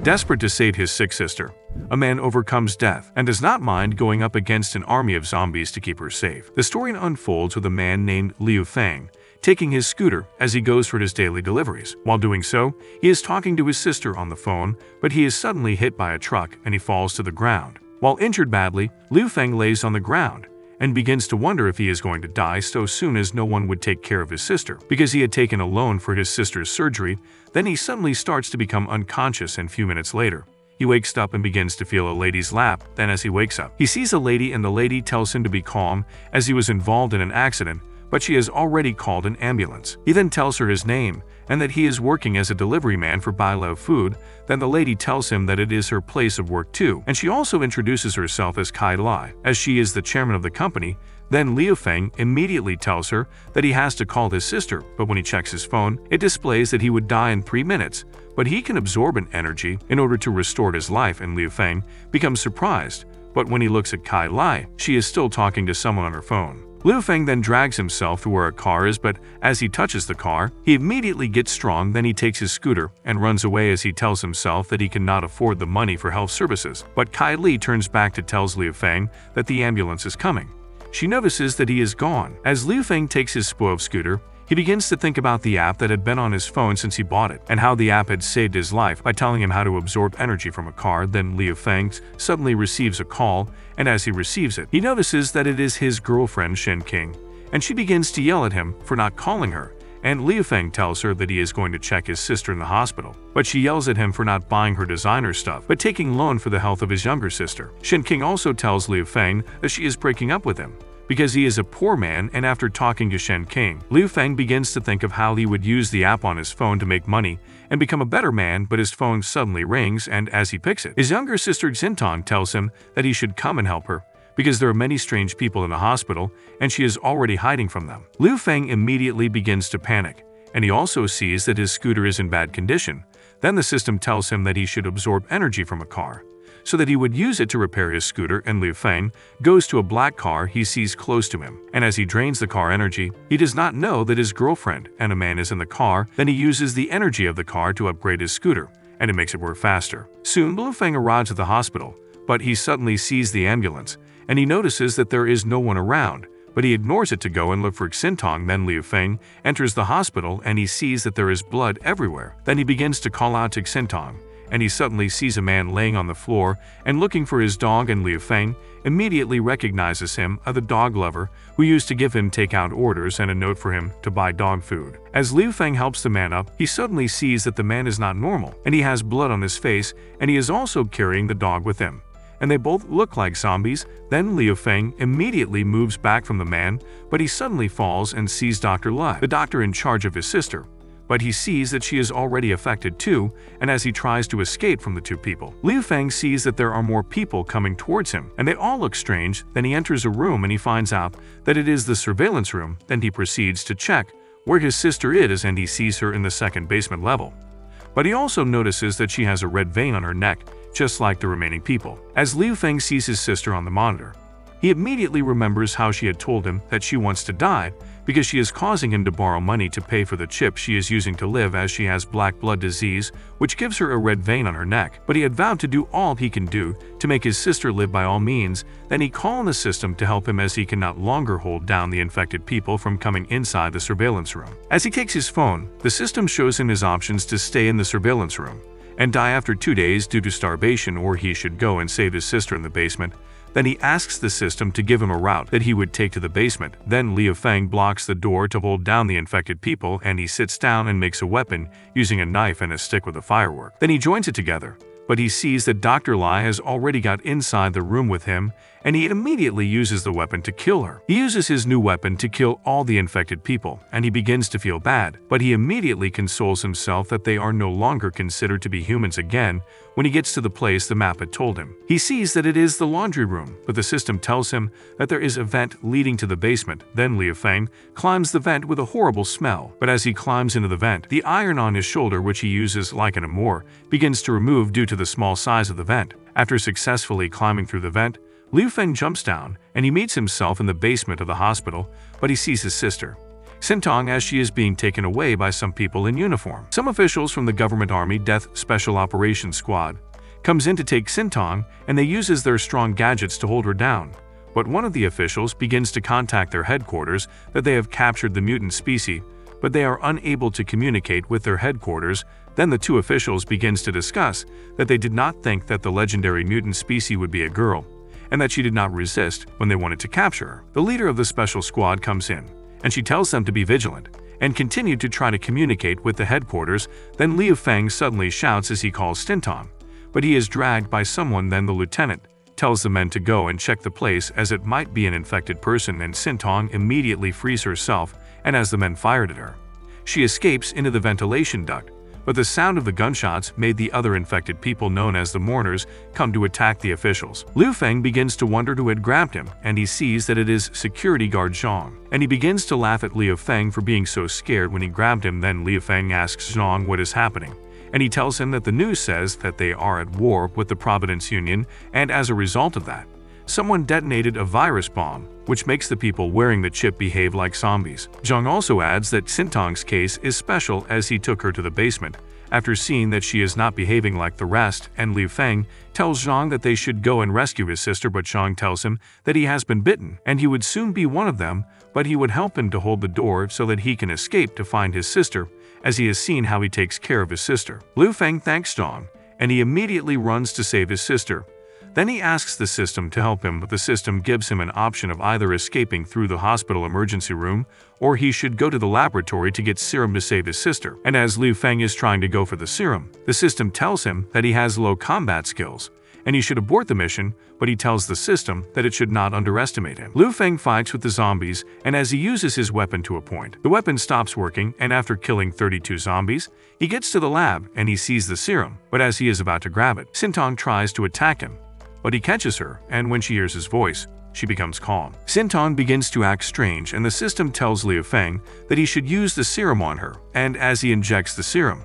Desperate to save his sick sister, a man overcomes death and does not mind going up against an army of zombies to keep her safe. The story unfolds with a man named Liu Feng taking his scooter as he goes for his daily deliveries. While doing so, he is talking to his sister on the phone, but he is suddenly hit by a truck and he falls to the ground. While injured badly, Liu Feng lays on the ground and begins to wonder if he is going to die so soon as no one would take care of his sister. Because he had taken a loan for his sister's surgery, then he suddenly starts to become unconscious, and a few minutes later, he wakes up and begins to feel a lady's lap. Then as he wakes up, he sees a lady and the lady tells him to be calm as he was involved in an accident, but she has already called an ambulance. He then tells her his name and that he is working as a delivery man for Bai Lao Food. Then the lady tells him that it is her place of work too, and she also introduces herself as Kai Lai, as she is the chairman of the company. Then Liu Feng immediately tells her that he has to call his sister, but when he checks his phone, it displays that he would die in 3 minutes, but he can absorb an energy in order to restore his life, and Liu Feng becomes surprised. But when he looks at Kai Lai, she is still talking to someone on her phone. Liu Feng then drags himself to where a car is, but as he touches the car, he immediately gets strong. Then he takes his scooter and runs away as he tells himself that he cannot afford the money for health services. But Kai Li turns back to tells Liu Feng that the ambulance is coming. She notices that he is gone. As Liu Feng takes his spoiled scooter, he begins to think about the app that had been on his phone since he bought it, and how the app had saved his life by telling him how to absorb energy from a car. Then Liu Feng suddenly receives a call, and as he receives it, he notices that it is his girlfriend Shen King, and she begins to yell at him for not calling her, and Liu Feng tells her that he is going to check his sister in the hospital, but she yells at him for not buying her designer stuff, but taking loan for the health of his younger sister. Shen King also tells Liu Feng that she is breaking up with him because he is a poor man, and after talking to Shen King, Liu Feng begins to think of how he would use the app on his phone to make money and become a better man, but his phone suddenly rings, and as he picks it, his younger sister Xintong tells him that he should come and help her because there are many strange people in the hospital and she is already hiding from them. Liu Feng immediately begins to panic, and he also sees that his scooter is in bad condition. Then the system tells him that he should absorb energy from a car so that he would use it to repair his scooter, and Liu Feng goes to a black car he sees close to him, and as he drains the car energy, he does not know that his girlfriend and a man is in the car. Then he uses the energy of the car to upgrade his scooter, and it makes it work faster. Soon Liu Feng arrives at the hospital, but he suddenly sees the ambulance, and he notices that there is no one around, but he ignores it to go and look for Xintong. Then Liu Feng enters the hospital and he sees that there is blood everywhere. Then he begins to call out to Xintong, and he suddenly sees a man laying on the floor and looking for his dog, and Liu Feng immediately recognizes him as the dog lover who used to give him takeout orders and a note for him to buy dog food. As Liu Feng helps the man up, he suddenly sees that the man is not normal, and he has blood on his face, and he is also carrying the dog with him, and they both look like zombies. Then Liu Feng immediately moves back from the man, but he suddenly falls and sees Dr. Lai, the doctor in charge of his sister. But he sees that she is already affected too, and as he tries to escape from the two people, Liu Feng sees that there are more people coming towards him, and they all look strange. Then he enters a room and he finds out that it is the surveillance room. Then he proceeds to check where his sister is, and he sees her in the second basement level. But he also notices that she has a red vein on her neck, just like the remaining people. As Liu Feng sees his sister on the monitor, he immediately remembers how she had told him that she wants to die because she is causing him to borrow money to pay for the chip she is using to live, as she has black blood disease, which gives her a red vein on her neck. But he had vowed to do all he can do to make his sister live by all means. Then he calls on the system to help him, as he can no longer hold down the infected people from coming inside the surveillance room. As he takes his phone, the system shows him his options to stay in the surveillance room and die after 2 days due to starvation, or he should go and save his sister in the basement. Then he asks the system to give him a route that he would take to the basement. Then Liu Feng blocks the door to hold down the infected people, and he sits down and makes a weapon using a knife and a stick with a firework. Then he joins it together, but he sees that Dr. Lai has already got inside the room with him, and he immediately uses the weapon to kill her. He uses his new weapon to kill all the infected people, and he begins to feel bad, but he immediately consoles himself that they are no longer considered to be humans again. When he gets to the place the map had told him, he sees that it is the laundry room, but the system tells him that there is a vent leading to the basement. Then Liu Feng climbs the vent with a horrible smell, but as he climbs into the vent, the iron on his shoulder, which he uses like an amour, begins to remove due to the small size of the vent. After successfully climbing through the vent, Liu Feng jumps down and he meets himself in the basement of the hospital, but he sees his sister. Sintong as she is being taken away by some people in uniform. Some officials from the government army Death Special Operations Squad comes in to take Sintong, and they uses their strong gadgets to hold her down. But one of the officials begins to contact their headquarters that they have captured the mutant species, but they are unable to communicate with their headquarters. Then the two officials begins to discuss that they did not think that the legendary mutant species would be a girl, and that she did not resist when they wanted to capture her. The leader of the special squad comes in, and she tells them to be vigilant and continue to try to communicate with the headquarters. Then Liu Feng suddenly shouts as he calls Sintong, but he is dragged by someone. Then the lieutenant tells the men to go and check the place as it might be an infected person, and Sintong immediately frees herself, and as the men fired at her, she escapes into the ventilation duct. But the sound of the gunshots made the other infected people known as the mourners come to attack the officials. Liu Feng begins to wonder who had grabbed him, and he sees that it is security guard Zhang, and he begins to laugh at Liu Feng for being so scared when he grabbed him. Then Liu Feng asks Zhang what is happening, and he tells him that the news says that they are at war with the Providence Union, and as a result of that, someone detonated a virus bomb, which makes the people wearing the chip behave like zombies. Zhang also adds that Sintong's case is special as he took her to the basement after seeing that she is not behaving like the rest, and Liu Feng tells Zhang that they should go and rescue his sister, but Zhang tells him that he has been bitten and he would soon be one of them, but he would help him to hold the door so that he can escape to find his sister, as he has seen how he takes care of his sister. Liu Feng thanks Zhang, and he immediately runs to save his sister. Then he asks the system to help him, but the system gives him an option of either escaping through the hospital emergency room, or he should go to the laboratory to get serum to save his sister. And as Liu Feng is trying to go for the serum, the system tells him that he has low combat skills, and he should abort the mission, but he tells the system that it should not underestimate him. Liu Feng fights with the zombies, and as he uses his weapon to a point, the weapon stops working, and after killing 32 zombies, he gets to the lab and he sees the serum, but as he is about to grab it, Sintong tries to attack him, but he catches her, and when she hears his voice, she becomes calm. Sintong begins to act strange, and the system tells Liu Feng that he should use the serum on her, and as he injects the serum,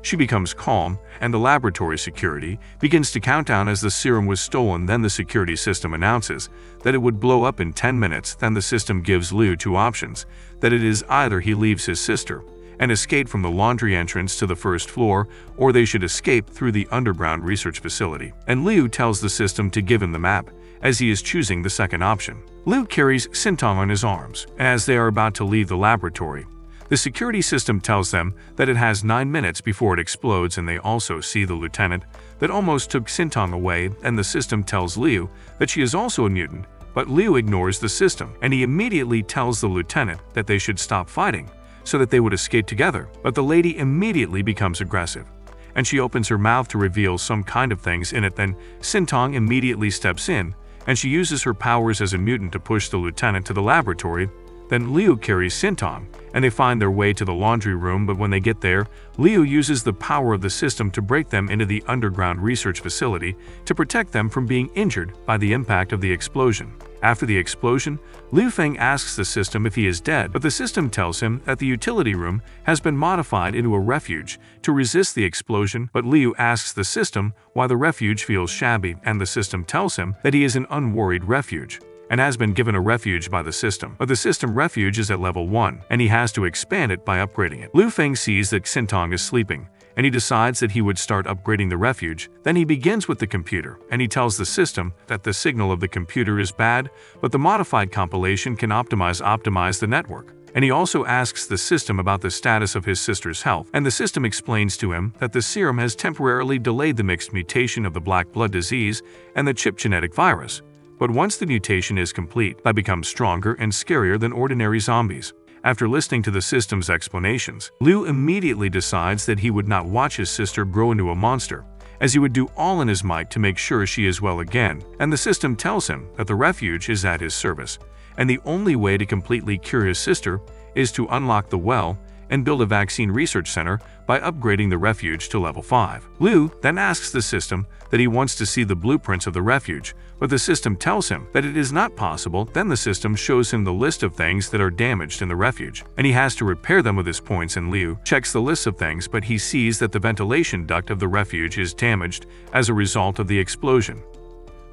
she becomes calm, and the laboratory security begins to count down as the serum was stolen. Then the security system announces that it would blow up in 10 minutes. Then the system gives Liu two options, that it is either he leaves his sister and escape from the laundry entrance to the first floor, or they should escape through the underground research facility. And Liu tells the system to give him the map, as he is choosing the second option. Liu carries Sintong on his arms, and as they are about to leave the laboratory, the security system tells them that it has 9 minutes before it explodes, and they also see the lieutenant that almost took Sintong away, and the system tells Liu that she is also a mutant, but Liu ignores the system, and he immediately tells the lieutenant that they should stop fighting, so that they would escape together. But the lady immediately becomes aggressive, and she opens her mouth to reveal some kind of things in it. Then Sintong immediately steps in, and she uses her powers as a mutant to push the lieutenant to the laboratory. Then Liu carries Sintong, and they find their way to the laundry room, but when they get there, Liu uses the power of the system to break them into the underground research facility to protect them from being injured by the impact of the explosion. After the explosion, Liu Feng asks the system if he is dead, but the system tells him that the utility room has been modified into a refuge to resist the explosion. But Liu asks the system why the refuge feels shabby, and the system tells him that he is an unworried refuge and has been given a refuge by the system. But the system refuge is at level 1, and he has to expand it by upgrading it. Liu Feng sees that Sintong is sleeping, and he decides that he would start upgrading the refuge. Then he begins with the computer, and he tells the system that the signal of the computer is bad, but the modified compilation can optimize the network. And he also asks the system about the status of his sister's health, and the system explains to him that the serum has temporarily delayed the mixed mutation of the black blood disease and the chip genetic virus. But once the mutation is complete, they become stronger and scarier than ordinary zombies. After listening to the system's explanations, Liu immediately decides that he would not watch his sister grow into a monster, as he would do all in his might to make sure she is well again. And the system tells him that the refuge is at his service, and the only way to completely cure his sister is to unlock the well and build a vaccine research center by upgrading the refuge to level 5. Liu then asks the system that he wants to see the blueprints of the refuge, but the system tells him that it is not possible. Then the system shows him the list of things that are damaged in the refuge, and he has to repair them with his points. And Liu checks the list of things, but he sees that the ventilation duct of the refuge is damaged as a result of the explosion.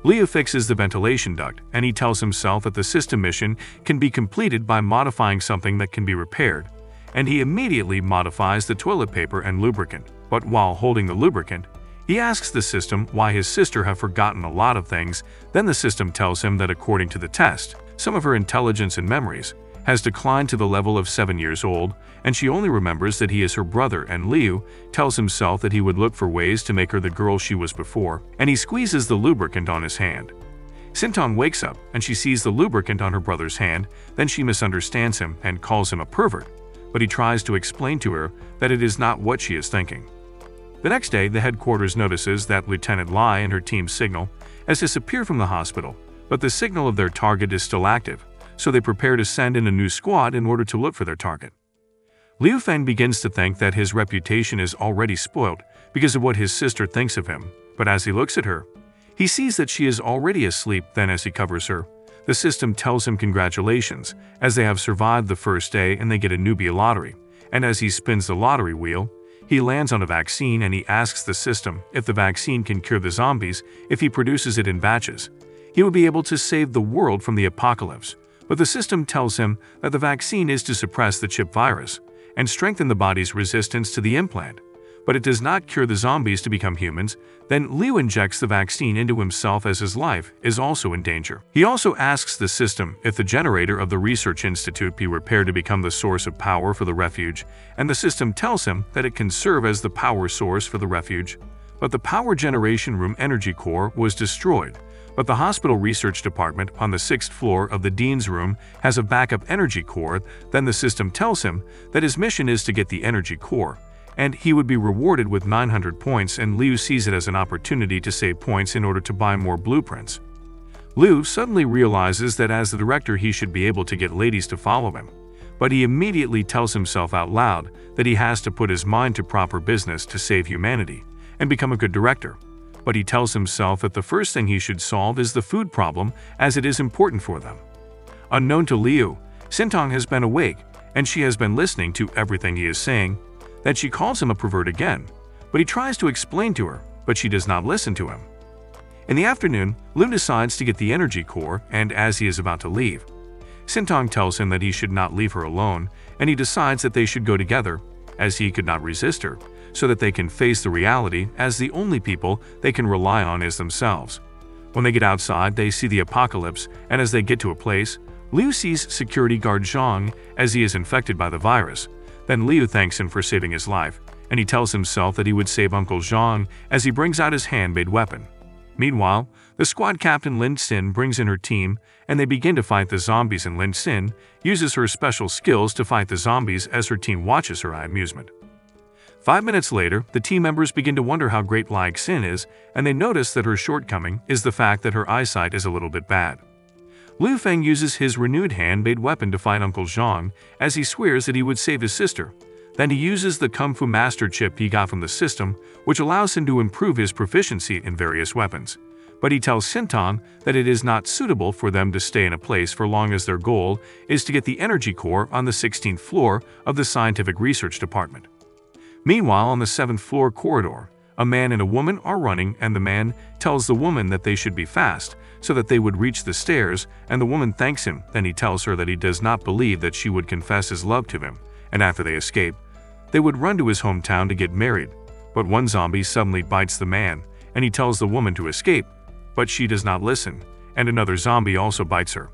Liu fixes the ventilation duct, and he tells himself that the system mission can be completed by modifying something that can be repaired, and he immediately modifies the toilet paper and lubricant. But while holding the lubricant, he asks the system why his sister have forgotten a lot of things. Then the system tells him that according to the test, some of her intelligence and memories has declined to the level of 7 years old, and she only remembers that he is her brother, and Liu tells himself that he would look for ways to make her the girl she was before, and he squeezes the lubricant on his hand. Sintong wakes up, and she sees the lubricant on her brother's hand. Then she misunderstands him and calls him a pervert, but he tries to explain to her that it is not what she is thinking. The next day, the headquarters notices that Lieutenant Lai and her team's signal has disappeared from the hospital, but the signal of their target is still active, so they prepare to send in a new squad in order to look for their target. Liu Feng begins to think that his reputation is already spoiled because of what his sister thinks of him, but as he looks at her, he sees that she is already asleep. Then as he covers her, the system tells him congratulations, as they have survived the first day and they get a newbie lottery, and as he spins the lottery wheel, he lands on a vaccine, and he asks the system if the vaccine can cure the zombies. If he produces it in batches, he will be able to save the world from the apocalypse. But the system tells him that the vaccine is to suppress the chip virus and strengthen the body's resistance to the implant, but it does not cure the zombies to become humans. Then Liu injects the vaccine into himself as his life is also in danger. He also asks the system if the generator of the research institute be repaired to become the source of power for the refuge, and the system tells him that it can serve as the power source for the refuge. But the power generation room energy core was destroyed. But the hospital research department on the 6th floor of the dean's room has a backup energy core. Then the system tells him that his mission is to get the energy core, and he would be rewarded with 900 points, and Liu sees it as an opportunity to save points in order to buy more blueprints. Liu suddenly realizes that as the director he should be able to get ladies to follow him, but he immediately tells himself out loud that he has to put his mind to proper business to save humanity and become a good director. But he tells himself that the first thing he should solve is the food problem, as it is important for them. Unknown to Liu, Sintong has been awake, and she has been listening to everything he is saying. That she calls him a pervert again, but he tries to explain to her, but she does not listen to him. In the afternoon, Liu decides to get the energy core, and as he is about to leave, Sintong tells him that he should not leave her alone, and he decides that they should go together, as he could not resist her, so that they can face the reality, as the only people they can rely on is themselves. When they get outside, they see the apocalypse, and as they get to a place, Liu sees security guard Zhang as he is infected by the virus. Then Liu thanks him for saving his life, and he tells himself that he would save Uncle Zhang as he brings out his handmade weapon. Meanwhile, the squad captain Lin Xin brings in her team, and they begin to fight the zombies, and Lin Xin uses her special skills to fight the zombies as her team watches her amusement. 5 minutes later, the team members begin to wonder how great Lai Xin is, and they notice that her shortcoming is the fact that her eyesight is a little bit bad. Liu Feng uses his renewed handmade weapon to fight Uncle Zhang as he swears that he would save his sister. Then he uses the Kung Fu Master chip he got from the system, which allows him to improve his proficiency in various weapons. But he tells Sintong that it is not suitable for them to stay in a place for long, as their goal is to get the energy core on the 16th floor of the scientific research department. Meanwhile, on the 7th floor corridor, a man and a woman are running, and the man tells the woman that they should be fast so that they would reach the stairs, and the woman thanks him. Then he tells her that he does not believe that she would confess his love to him, and after they escape, they would run to his hometown to get married. But one zombie suddenly bites the man, and he tells the woman to escape, but she does not listen, and another zombie also bites her.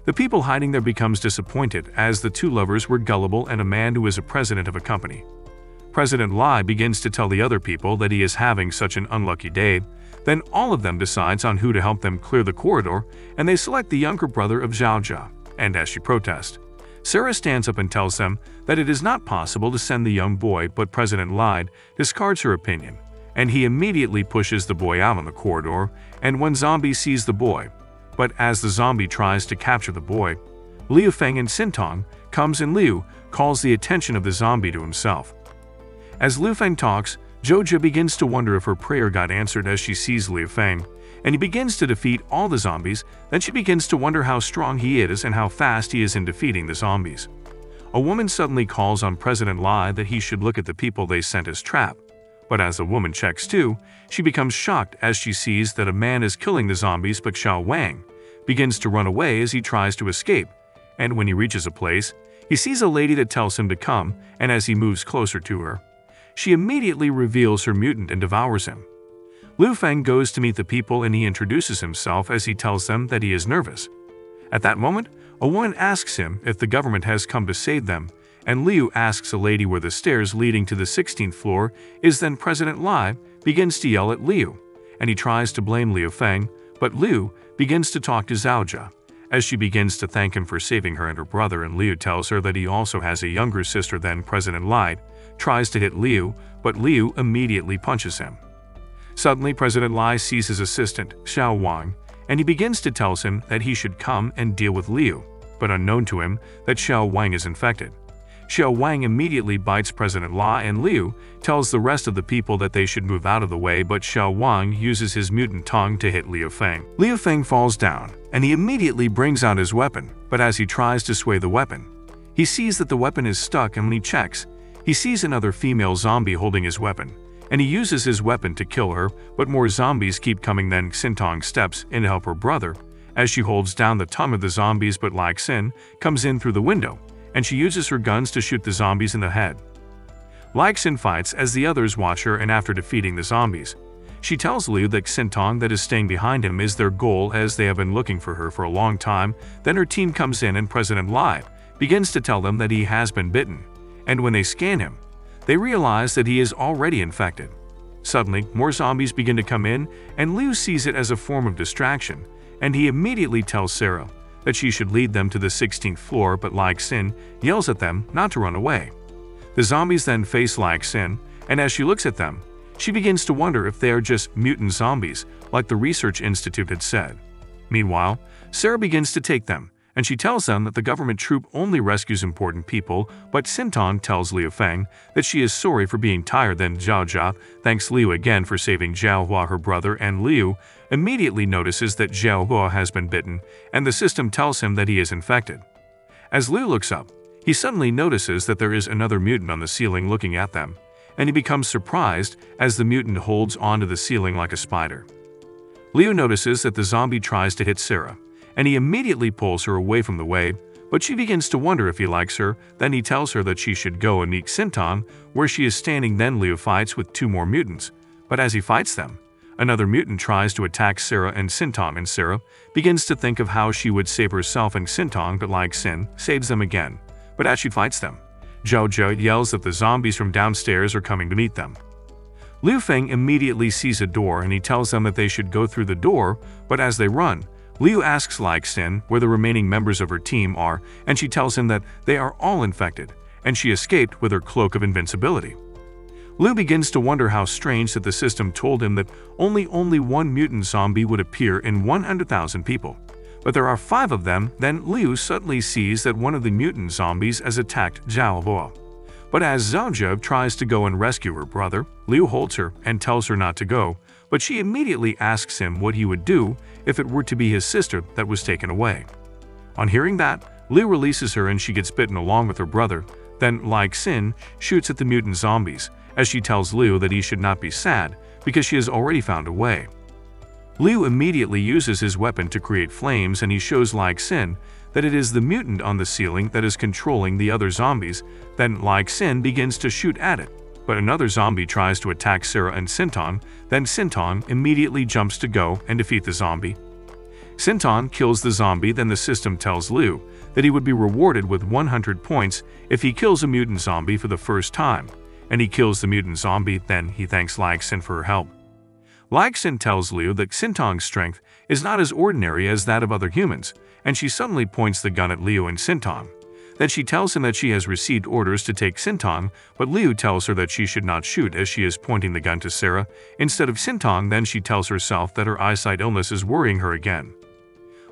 The people hiding there becomes disappointed, as the two lovers were gullible and a man who is a president of a company. President Lai begins to tell the other people that he is having such an unlucky day. Then all of them decides on who to help them clear the corridor, and they select the younger brother of Zhao Jia. And as she protests, Sarah stands up and tells them that it is not possible to send the young boy, but President Lai discards her opinion, and he immediately pushes the boy out on the corridor, and one zombie sees the boy. But as the zombie tries to capture the boy, Liu Feng and Sintong comes, and Liu calls the attention of the zombie to himself. As Liu Feng talks, Zhao begins to wonder if her prayer got answered as she sees Liu Feng, and he begins to defeat all the zombies. Then she begins to wonder how strong he is and how fast he is in defeating the zombies. A woman suddenly calls on President Lai that he should look at the people they sent as trap, But as the woman checks too, she becomes shocked as she sees that a man is killing the zombies, but Xiao Wang begins to run away as he tries to escape, and when he reaches a place, he sees a lady that tells him to come, and as he moves closer to her, she immediately reveals her mutant and devours him. Liu Feng goes to meet the people and he introduces himself as he tells them that he is nervous. At that moment, a woman asks him if the government has come to save them, and Liu asks a lady where the stairs leading to the 16th floor is. Then President Lai begins to yell at Liu, and he tries to blame Liu Feng, but Liu begins to talk to Zhaojia, as she begins to thank him for saving her and her brother, and Liu tells her that he also has a younger sister. Then President Lai tries to hit Liu, but Liu immediately punches him. Suddenly, President Lai sees his assistant, Xiao Wang, and he begins to tell him that he should come and deal with Liu, but unknown to him that Xiao Wang is infected. Xiao Wang immediately bites President Lai, and Liu tells the rest of the people that they should move out of the way, but Xiao Wang uses his mutant tongue to hit Liu Feng. Liu Feng falls down, and he immediately brings out his weapon, but as he tries to sway the weapon, he sees that the weapon is stuck, and when he checks, he sees another female zombie holding his weapon, and he uses his weapon to kill her, but more zombies keep coming. Then Xintong steps in to help her brother as she holds down the tongue of the zombies, but Lai Xin comes in through the window, and she uses her guns to shoot the zombies in the head. Lai Xin fights as the others watch her, and after defeating the zombies, she tells Liu that Xintong that is staying behind him is their goal, as they have been looking for her for a long time. Then her team comes in, and President Lai begins to tell them that he has been bitten, and when they scan him, they realize that he is already infected. Suddenly, more zombies begin to come in, and Liu sees it as a form of distraction, and he immediately tells Sarah that she should lead them to the 16th floor, but Lai Xin yells at them not to run away. The zombies then face Lai Xin, and as she looks at them, she begins to wonder if they are just mutant zombies, like the research institute had said. Meanwhile, Sarah begins to take them, and she tells them that the government troop only rescues important people, but Xintong tells Liu Feng that she is sorry for being tired. Then Zhaojia thanks Liu again for saving Zhaohua, her brother, and Liu immediately notices that Zhaohua has been bitten, and the system tells him that he is infected. As Liu looks up, he suddenly notices that there is another mutant on the ceiling looking at them, and he becomes surprised as the mutant holds onto the ceiling like a spider. Liu notices that the zombie tries to hit Sarah, and he immediately pulls her away from the way, but she begins to wonder if he likes her. Then he tells her that she should go and meet Xintong, where she is standing. Then Liu fights with two more mutants, but as he fights them, another mutant tries to attack Sarah and Xintong, and Sarah begins to think of how she would save herself and Xintong, but Lai Xin saves them again. But as she fights them, Zhaojia yells that the zombies from downstairs are coming to meet them. Liu Feng immediately sees a door, and he tells them that they should go through the door, but as they run, Liu asks Lai Xin where the remaining members of her team are, and she tells him that they are all infected, and she escaped with her cloak of invincibility. Liu begins to wonder how strange that the system told him that only one mutant zombie would appear in 100,000 people, but there are 5 of them. Then Liu suddenly sees that one of the mutant zombies has attacked Zhaohua. But as Zhaojia tries to go and rescue her brother, Liu holds her and tells her not to go, but she immediately asks him what he would do if it were to be his sister that was taken away. On hearing that, Liu releases her and she gets bitten along with her brother. Then Lai Xin shoots at the mutant zombies, as she tells Liu that he should not be sad because she has already found a way. Liu immediately uses his weapon to create flames, and he shows Lai Xin that it is the mutant on the ceiling that is controlling the other zombies. Then Lai Xin begins to shoot at it, but another zombie tries to attack Sarah and Xintong. Then Xintong immediately jumps to go and defeat the zombie. Xintong kills the zombie. Then the system tells Liu that he would be rewarded with 100 points if he kills a mutant zombie for the first time, and he kills the mutant zombie. Then he thanks Lai Xin for her help. Lai Xin tells Liu that Xintong's strength is not as ordinary as that of other humans, and she suddenly points the gun at Liu and Xintong. Then she tells him that she has received orders to take Xintong, but Liu tells her that she should not shoot as she is pointing the gun to Sarah instead of Xintong. Then she tells herself that her eyesight illness is worrying her again.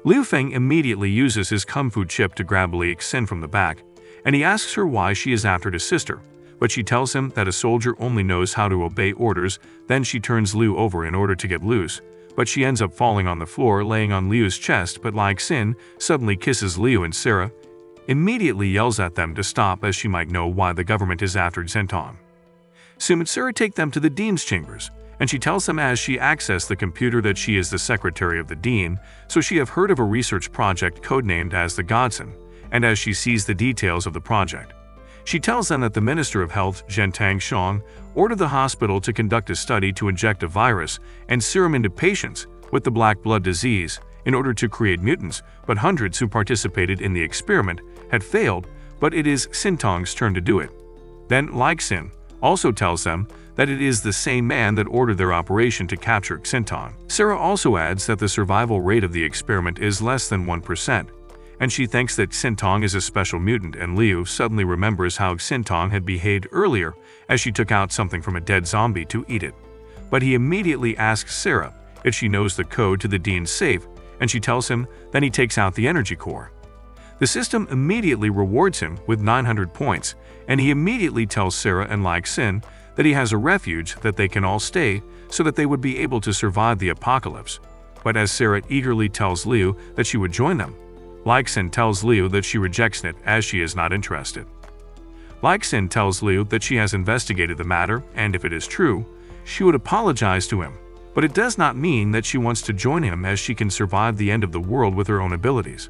Liu Feng immediately uses his kung fu chip to grab Li Xin from the back, and he asks her why she is after his sister, but she tells him that a soldier only knows how to obey orders. Then she turns Liu over in order to get loose, but she ends up falling on the floor, laying on Liu's chest. But Lai Xin suddenly kisses Liu, and Sarah immediately yells at them to stop, as she might know why the government is after Xintong. Soon Sarah takes them to the dean's chambers, and she tells them as she accesses the computer that she is the secretary of the dean, so she have heard of a research project codenamed as the Godson, and as she sees the details of the project. She tells them that the Minister of Health, Zhentang Shang, ordered the hospital to conduct a study to inject a virus and serum into patients with the black blood disease in order to create mutants, but hundreds who participated in the experiment had failed, but it is Sintong's turn to do it. Then Xin also tells them that it is the same man that ordered their operation to capture Xintong. Sarah also adds that the survival rate of the experiment is less than 1%, and she thinks that Xintong is a special mutant, and Liu suddenly remembers how Xintong had behaved earlier as she took out something from a dead zombie to eat it. But he immediately asks Sarah if she knows the code to the dean's safe, and she tells him. Then he takes out the energy core. The system immediately rewards him with 900 points, and he immediately tells Sarah and Xin that he has a refuge that they can all stay so that they would be able to survive the apocalypse. But as Sarah eagerly tells Liu that she would join them, Xin tells Liu that she rejects it as she is not interested. Xin tells Liu that she has investigated the matter, and if it is true, she would apologize to him. But it does not mean that she wants to join him, as she can survive the end of the world with her own abilities.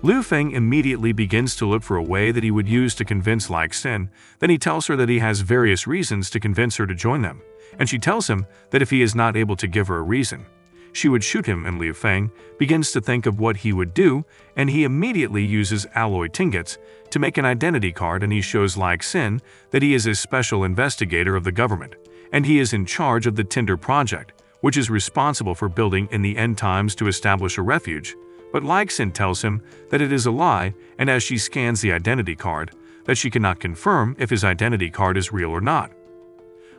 Liu Feng immediately begins to look for a way that he would use to convince Xin. Then he tells her that he has various reasons to convince her to join them, and she tells him that if he is not able to give her a reason, she would shoot him, and Liu Feng begins to think of what he would do, and he immediately uses alloy ingots to make an identity card, and he shows Xin that he is a special investigator of the government, and he is in charge of the Tinder project, which is responsible for building in the end times to establish a refuge. But Xin tells him that it is a lie, and as she scans the identity card, that she cannot confirm if his identity card is real or not.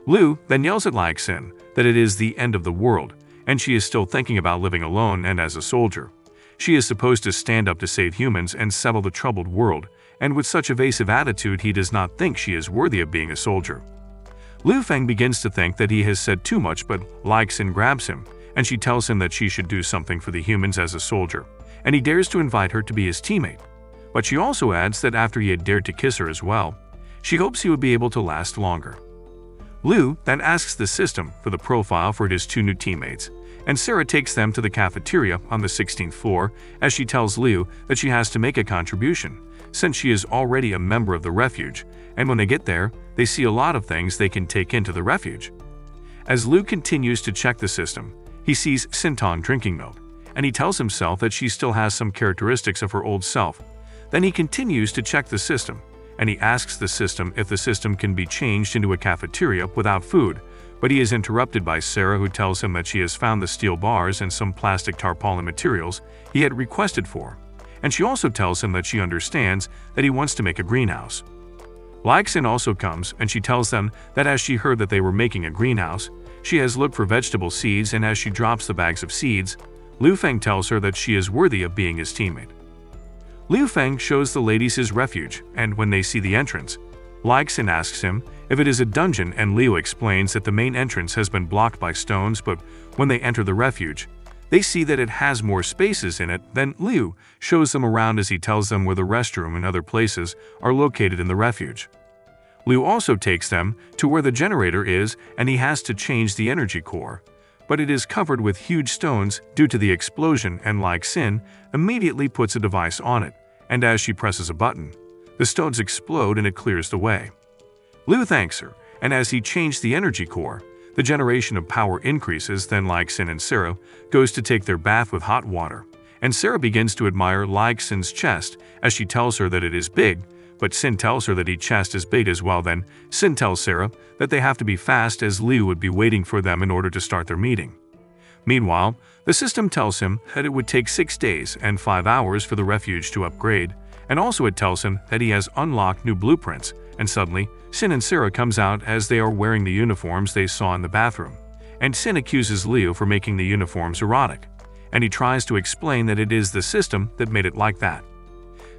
Liu then yells at Xin that it is the end of the world, and she is still thinking about living alone and as a soldier. She is supposed to stand up to save humans and settle the troubled world, and with such evasive attitude he does not think she is worthy of being a soldier. Liu Feng begins to think that he has said too much, but Xin grabs him, and she tells him that she should do something for the humans as a soldier, and he dares to invite her to be his teammate. But she also adds that after he had dared to kiss her as well, she hopes he would be able to last longer. Liu then asks the system for the profile for his two new teammates, and Sarah takes them to the cafeteria on the 16th floor as she tells Liu that she has to make a contribution, since she is already a member of the refuge, and when they get there, they see a lot of things they can take into the refuge. As Liu continues to check the system, he sees Xintong drinking milk, and he tells himself that she still has some characteristics of her old self. Then he continues to check the system, and he asks the system if the system can be changed into a cafeteria without food, but he is interrupted by Sarah, who tells him that she has found the steel bars and some plastic tarpaulin materials he had requested for, and she also tells him that she understands that he wants to make a greenhouse. Xin also comes, and she tells them that as she heard that they were making a greenhouse, she has looked for vegetable seeds, and as she drops the bags of seeds, Liu Feng tells her that she is worthy of being his teammate. Liu Feng shows the ladies his refuge, and when they see the entrance, Xin asks him if it is a dungeon, and Liu explains that the main entrance has been blocked by stones, but when they enter the refuge, they see that it has more spaces in it. Then Liu shows them around as he tells them where the restroom and other places are located in the refuge. Liu also takes them to where the generator is, and he has to change the energy core, but it is covered with huge stones due to the explosion, and Xin immediately puts a device on it, and as she presses a button, the stones explode and it clears the way. Liu thanks her, and as he changed the energy core, the generation of power increases. Then Xin and Sarah goes to take their bath with hot water, and Sarah begins to admire Xin's chest as she tells her that it is big, but Xin tells her that his chest is big as well. Then Xin tells Sarah that they have to be fast as Liu would be waiting for them in order to start their meeting. Meanwhile, the system tells him that it would take 6 days and 5 hours for the refuge to upgrade, and also it tells him that he has unlocked new blueprints, and suddenly, Xin and Sarah comes out as they are wearing the uniforms they saw in the bathroom, and Xin accuses Liu for making the uniforms erotic, and he tries to explain that it is the system that made it like that.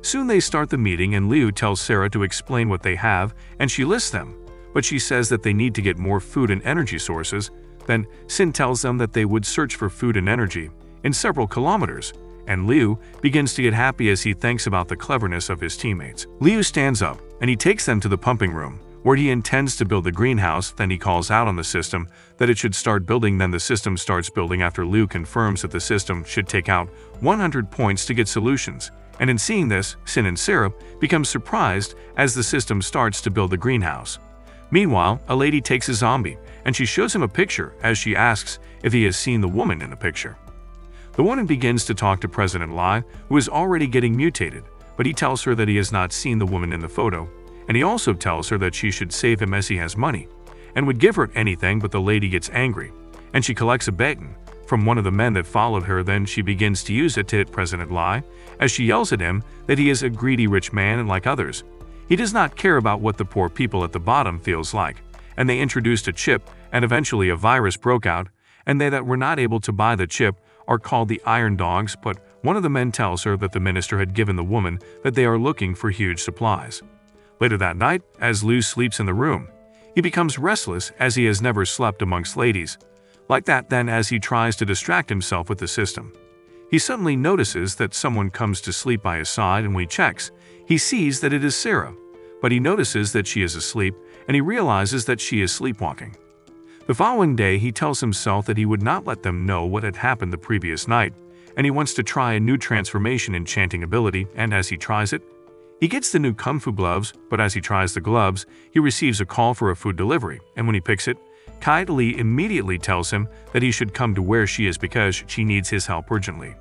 Soon they start the meeting, and Liu tells Sarah to explain what they have, and she lists them, but she says that they need to get more food and energy sources. Then Xin tells them that they would search for food and energy in several kilometers, and Liu begins to get happy as he thinks about the cleverness of his teammates. Liu stands up, and he takes them to the pumping room, where he intends to build the greenhouse. Then he calls out on the system that it should start building. Then the system starts building after Liu confirms that the system should take out 100 points to get solutions. And in seeing this, Sin and Sarah become surprised as the system starts to build the greenhouse. Meanwhile, a lady takes a zombie and she shows him a picture as she asks if he has seen the woman in the picture. The woman begins to talk to President Lai, who is already getting mutated, but he tells her that he has not seen the woman in the photo, and he also tells her that she should save him as he has money, and would give her anything. But the lady gets angry, and she collects a baton from one of the men that followed her. Then she begins to use it to hit President Lai, as she yells at him that he is a greedy rich man and like others, he does not care about what the poor people at the bottom feels like. And they introduced a chip, and eventually a virus broke out, and they that were not able to buy the chip are called the Iron Dogs. But one of the men tells her that the minister had given the woman that they are looking for huge supplies. Later that night, as Liu sleeps in the room, he becomes restless as he has never slept amongst ladies. Like that, then as he tries to distract himself with the system, he suddenly notices that someone comes to sleep by his side, and when he checks, he sees that it is Sarah. But he notices that she is asleep, and he realizes that she is sleepwalking. The following day, he tells himself that he would not let them know what had happened the previous night, and he wants to try a new transformation enchanting ability. And as he tries it, he gets the new Kung Fu gloves. But as he tries the gloves, he receives a call for a food delivery, and when he picks it, Kai Li immediately tells him that he should come to where she is because she needs his help urgently.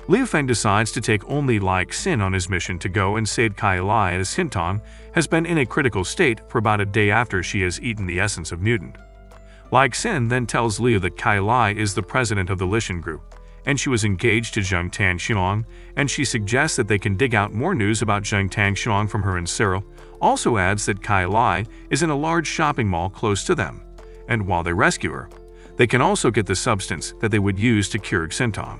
Liu Feng decides to take only Like Sin on his mission to go and save Kai Lai, as Hintong has been in a critical state for about a day after she has eaten the essence of mutant. Like Sin then tells Liu that Kai Lai is the president of the Lishan group, and she was engaged to Zheng Tanshuang, and she suggests that they can dig out more news about Zheng Tanshuang from her, and Sarah also adds that Kai Lai is in a large shopping mall close to them, and while they rescue her, they can also get the substance that they would use to cure Xintong.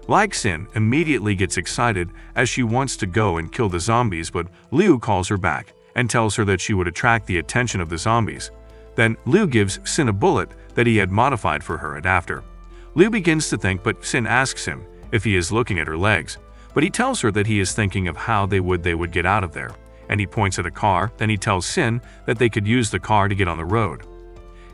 Like Sin immediately gets excited as she wants to go and kill the zombies, but Liu calls her back and tells her that she would attract the attention of the zombies. Then Liu gives Sin a bullet that he had modified for her, and after, Liu begins to think, but Sin asks him if he is looking at her legs, but he tells her that he is thinking of how they would get out of there, and he points at a car. Then he tells Sin that they could use the car to get on the road.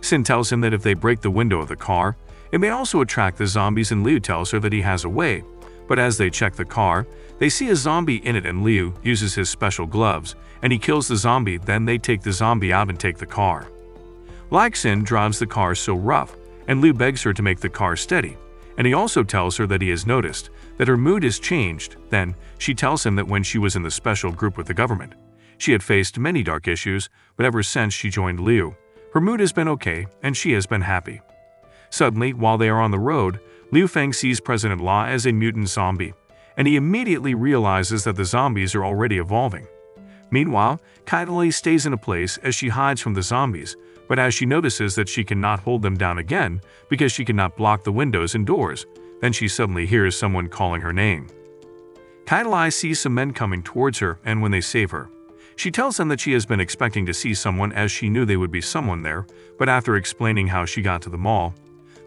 Sin tells him that if they break the window of the car, it may also attract the zombies, and Liu tells her that he has a way. But as they check the car, they see a zombie in it, and Liu uses his special gloves, and he kills the zombie. Then they take the zombie out and take the car. Like Sin drives the car so rough, and Liu begs her to make the car steady, and he also tells her that he has noticed that her mood has changed. Then she tells him that when she was in the special group with the government, she had faced many dark issues, but ever since she joined Liu, her mood has been okay, and she has been happy. Suddenly, while they are on the road, Liu Feng sees President La as a mutant zombie, and he immediately realizes that the zombies are already evolving. Meanwhile, Kai Li stays in a place as she hides from the zombies, but as she notices that she cannot hold them down again because she cannot block the windows and doors, then she suddenly hears someone calling her name. Kai Li sees some men coming towards her, and when they save her, she tells them that she has been expecting to see someone, as she knew they would be someone there. But after explaining how she got to the mall,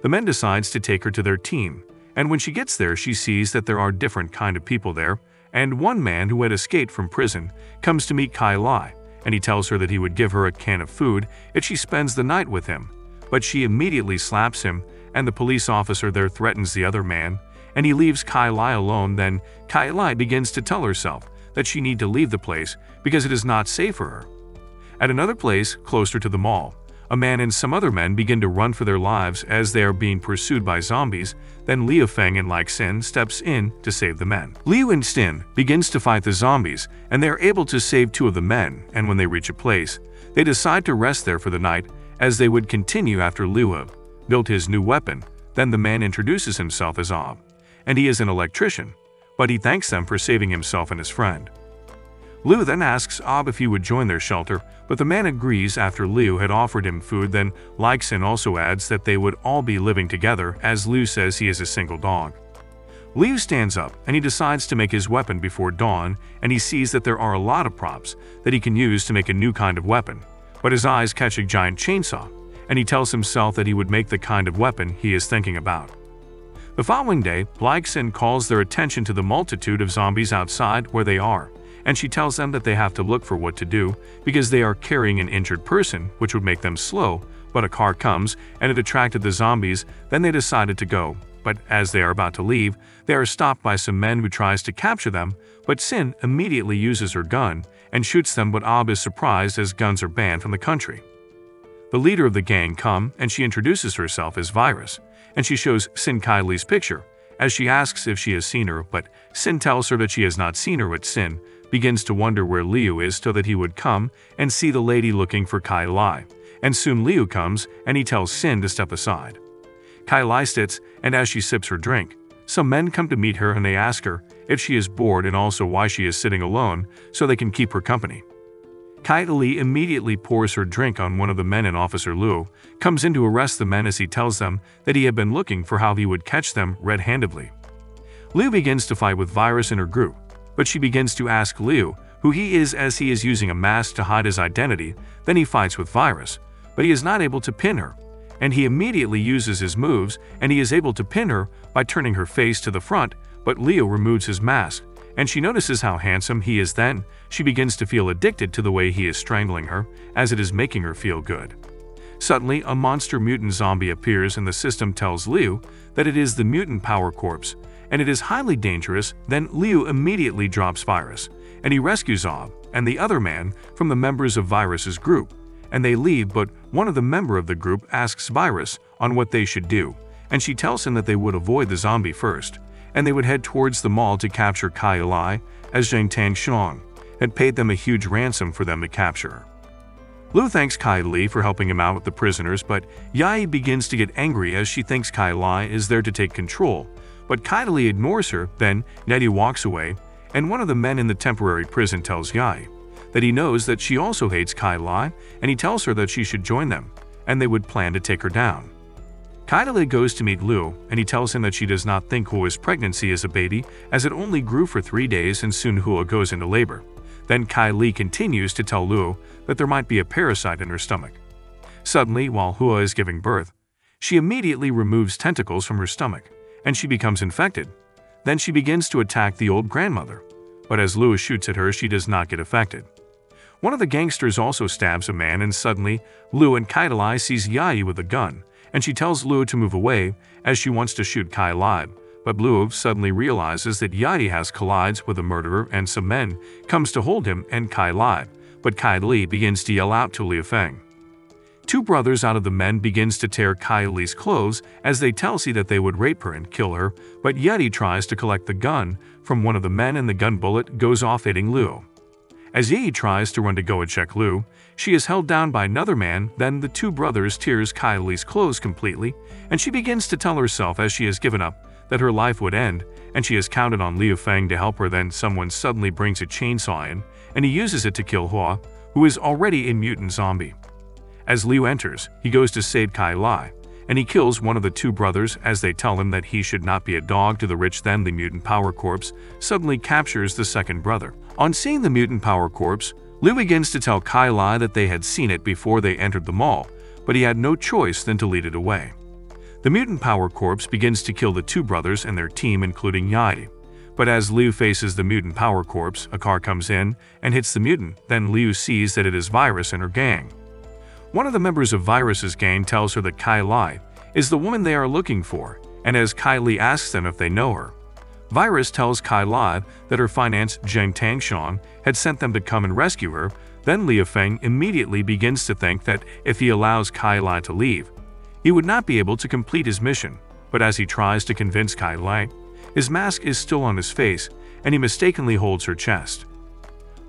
the men decides to take her to their team, and when she gets there, she sees that there are different kind of people there, and one man who had escaped from prison comes to meet Kai Li, and he tells her that he would give her a can of food if she spends the night with him. But she immediately slaps him, and the police officer there threatens the other man, and he leaves Kai Li alone. Then Kai Li begins to tell herself that she need to leave the place because it is not safe for her. At another place closer to the mall, a man and some other men begin to run for their lives as they are being pursued by zombies. Then Liu Feng and Like Sin steps in to save the men. Liu and Sin begins to fight the zombies, and they are able to save two of the men, and when they reach a place, they decide to rest there for the night as they would continue after Liu built his new weapon. Then the man introduces himself as Ob, and he is an electrician, but he thanks them for saving himself and his friend. Liu then asks Ob if he would join their shelter, but the man agrees after Liu had offered him food. Then Like Sin also adds that they would all be living together, as Liu says he is a single dog. Liu stands up and he decides to make his weapon before dawn, and he sees that there are a lot of props that he can use to make a new kind of weapon. But his eyes catch a giant chainsaw, and he tells himself that he would make the kind of weapon he is thinking about. The following day, Like Sin calls their attention to the multitude of zombies outside where they are, and she tells them that they have to look for what to do because they are carrying an injured person, which would make them slow, but a car comes and it attracted the zombies. Then they decided to go, but as they are about to leave, they are stopped by some men who tries to capture them, but Sin immediately uses her gun and shoots them, but Ab is surprised as guns are banned from the country. The leader of the gang comes and she introduces herself as Virus, and she shows Sin Kylie's picture, as she asks if she has seen her, but Sin tells her that she has not seen her, but Sin begins to wonder where Liu is so that he would come and see the lady looking for Kylie, and soon Liu comes and he tells Sin to step aside. Kylie sits, and as she sips her drink, some men come to meet her and they ask her if she is bored and also why she is sitting alone so they can keep her company. Kylie immediately pours her drink on one of the men, and Officer Liu comes in to arrest the men as he tells them that he had been looking for how he would catch them red-handedly. Liu begins to fight with Virus in her group, but she begins to ask Liu who he is as he is using a mask to hide his identity. Then he fights with Virus, but he is not able to pin her, and he immediately uses his moves and he is able to pin her by turning her face to the front, but Liu removes his mask, and she notices how handsome he is. Then she begins to feel addicted to the way he is strangling her, as it is making her feel good. Suddenly, a monster mutant zombie appears and the system tells Liu that it is the mutant power corpse, and it is highly dangerous. Then Liu immediately drops Virus, and he rescues Ob and the other man from the members of Virus's group, and they leave, but one of the members of the group asks Virus on what they should do, and she tells him that they would avoid the zombie first, and they would head towards the mall to capture Kylie, as Zhang Tangxiang had paid them a huge ransom for them to capture her. Liu thanks Kylie for helping him out with the prisoners, but Yai begins to get angry as she thinks Kylie is there to take control, but Kylie ignores her. Then Nettie walks away, and one of the men in the temporary prison tells Yai that he knows that she also hates Kylie, and he tells her that she should join them, and they would plan to take her down. Kylie goes to meet Liu, and he tells him that she does not think Hua's pregnancy is a baby, as it only grew for 3 days and soon Hua goes into labor. Then Kylie continues to tell Liu that there might be a parasite in her stomach. Suddenly, while Hua is giving birth, she immediately removes tentacles from her stomach, and she becomes infected. Then she begins to attack the old grandmother, but as Liu shoots at her, she does not get affected. One of the gangsters also stabs a man, and suddenly Liu and Kylie sees Yai with a gun, and she tells Liu to move away as she wants to shoot Kylie, but Liu suddenly realizes that Yai has collides with a murderer, and some men comes to hold him and Kylie, but Kylie begins to yell out to Liu Feng. 2 brothers out of the men begins to tear Kylie's clothes as they tell her that they would rape her and kill her, but Yeti tries to collect the gun from one of the men and the gun bullet goes off, hitting Liu. As Yi tries to run to go and check Liu, she is held down by another man. Then the 2 brothers tears Kylie's clothes completely, and she begins to tell herself as she has given up that her life would end, and she has counted on Liu Feng to help her. Then someone suddenly brings a chainsaw in, and he uses it to kill Hua, who is already a mutant zombie. As Liu enters, he goes to save Kylie, and he kills one of the 2 brothers as they tell him that he should not be a dog to the rich. Then the mutant power corpse suddenly captures the second brother. On seeing the mutant power corpse, Liu begins to tell Kylie that they had seen it before they entered the mall, but he had no choice than to lead it away. The mutant power corpse begins to kill the 2 brothers and their team, including Yai. But as Liu faces the mutant power corpse, a car comes in and hits the mutant. Then Liu sees that it is Virus and her gang. One of the members of Virus's gang tells her that Kylie is the woman they are looking for, and as Kylie asks them if they know her, Virus tells Kylie that her finance, Zhang Tangxiang, had sent them to come and rescue her. Then Liu Feng immediately begins to think that if he allows Kylie to leave, he would not be able to complete his mission, but as he tries to convince Kylie, his mask is still on his face, and he mistakenly holds her chest.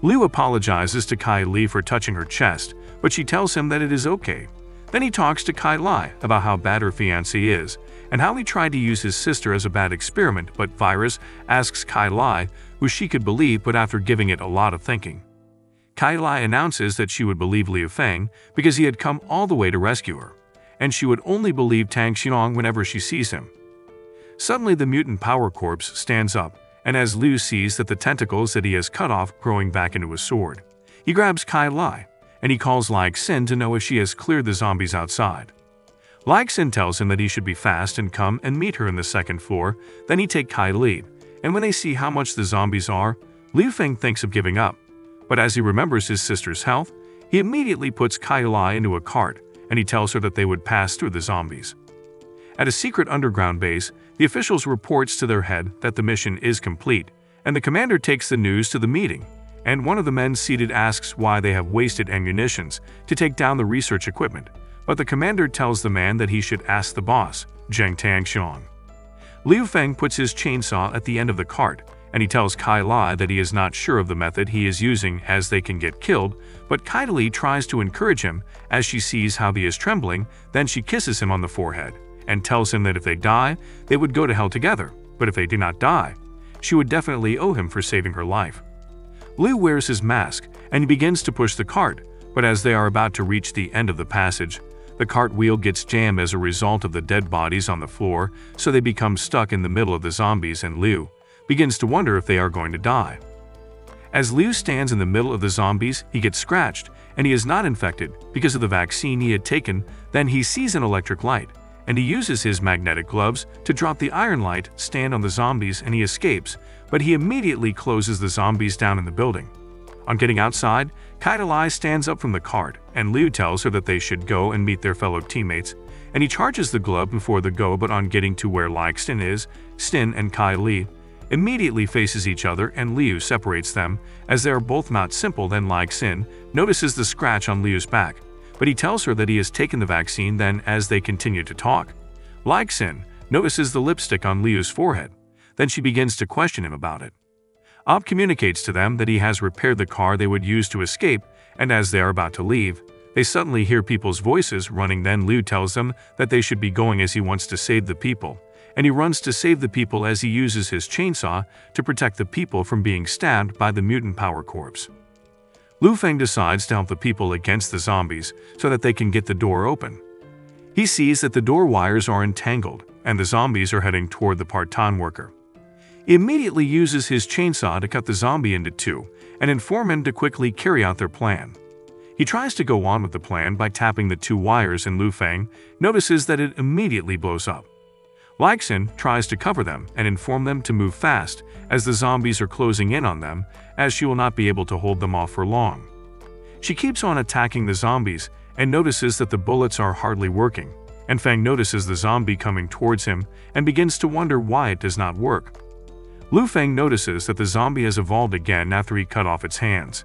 Liu apologizes to Kylie for touching her chest, but she tells him that it is okay. Then he talks to Kylie about how bad her fiancé is, and how he tried to use his sister as a bad experiment, but Virus asks Kylie who she could believe, but after giving it a lot of thinking, Kylie announces that she would believe Liu Feng because he had come all the way to rescue her, and she would only believe Tang Xiong whenever she sees him. Suddenly the mutant power corpse stands up, and as Liu sees that the tentacles that he has cut off growing back into a sword, he grabs Kylie, and he calls Lag Sin to know if she has cleared the zombies outside. Lag Sin tells him that he should be fast and come and meet her in the 2nd floor. Then he take Kylie, and when they see how much the zombies are, Liu Feng thinks of giving up, but as he remembers his sister's health, he immediately puts Kai Lai into a cart and he tells her that they would pass through the zombies. At a secret underground base, the officials reports to their head that the mission is complete, and the commander takes the news to the meeting, and one of the men seated asks why they have wasted ammunitions to take down the research equipment, but the commander tells the man that he should ask the boss, Zheng Tangxiang. Liu Feng puts his chainsaw at the end of the cart, and he tells Kai Lai that he is not sure of the method he is using as they can get killed, but Kai Li tries to encourage him as she sees how he is trembling, then she kisses him on the forehead, and tells him that if they die, they would go to hell together, but if they do not die, she would definitely owe him for saving her life. Liu wears his mask, and he begins to push the cart, but as they are about to reach the end of the passage, the cart wheel gets jammed as a result of the dead bodies on the floor, so they become stuck in the middle of the zombies and Liu begins to wonder if they are going to die. As Liu stands in the middle of the zombies, he gets scratched, and he is not infected because of the vaccine he had taken. Then he sees an electric light, and he uses his magnetic gloves to drop the iron light stand on the zombies and he escapes, but he immediately closes the zombies down in the building. On getting outside, Kai Lai stands up from the cart, and Liu tells her that they should go and meet their fellow teammates, and he charges the glove before the go, but on getting to where Xin is, Xin and Kai Li immediately faces each other and Liu separates them, as they are both not simple. Then Xin notices the scratch on Liu's back, but he tells her that he has taken the vaccine. Then as they continue to talk, Xin notices the lipstick on Liu's forehead, then she begins to question him about it. Ob communicates to them that he has repaired the car they would use to escape, and as they are about to leave, they suddenly hear people's voices running. Then Liu tells them that they should be going as he wants to save the people, and he runs to save the people as he uses his chainsaw to protect the people from being stabbed by the mutant power corpse. Liu Feng decides to help the people against the zombies so that they can get the door open. He sees that the door wires are entangled, and the zombies are heading toward the part-time worker. He immediately uses his chainsaw to cut the zombie into two and inform him to quickly carry out their plan. He tries to go on with the plan by tapping the two wires, and Liu Feng notices that it immediately blows up. Xin tries to cover them and inform them to move fast as the zombies are closing in on them, as she will not be able to hold them off for long. She keeps on attacking the zombies and notices that the bullets are hardly working, and Feng notices the zombie coming towards him and begins to wonder why it does not work. Liu Feng notices that the zombie has evolved again after he cut off its hands.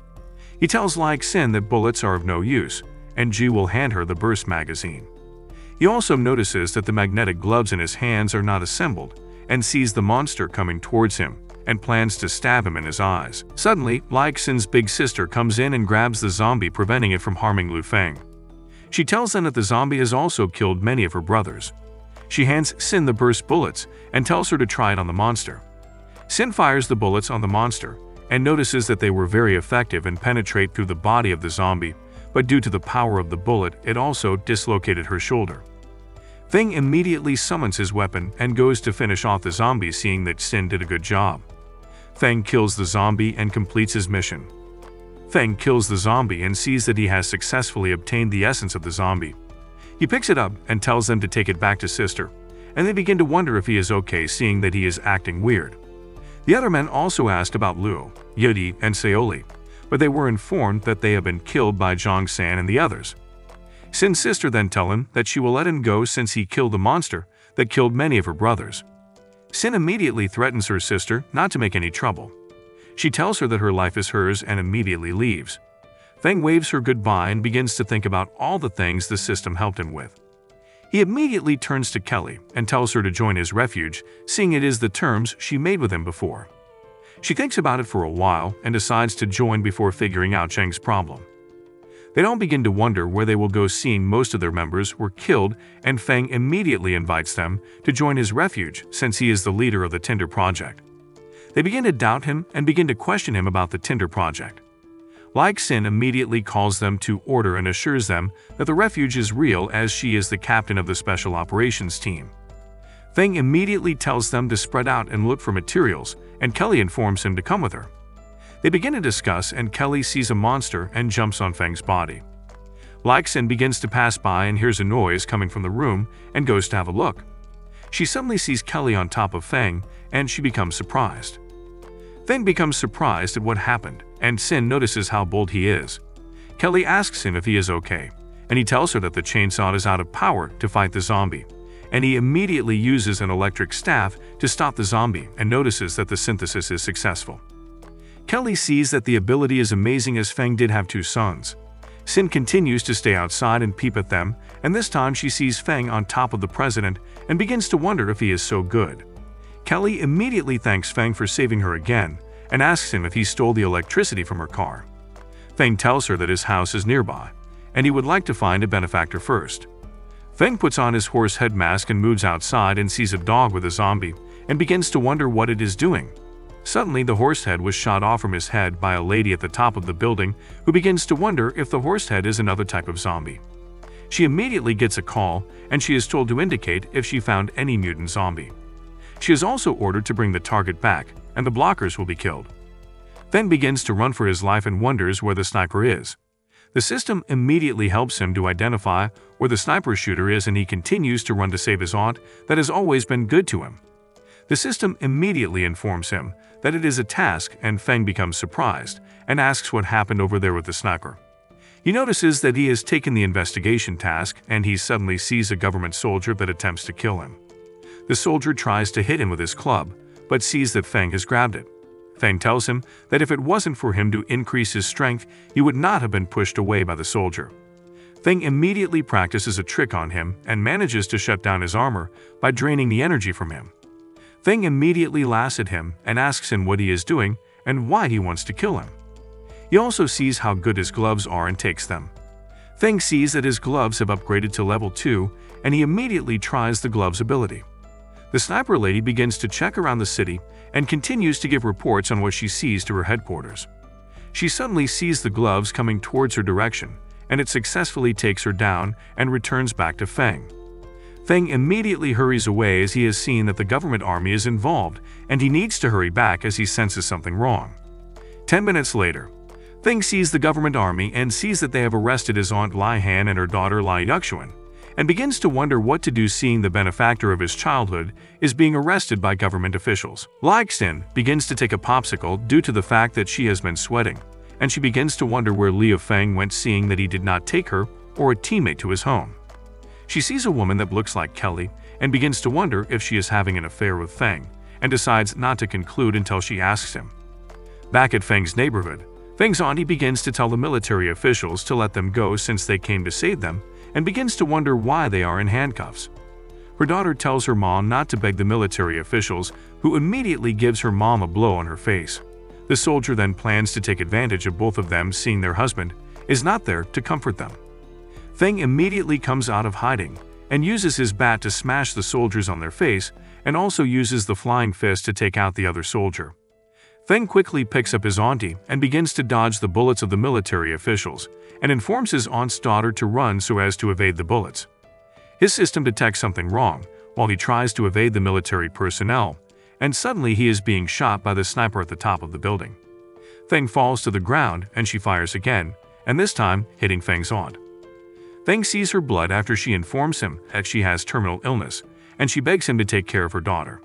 He tells Xin that bullets are of no use, and Ji will hand her the burst magazine. He also notices that the magnetic gloves in his hands are not assembled, and sees the monster coming towards him, and plans to stab him in his eyes. Suddenly, Xin's big sister comes in and grabs the zombie, preventing it from harming Liu Feng. She tells them that the zombie has also killed many of her brothers. She hands Xin the burst bullets and tells her to try it on the monster. Xin fires the bullets on the monster and notices that they were very effective and penetrate through the body of the zombie, but due to the power of the bullet, it also dislocated her shoulder. Feng immediately summons his weapon and goes to finish off the zombie, seeing that Xin did a good job. Feng kills the zombie and completes his mission. Feng kills the zombie and sees that he has successfully obtained the essence of the zombie. He picks it up and tells them to take it back to Sister, and they begin to wonder if he is okay, seeing that he is acting weird. The other men also asked about Luo, Yudi, and Seoli, but they were informed that they have been killed by Zhang San and the others. Sin's sister then tells him that she will let him go since he killed the monster that killed many of her brothers. Sin immediately threatens her sister not to make any trouble. She tells her that her life is hers and immediately leaves. Feng waves her goodbye and begins to think about all the things the system helped him with. He immediately turns to Kelly and tells her to join his refuge, seeing it is the terms she made with him before. She thinks about it for a while and decides to join before figuring out Cheng's problem. They all begin to wonder where they will go, seeing most of their members were killed, and Feng immediately invites them to join his refuge since he is the leader of the Tinder project. They begin to doubt him and begin to question him about the Tinder project. Xin immediately calls them to order and assures them that the refuge is real, as she is the captain of the special operations team. Feng immediately tells them to spread out and look for materials, and Kelly informs him to come with her. They begin to discuss, and Kelly sees a monster and jumps on Feng's body. Xin begins to pass by and hears a noise coming from the room and goes to have a look. She suddenly sees Kelly on top of Feng, and she becomes surprised. Feng becomes surprised at what happened, and Sin notices how bold he is. Kelly asks him if he is okay, and he tells her that the chainsaw is out of power to fight the zombie, and he immediately uses an electric staff to stop the zombie and notices that the synthesis is successful. Kelly sees that the ability is amazing as Feng did have 2 sons. Sin continues to stay outside and peep at them, and this time she sees Feng on top of the president and begins to wonder if he is so good. Kelly immediately thanks Feng for saving her again and asks him if he stole the electricity from her car. Feng tells her that his house is nearby, and he would like to find a benefactor first. Feng puts on his horse head mask and moves outside and sees a dog with a zombie and begins to wonder what it is doing. Suddenly, the horse head was shot off from his head by a lady at the top of the building who begins to wonder if the horse head is another type of zombie. She immediately gets a call, and she is told to indicate if she found any mutant zombie. She is also ordered to bring the target back, and the blockers will be killed. Feng begins to run for his life and wonders where the sniper is. The system immediately helps him to identify where the sniper shooter is, and he continues to run to save his aunt that has always been good to him. The system immediately informs him that it is a task, and Feng becomes surprised and asks what happened over there with the sniper. He notices that he has taken the investigation task, and he suddenly sees a government soldier that attempts to kill him. The soldier tries to hit him with his club, but sees that Feng has grabbed it. Feng tells him that if it wasn't for him to increase his strength, he would not have been pushed away by the soldier. Feng immediately practices a trick on him and manages to shut down his armor by draining the energy from him. Feng immediately laughs at him and asks him what he is doing and why he wants to kill him. He also sees how good his gloves are and takes them. Feng sees that his gloves have upgraded to level 2, and he immediately tries the gloves ability. The sniper lady begins to check around the city and continues to give reports on what she sees to her headquarters. She suddenly sees the gloves coming towards her direction, and it successfully takes her down and returns back to Feng. Feng immediately hurries away as he has seen that the government army is involved, and he needs to hurry back as he senses something wrong. 10 minutes later, Feng sees the government army and sees that they have arrested his aunt Lai Han and her daughter Lai Yuxuan, and begins to wonder what to do seeing the benefactor of his childhood is being arrested by government officials. Lai Xin begins to take a popsicle due to the fact that she has been sweating, and she begins to wonder where Liu Feng went seeing that he did not take her or a teammate to his home. She sees a woman that looks like Kelly and begins to wonder if she is having an affair with Feng, and decides not to conclude until she asks him. Back at Feng's neighborhood, Feng's auntie begins to tell the military officials to let them go since they came to save them, and begins to wonder why they are in handcuffs. Her daughter tells her mom not to beg the military officials, who immediately gives her mom a blow on her face. The soldier then plans to take advantage of both of them seeing their husband is not there to comfort them. Feng immediately comes out of hiding and uses his bat to smash the soldiers on their face, and also uses the flying fist to take out the other soldier. Feng quickly picks up his auntie and begins to dodge the bullets of the military officials, and informs his aunt's daughter to run so as to evade the bullets. His system detects something wrong while he tries to evade the military personnel, and suddenly he is being shot by the sniper at the top of the building. Feng falls to the ground and she fires again, and this time hitting Feng's aunt. Feng sees her blood after she informs him that she has terminal illness, and she begs him to take care of her daughter.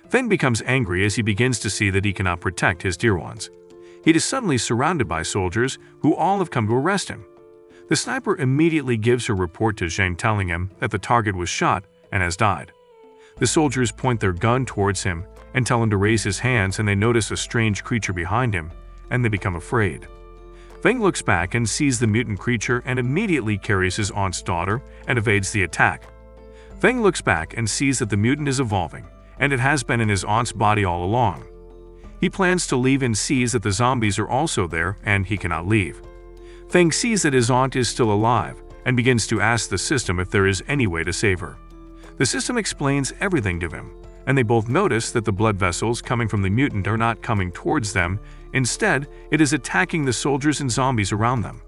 Feng becomes angry as he begins to see that he cannot protect his dear ones. He is suddenly surrounded by soldiers who all have come to arrest him. The sniper immediately gives her report to Zhang, telling him that the target was shot and has died. The soldiers point their gun towards him and tell him to raise his hands, and they notice a strange creature behind him, and they become afraid. Feng looks back and sees the mutant creature and immediately carries his aunt's daughter and evades the attack. Feng looks back and sees that the mutant is evolving, and it has been in his aunt's body all along. He plans to leave and sees that the zombies are also there and he cannot leave. Feng sees that his aunt is still alive and begins to ask the system if there is any way to save her. The system explains everything to him, and they both notice that the blood vessels coming from the mutant are not coming towards them. Instead, it is attacking the soldiers and zombies around them.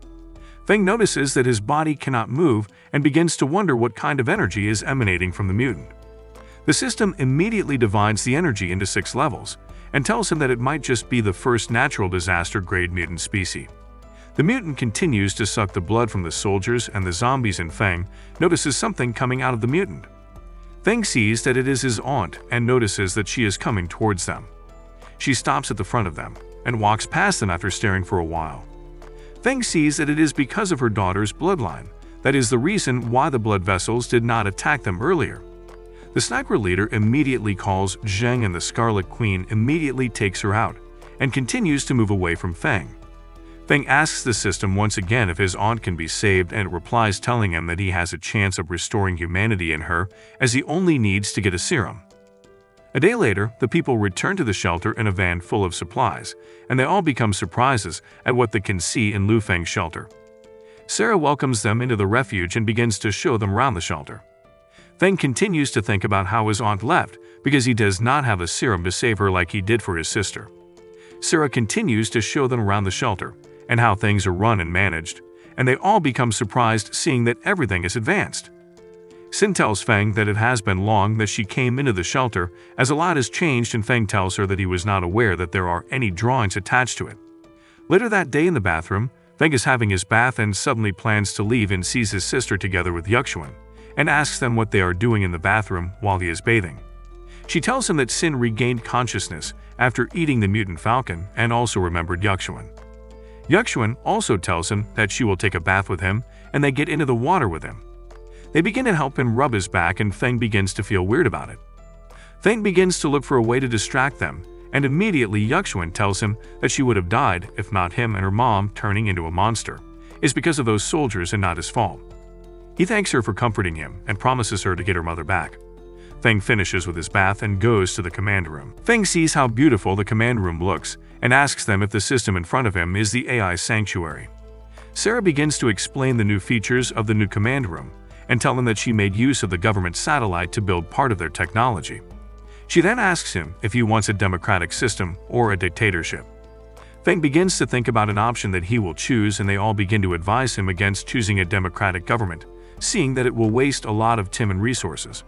Feng notices that his body cannot move and begins to wonder what kind of energy is emanating from the mutant. The system immediately divides the energy into 6 levels, and tells him that it might just be the first natural disaster-grade mutant species. The mutant continues to suck the blood from the soldiers and the zombies, and Feng notices something coming out of the mutant. Feng sees that it is his aunt and notices that she is coming towards them. She stops at the front of them and walks past them after staring for a while. Feng sees that it is because of her daughter's bloodline. That is the reason why the blood vessels did not attack them earlier. The sniper leader immediately calls Zheng, and the Scarlet Queen immediately takes her out and continues to move away from Feng. Feng asks the system once again if his aunt can be saved, and it replies telling him that he has a chance of restoring humanity in her, as he only needs to get a serum. A day later, the people return to the shelter in a van full of supplies, and they all become surprises at what they can see in Lu Feng's shelter. Sarah welcomes them into the refuge and begins to show them around the shelter. Feng continues to think about how his aunt left because he does not have a serum to save her like he did for his sister. Sarah continues to show them around the shelter and how things are run and managed, and they all become surprised seeing that everything is advanced. Sin tells Feng that it has been long that she came into the shelter, as a lot has changed, and Feng tells her that he was not aware that there are any drawings attached to it. Later that day in the bathroom, Feng is having his bath and suddenly plans to leave and sees his sister together with Yuxuan, and asks them what they are doing in the bathroom while he is bathing. She tells him that Sin regained consciousness after eating the mutant falcon and also remembered Yuxuan. Yuxuan also tells him that she will take a bath with him, and they get into the water with him. They begin to help him rub his back, and Feng begins to feel weird about it. Feng begins to look for a way to distract them, and immediately Yuxuan tells him that she would have died if not him and her mom turning into a monster is because of those soldiers and not his fault. He thanks her for comforting him and promises her to get her mother back. Feng finishes with his bath and goes to the command room. Feng sees how beautiful the command room looks and asks them if the system in front of him is the AI sanctuary. Sarah begins to explain the new features of the new command room and tell him that she made use of the government satellite to build part of their technology. She then asks him if he wants a democratic system or a dictatorship. Feng begins to think about an option that he will choose, and they all begin to advise him against choosing a democratic government, seeing that it will waste a lot of time and resources.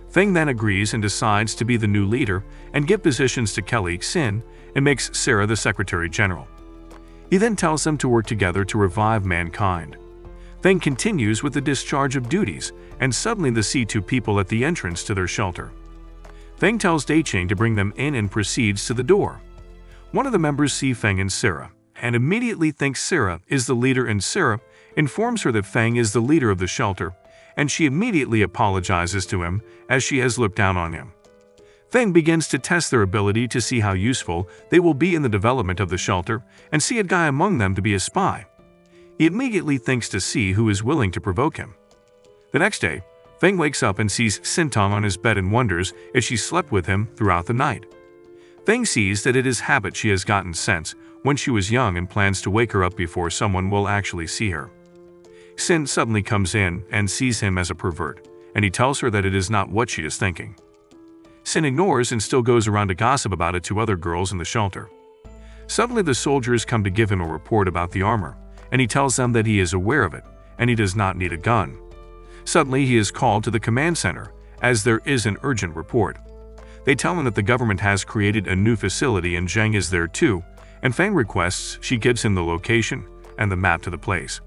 Feng then agrees and decides to be the new leader and give positions to Kelly, Sin, and makes Sarah the Secretary General. He then tells them to work together to revive mankind. Feng continues with the discharge of duties, and suddenly they see two people at the entrance to their shelter. Feng tells Daiching to bring them in and proceeds to the door. One of the members sees Feng and Sarah, and immediately thinks Sarah is the leader, and Sarah informs her that Feng is the leader of the shelter, and she immediately apologizes to him as she has looked down on him. Feng begins to test their ability to see how useful they will be in the development of the shelter and see a guy among them to be a spy. He immediately thinks to see who is willing to provoke him. The next day, Feng wakes up and sees Sintong on his bed and wonders if she slept with him throughout the night. Feng sees that it is habit she has gotten since when she was young and plans to wake her up before someone will actually see her. Sin suddenly comes in and sees him as a pervert, and he tells her that it is not what she is thinking. Sin ignores and still goes around to gossip about it to other girls in the shelter. Suddenly the soldiers come to give him a report about the armor, and he tells them that he is aware of it, and he does not need a gun. Suddenly he is called to the command center, as there is an urgent report. They tell him that the government has created a new facility and Zheng is there too, and Feng requests she gives him the location and the map to the place.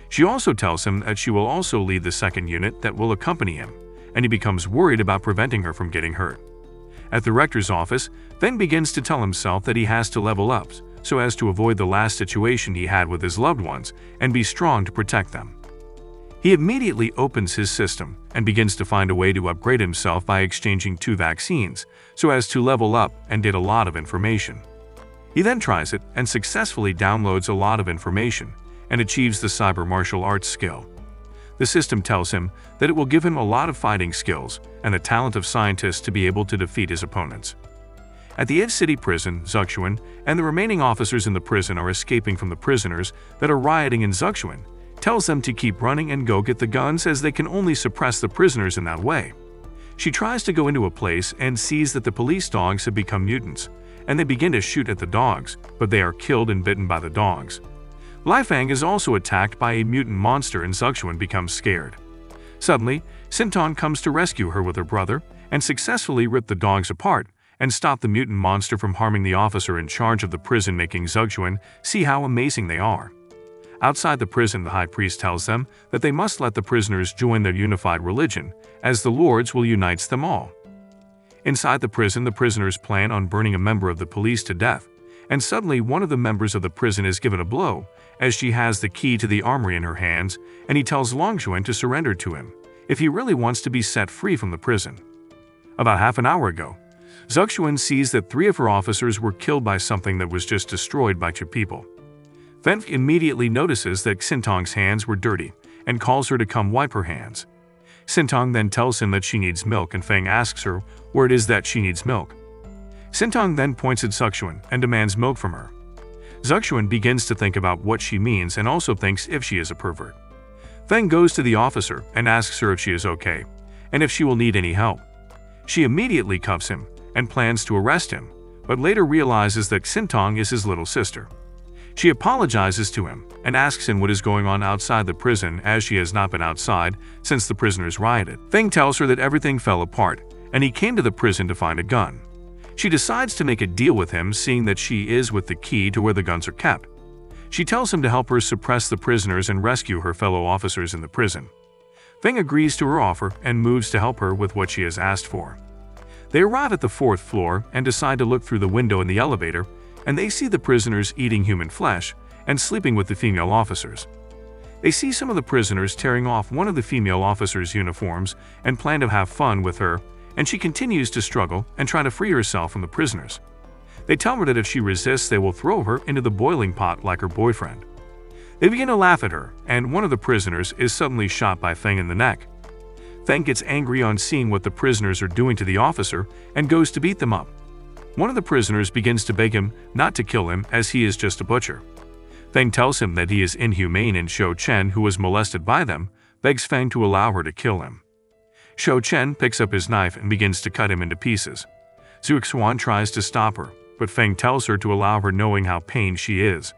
She also tells him that she will also lead the second unit that will accompany him, and he becomes worried about preventing her from getting hurt. At the rector's office, Feng begins to tell himself that he has to level up so as to avoid the last situation he had with his loved ones and be strong to protect them. He immediately opens his system and begins to find a way to upgrade himself by exchanging 2 vaccines so as to level up and get a lot of information. He then tries it and successfully downloads a lot of information and achieves the cyber martial arts skill. The system tells him that it will give him a lot of fighting skills and the talent of scientists to be able to defeat his opponents. At the Edge City prison, Zuxuan and the remaining officers in the prison are escaping from the prisoners that are rioting, and Zuxuan tells them to keep running and go get the guns, as they can only suppress the prisoners in that way. She tries to go into a place and sees that the police dogs have become mutants, and they begin to shoot at the dogs, but they are killed and bitten by the dogs. Lifang is also attacked by a mutant monster, and Zuxuan becomes scared. Suddenly, Sinton comes to rescue her with her brother and successfully rip the dogs apart and stop the mutant monster from harming the officer in charge of the prison, making Zuxuan see how amazing they are. Outside the prison, the high priest tells them that they must let the prisoners join their unified religion, as the lords will unite them all. Inside the prison, the prisoners plan on burning a member of the police to death, and suddenly one of the members of the prison is given a blow, as she has the key to the armory in her hands, and he tells Longshuan to surrender to him, if he really wants to be set free from the prison. About half an hour ago, Zuxuan sees that 3 of her officers were killed by something that was just destroyed by 2 people. Feng immediately notices that Xintong's hands were dirty and calls her to come wipe her hands. Xintong then tells him that she needs milk, and Feng asks her where it is that she needs milk. Xintong then points at Zuxuan and demands milk from her. Zuxuan begins to think about what she means and also thinks if she is a pervert. Feng goes to the officer and asks her if she is okay, and if she will need any help. She immediately cuffs him and plans to arrest him, but later realizes that Xintong is his little sister. She apologizes to him and asks him what is going on outside the prison, as she has not been outside since the prisoners rioted. Feng tells her that everything fell apart and he came to the prison to find a gun. She decides to make a deal with him, seeing that she is with the key to where the guns are kept. She tells him to help her suppress the prisoners and rescue her fellow officers in the prison. Feng agrees to her offer and moves to help her with what she has asked for. They arrive at the 4th floor and decide to look through the window in the elevator, and they see the prisoners eating human flesh and sleeping with the female officers. They see some of the prisoners tearing off one of the female officers' uniforms and plan to have fun with her, and she continues to struggle and try to free herself from the prisoners. They tell her that if she resists, they will throw her into the boiling pot like her boyfriend. They begin to laugh at her, and one of the prisoners is suddenly shot by Feng in the neck. Feng gets angry on seeing what the prisoners are doing to the officer and goes to beat them up. One of the prisoners begins to beg him not to kill him, as he is just a butcher. Feng tells him that he is inhumane, and Shou Chen, who was molested by them, begs Feng to allow her to kill him. Shou Chen picks up his knife and begins to cut him into pieces. Zuxuan tries to stop her, but Feng tells her to allow her, knowing how pained she is.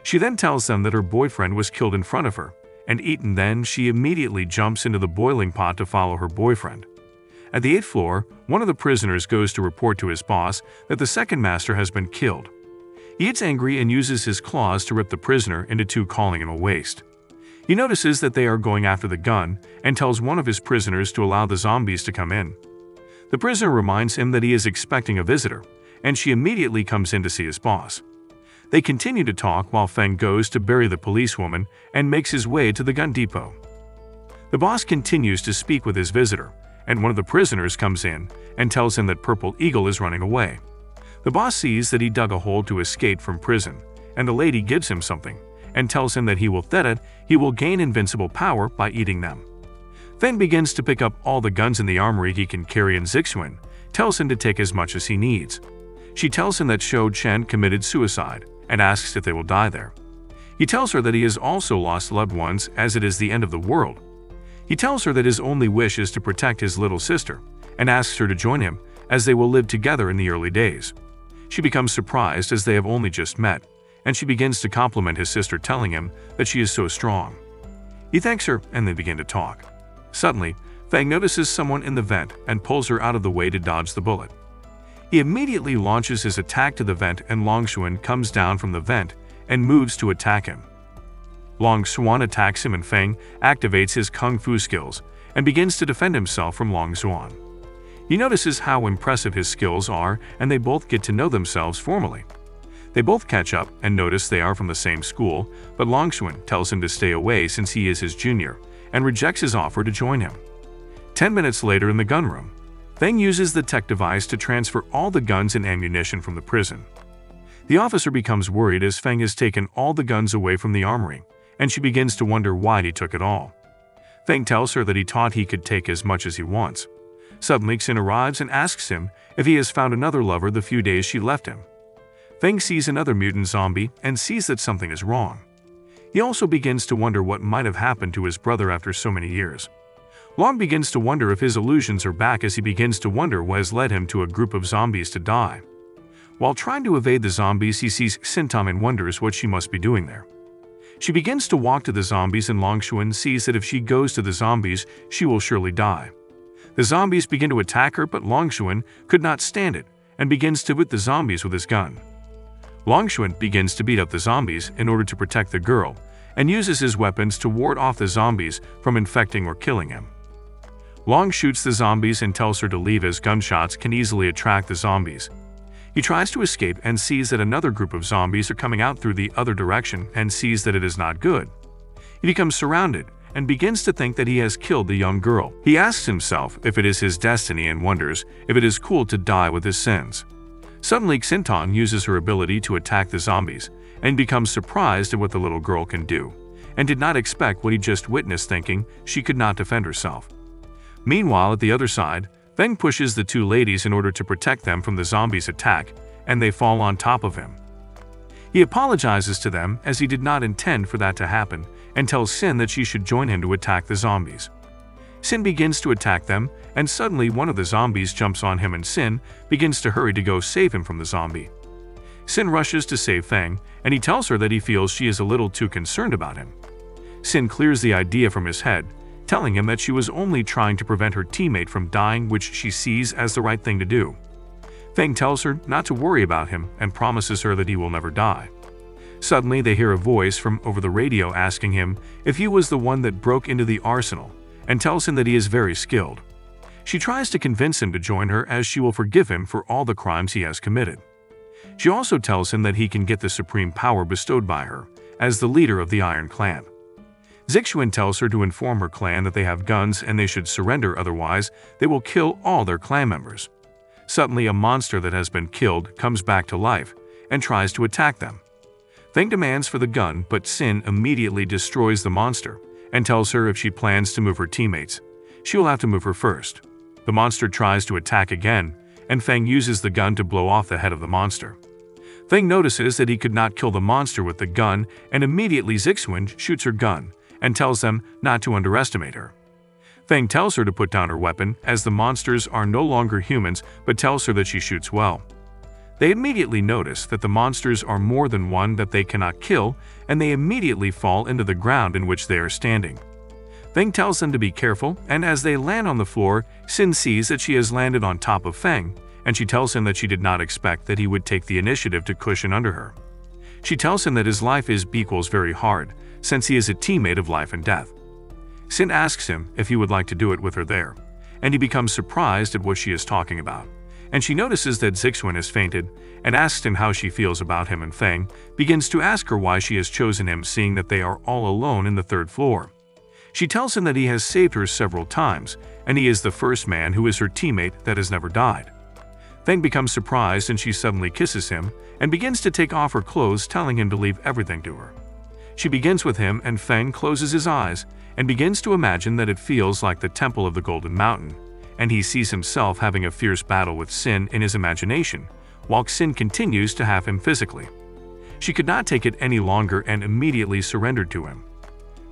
She then tells them that her boyfriend was killed in front of her and eaten. Then she immediately jumps into the boiling pot to follow her boyfriend. At the 8th floor, one of the prisoners goes to report to his boss that the second master has been killed. He gets angry and uses his claws to rip the prisoner into 2, calling him a waste. He notices that they are going after the gun and tells one of his prisoners to allow the zombies to come in. The prisoner reminds him that he is expecting a visitor, and she immediately comes in to see his boss. They continue to talk while Feng goes to bury the policewoman and makes his way to the gun depot. The boss continues to speak with his visitor, and one of the prisoners comes in and tells him that Purple Eagle is running away. The boss sees that he dug a hole to escape from prison, and the lady gives him something and tells him that he will gain invincible power by eating them. Feng begins to pick up all the guns in the armory he can carry, and Zixuan tells him to take as much as he needs. She tells him that Shou Chen committed suicide and asks if they will die there. He tells her that he has also lost loved ones, as it is the end of the world. He tells her that his only wish is to protect his little sister and asks her to join him, as they will live together in the early days. She becomes surprised, as they have only just met, and she begins to compliment his sister, telling him that she is so strong. He thanks her and they begin to talk. Suddenly, Feng notices someone in the vent and pulls her out of the way to dodge the bullet. He immediately launches his attack to the vent, and Longshuan comes down from the vent and moves to attack him. Longshuan attacks him, and Feng activates his kung fu skills and begins to defend himself from Longshuan. He notices how impressive his skills are, and they both get to know themselves formally. They both catch up and notice they are from the same school, but Longshuan tells him to stay away since he is his junior and rejects his offer to join him. 10 minutes later, in the gun room, Feng uses the tech device to transfer all the guns and ammunition from the prison. The officer becomes worried, as Feng has taken all the guns away from the armory, and she begins to wonder why he took it all. Feng tells her that he thought he could take as much as he wants. Suddenly, Xin arrives and asks him if he has found another lover the few days she left him. Feng sees another mutant zombie and sees that something is wrong. He also begins to wonder what might have happened to his brother after so many years. Long begins to wonder if his illusions are back, as he begins to wonder what has led him to a group of zombies to die. While trying to evade the zombies, he sees Xintam and wonders what she must be doing there. She begins to walk to the zombies, and Longshuan sees that if she goes to the zombies, she will surely die. The zombies begin to attack her, but Longshuan could not stand it and begins to hit the zombies with his gun. Longshuan begins to beat up the zombies in order to protect the girl and uses his weapons to ward off the zombies from infecting or killing him. Long shoots the zombies and tells her to leave as gunshots can easily attract the zombies. He tries to escape and sees that another group of zombies are coming out through the other direction and sees that it is not good. He becomes surrounded and begins to think that he has killed the young girl. He asks himself if it is his destiny and wonders if it is cool to die with his sins. Suddenly, Xintong uses her ability to attack the zombies and becomes surprised at what the little girl can do, and did not expect what he just witnessed, thinking she could not defend herself. Meanwhile, at the other side, Feng pushes the two ladies in order to protect them from the zombies' attack, and they fall on top of him. He apologizes to them as he did not intend for that to happen, and tells Sin that she should join him to attack the zombies. Sin begins to attack them, and suddenly one of the zombies jumps on him and Sin begins to hurry to go save him from the zombie. Sin rushes to save Feng, and he tells her that he feels she is a little too concerned about him. Sin clears the idea from his head, telling him that she was only trying to prevent her teammate from dying, which she sees as the right thing to do. Feng tells her not to worry about him and promises her that he will never die. Suddenly, they hear a voice from over the radio asking him if he was the one that broke into the arsenal, and tells him that he is very skilled. She tries to convince him to join her as she will forgive him for all the crimes he has committed. She also tells him that he can get the supreme power bestowed by her as the leader of the Iron Clan. Zixuan tells her to inform her clan that they have guns and they should surrender, otherwise they will kill all their clan members. Suddenly, a monster that has been killed comes back to life and tries to attack them. Feng demands for the gun, but Sin immediately destroys the monster and tells her if she plans to move her teammates, she will have to move her first. The monster tries to attack again, and Feng uses the gun to blow off the head of the monster. Feng notices that he could not kill the monster with the gun, and immediately Zixuan shoots her gun and tells them not to underestimate her. Feng tells her to put down her weapon as the monsters are no longer humans, but tells her that she shoots well. They immediately notice that the monsters are more than one that they cannot kill, and they immediately fall into the ground in which they are standing. Feng tells them to be careful, and as they land on the floor, Sin sees that she has landed on top of Feng, and she tells him that she did not expect that he would take the initiative to cushion under her. She tells him that his life is equals very hard, since he is a teammate of life and death. Sin asks him if he would like to do it with her there, and he becomes surprised at what she is talking about. And she notices that Zixuan has fainted and asks him how she feels about him, and Feng begins to ask her why she has chosen him, seeing that they are all alone in the third floor. She tells him that he has saved her several times, and he is the first man who is her teammate that has never died. Feng becomes surprised and she suddenly kisses him and begins to take off her clothes, telling him to leave everything to her. She begins with him, and Feng closes his eyes and begins to imagine that it feels like the Temple of the Golden Mountain, and he sees himself having a fierce battle with Sin in his imagination, while Sin continues to have him physically. She could not take it any longer and immediately surrendered to him.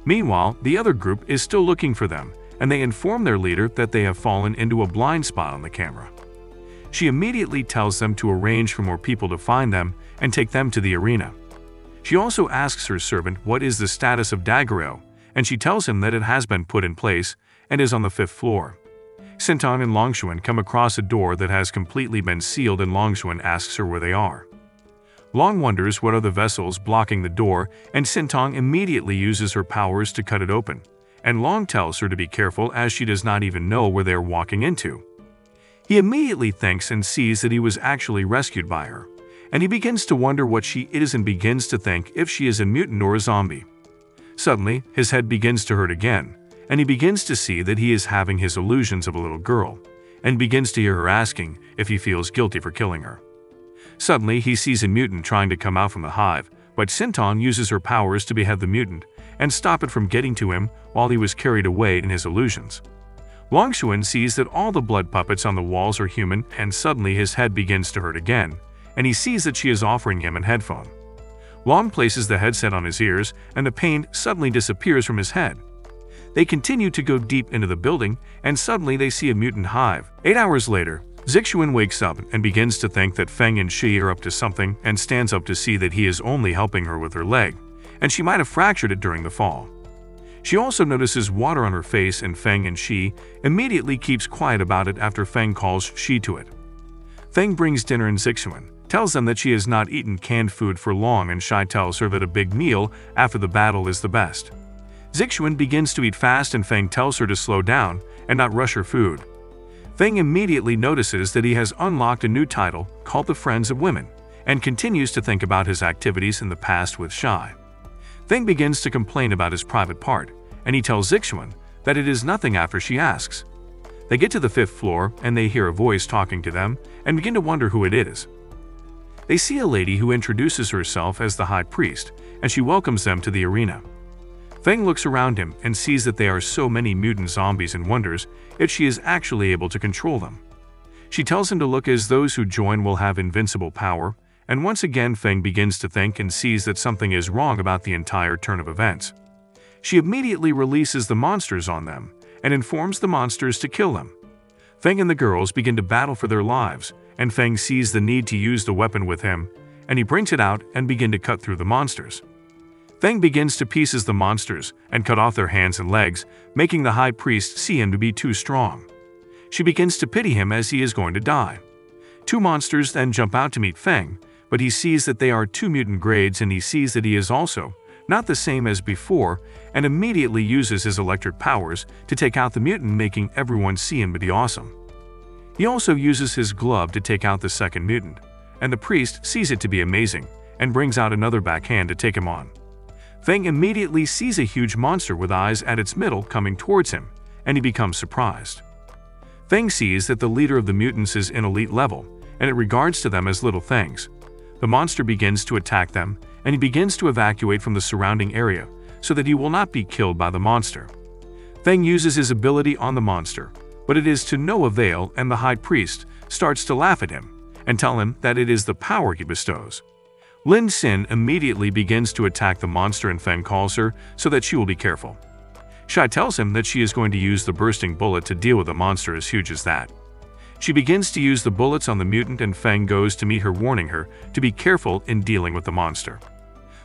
Meanwhile, the other group is still looking for them, and they inform their leader that they have fallen into a blind spot on the camera. She immediately tells them to arrange for more people to find them and take them to the arena. She also asks her servant what is the status of Daguerreau, and she tells him that it has been put in place and is on the 5th floor. Xintong and Longshuan come across a door that has completely been sealed, and Longshuan asks her where they are. Long wonders what are the vessels blocking the door, and Xintong immediately uses her powers to cut it open, and Long tells her to be careful as she does not even know where they are walking into. He immediately thinks and sees that he was actually rescued by her, and he begins to wonder what she is and begins to think if she is a mutant or a zombie. Suddenly, his head begins to hurt again, and he begins to see that he is having his illusions of a little girl, and begins to hear her asking if he feels guilty for killing her. Suddenly, he sees a mutant trying to come out from the hive, but Xintong uses her powers to behead the mutant and stop it from getting to him while he was carried away in his illusions. Longshuan sees that all the blood puppets on the walls are human, and suddenly his head begins to hurt again, and he sees that she is offering him a headphone. Long places the headset on his ears, and the pain suddenly disappears from his head. They continue to go deep into the building, and suddenly they see a mutant hive. 8 hours later, Zixuan wakes up and begins to think that Feng and she are up to something, and stands up to see that he is only helping her with her leg, and she might have fractured it during the fall. She also notices water on her face, and Feng and she immediately keeps quiet about it after Feng calls she to it. Feng brings dinner, and Zixuan tells them that she has not eaten canned food for long, and Shai tells her that a big meal after the battle is the best. Zixuan begins to eat fast and Feng tells her to slow down and not rush her food. Feng immediately notices that he has unlocked a new title called the Friends of Women and continues to think about his activities in the past with Shai. Feng begins to complain about his private part, and he tells Zixuan that it is nothing after she asks. They get to the 5th floor and they hear a voice talking to them and begin to wonder who it is. They see a lady who introduces herself as the High Priest, and she welcomes them to the arena. Feng looks around him and sees that there are so many mutant zombies and wonders if she is actually able to control them. She tells him to look as those who join will have invincible power, and once again Feng begins to think and sees that something is wrong about the entire turn of events. She immediately releases the monsters on them and informs the monsters to kill them. Feng and the girls begin to battle for their lives, and Feng sees the need to use the weapon with him, and he brings it out and begin to cut through the monsters. Feng begins to pieces the monsters and cut off their hands and legs, making the High Priest see him to be too strong. She begins to pity him as he is going to die. 2 monsters then jump out to meet Feng, but he sees that they are 2 mutant grades and he sees that he is also not the same as before and immediately uses his electric powers to take out the mutant, making everyone see him to be awesome. He also uses his glove to take out the 2nd mutant, and the priest sees it to be amazing and brings out another backhand to take him on. Feng immediately sees a huge monster with eyes at its middle coming towards him, and he becomes surprised. Feng sees that the leader of the mutants is in elite level, and it regards to them as little things. The monster begins to attack them, and he begins to evacuate from the surrounding area so that he will not be killed by the monster. Feng uses his ability on the monster, but it is to no avail, and the High Priest starts to laugh at him and tell him that it is the power he bestows. Lin Xin immediately begins to attack the monster and Feng calls her so that she will be careful. Shai tells him that she is going to use the bursting bullet to deal with a monster as huge as that. She begins to use the bullets on the mutant and Feng goes to meet her, warning her to be careful in dealing with the monster.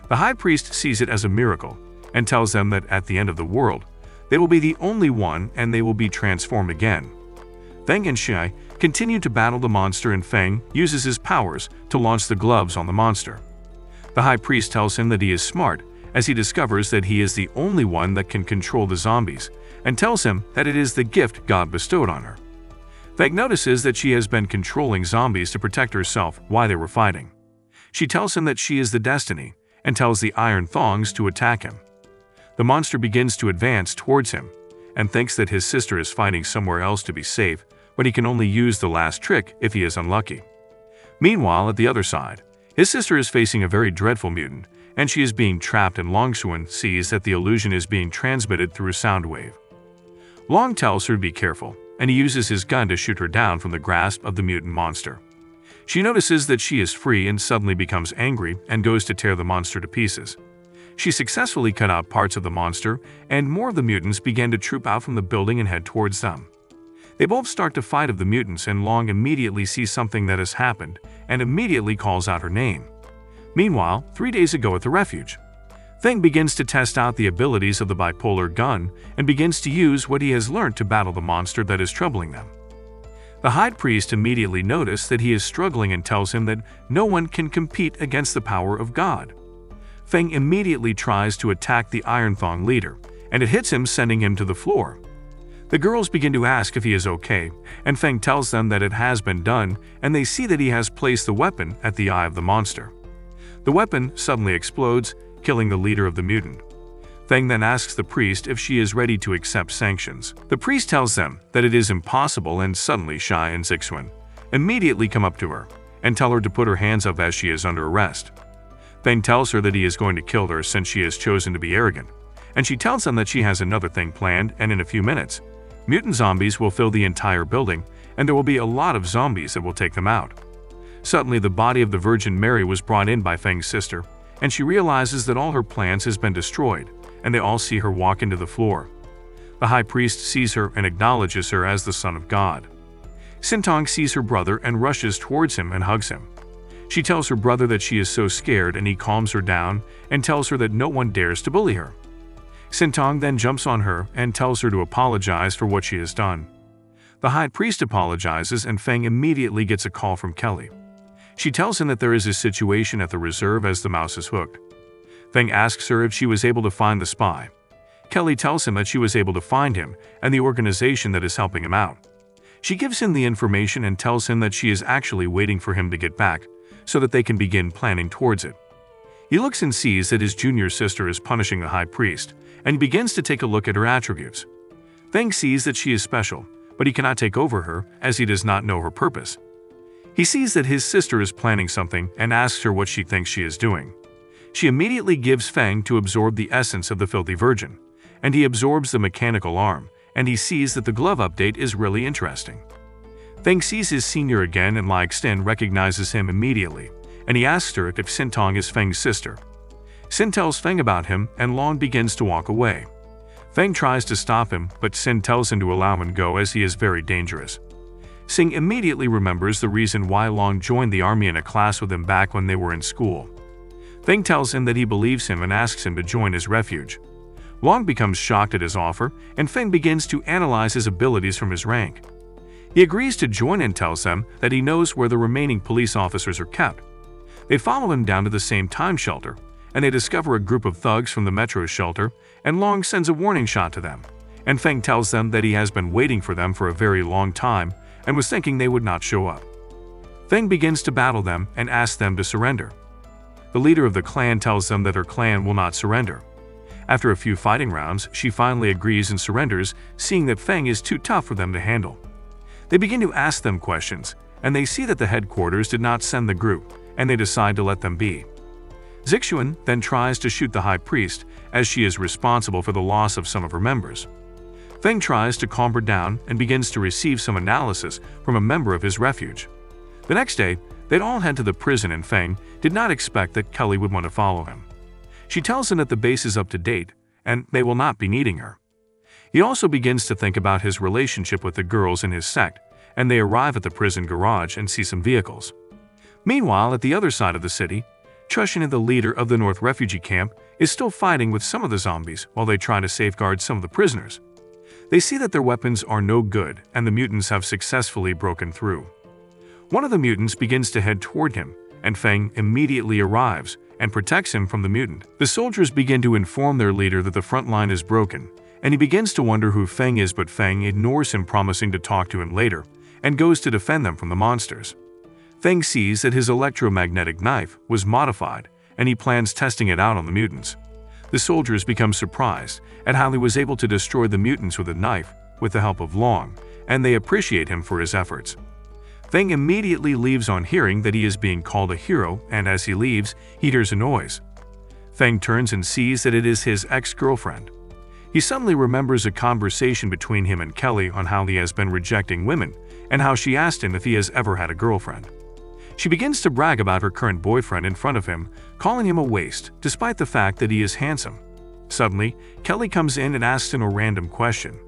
The High Priest sees it as a miracle and tells them that at the end of the world, they will be the only one and they will be transformed again. Feng and Shai continue to battle the monster and Feng uses his powers to launch the gloves on the monster. The High Priest tells him that he is smart as he discovers that he is the only one that can control the zombies and tells him that it is the gift God bestowed on her. Feng notices that she has been controlling zombies to protect herself while they were fighting. She tells him that she is the destiny and tells the Iron Thongs to attack him. The monster begins to advance towards him and thinks that his sister is fighting somewhere else to be safe, but he can only use the last trick if he is unlucky. Meanwhile, at the other side, his sister is facing a very dreadful mutant, and she is being trapped, and Longshuan sees that the illusion is being transmitted through a sound wave. Long tells her to be careful, and he uses his gun to shoot her down from the grasp of the mutant monster. She notices that she is free and suddenly becomes angry and goes to tear the monster to pieces. She successfully cut out parts of the monster, and more of the mutants began to troop out from the building and head towards them. They both start to fight of the mutants, and Long immediately sees something that has happened and immediately calls out her name. Meanwhile, 3 days ago at the refuge, Feng begins to test out the abilities of the bipolar gun and begins to use what he has learned to battle the monster that is troubling them. The High Priest immediately notices that he is struggling and tells him that no one can compete against the power of God. Feng immediately tries to attack the Iron Thong leader, and it hits him, sending him to the floor. The girls begin to ask if he is okay, and Feng tells them that it has been done, and they see that he has placed the weapon at the eye of the monster. The weapon suddenly explodes, killing the leader of the mutant. Feng then asks the priest if she is ready to accept sanctions. The priest tells them that it is impossible, and suddenly Shai and Zixuan immediately come up to her and tell her to put her hands up as she is under arrest. Feng tells her that he is going to kill her since she has chosen to be arrogant, and she tells them that she has another thing planned, and in a few minutes, mutant zombies will fill the entire building, and there will be a lot of zombies that will take them out. Suddenly, the body of the Virgin Mary was brought in by Feng's sister, and she realizes that all her plans has been destroyed, and they all see her walk into the floor. The High Priest sees her and acknowledges her as the Son of God. Sintong sees her brother and rushes towards him and hugs him. She tells her brother that she is so scared, and he calms her down and tells her that no one dares to bully her. Sintong then jumps on her and tells her to apologize for what she has done. The High Priest apologizes, and Feng immediately gets a call from Kelly. She tells him that there is a situation at the reserve as the mouse is hooked. Feng asks her if she was able to find the spy. Kelly tells him that she was able to find him and the organization that is helping him out. She gives him the information and tells him that she is actually waiting for him to get back so that they can begin planning towards it. He looks and sees that his junior sister is punishing the high priest, and he begins to take a look at her attributes. Feng sees that she is special, but he cannot take over her as he does not know her purpose. He sees that his sister is planning something and asks her what she thinks she is doing. She immediately gives Feng to absorb the essence of the filthy virgin, and he absorbs the mechanical arm, and he sees that the glove update is really interesting. Feng sees his senior again and Lai Xten recognizes him immediately, and he asks her if Xintong is Feng's sister. Xin tells Feng about him and Long begins to walk away. Feng tries to stop him, but Xin tells him to allow him go as he is very dangerous. Xing immediately remembers the reason why Long joined the army in a class with him back when they were in school. Feng tells him that he believes him and asks him to join his refuge. Long becomes shocked at his offer, and Feng begins to analyze his abilities from his rank. He agrees to join and tells them that he knows where the remaining police officers are kept. They follow him down to the same time shelter, and they discover a group of thugs from the metro shelter, and Long sends a warning shot to them, and Feng tells them that he has been waiting for them for a very long time and was thinking they would not show up. Feng begins to battle them and asks them to surrender. The leader of the clan tells them that her clan will not surrender. After a few fighting rounds, she finally agrees and surrenders, seeing that Feng is too tough for them to handle. They begin to ask them questions, and they see that the headquarters did not send the group, and they decide to let them be. Zixuan then tries to shoot the high priest, as she is responsible for the loss of some of her members. Feng tries to calm her down and begins to receive some analysis from a member of his refuge. The next day, they'd all head to the prison and Feng did not expect that Kelly would want to follow him. She tells him that the base is up to date, and they will not be needing her. He also begins to think about his relationship with the girls in his sect, and they arrive at the prison garage and see some vehicles. Meanwhile, at the other side of the city, Chushin, the leader of the North refugee camp, is still fighting with some of the zombies while they try to safeguard some of the prisoners. They see that their weapons are no good and the mutants have successfully broken through. One of the mutants begins to head toward him, and Feng immediately arrives and protects him from the mutant. The soldiers begin to inform their leader that the front line is broken, and he begins to wonder who Feng is, but Feng ignores him, promising to talk to him later, and goes to defend them from the monsters. Feng sees that his electromagnetic knife was modified, and he plans testing it out on the mutants. The soldiers become surprised at how he was able to destroy the mutants with a knife with the help of Long, and they appreciate him for his efforts. Feng immediately leaves on hearing that he is being called a hero, and as he leaves, he hears a noise. Feng turns and sees that it is his ex-girlfriend. He suddenly remembers a conversation between him and Kelly on how he has been rejecting women, and how she asked him if he has ever had a girlfriend. She begins to brag about her current boyfriend in front of him, calling him a waste, despite the fact that he is handsome. Suddenly, Kelly comes in and asks him a random question.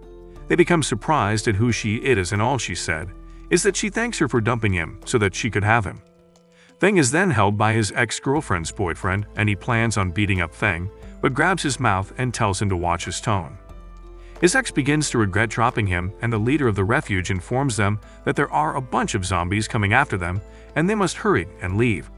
They become surprised at who she is, and all she said is that she thanks her for dumping him so that she could have him. Feng is then held by his ex-girlfriend's boyfriend, and he plans on beating up Feng, but grabs his mouth and tells him to watch his tone. His ex begins to regret dropping him, and the leader of the refuge informs them that there are a bunch of zombies coming after them, and they must hurry and leave.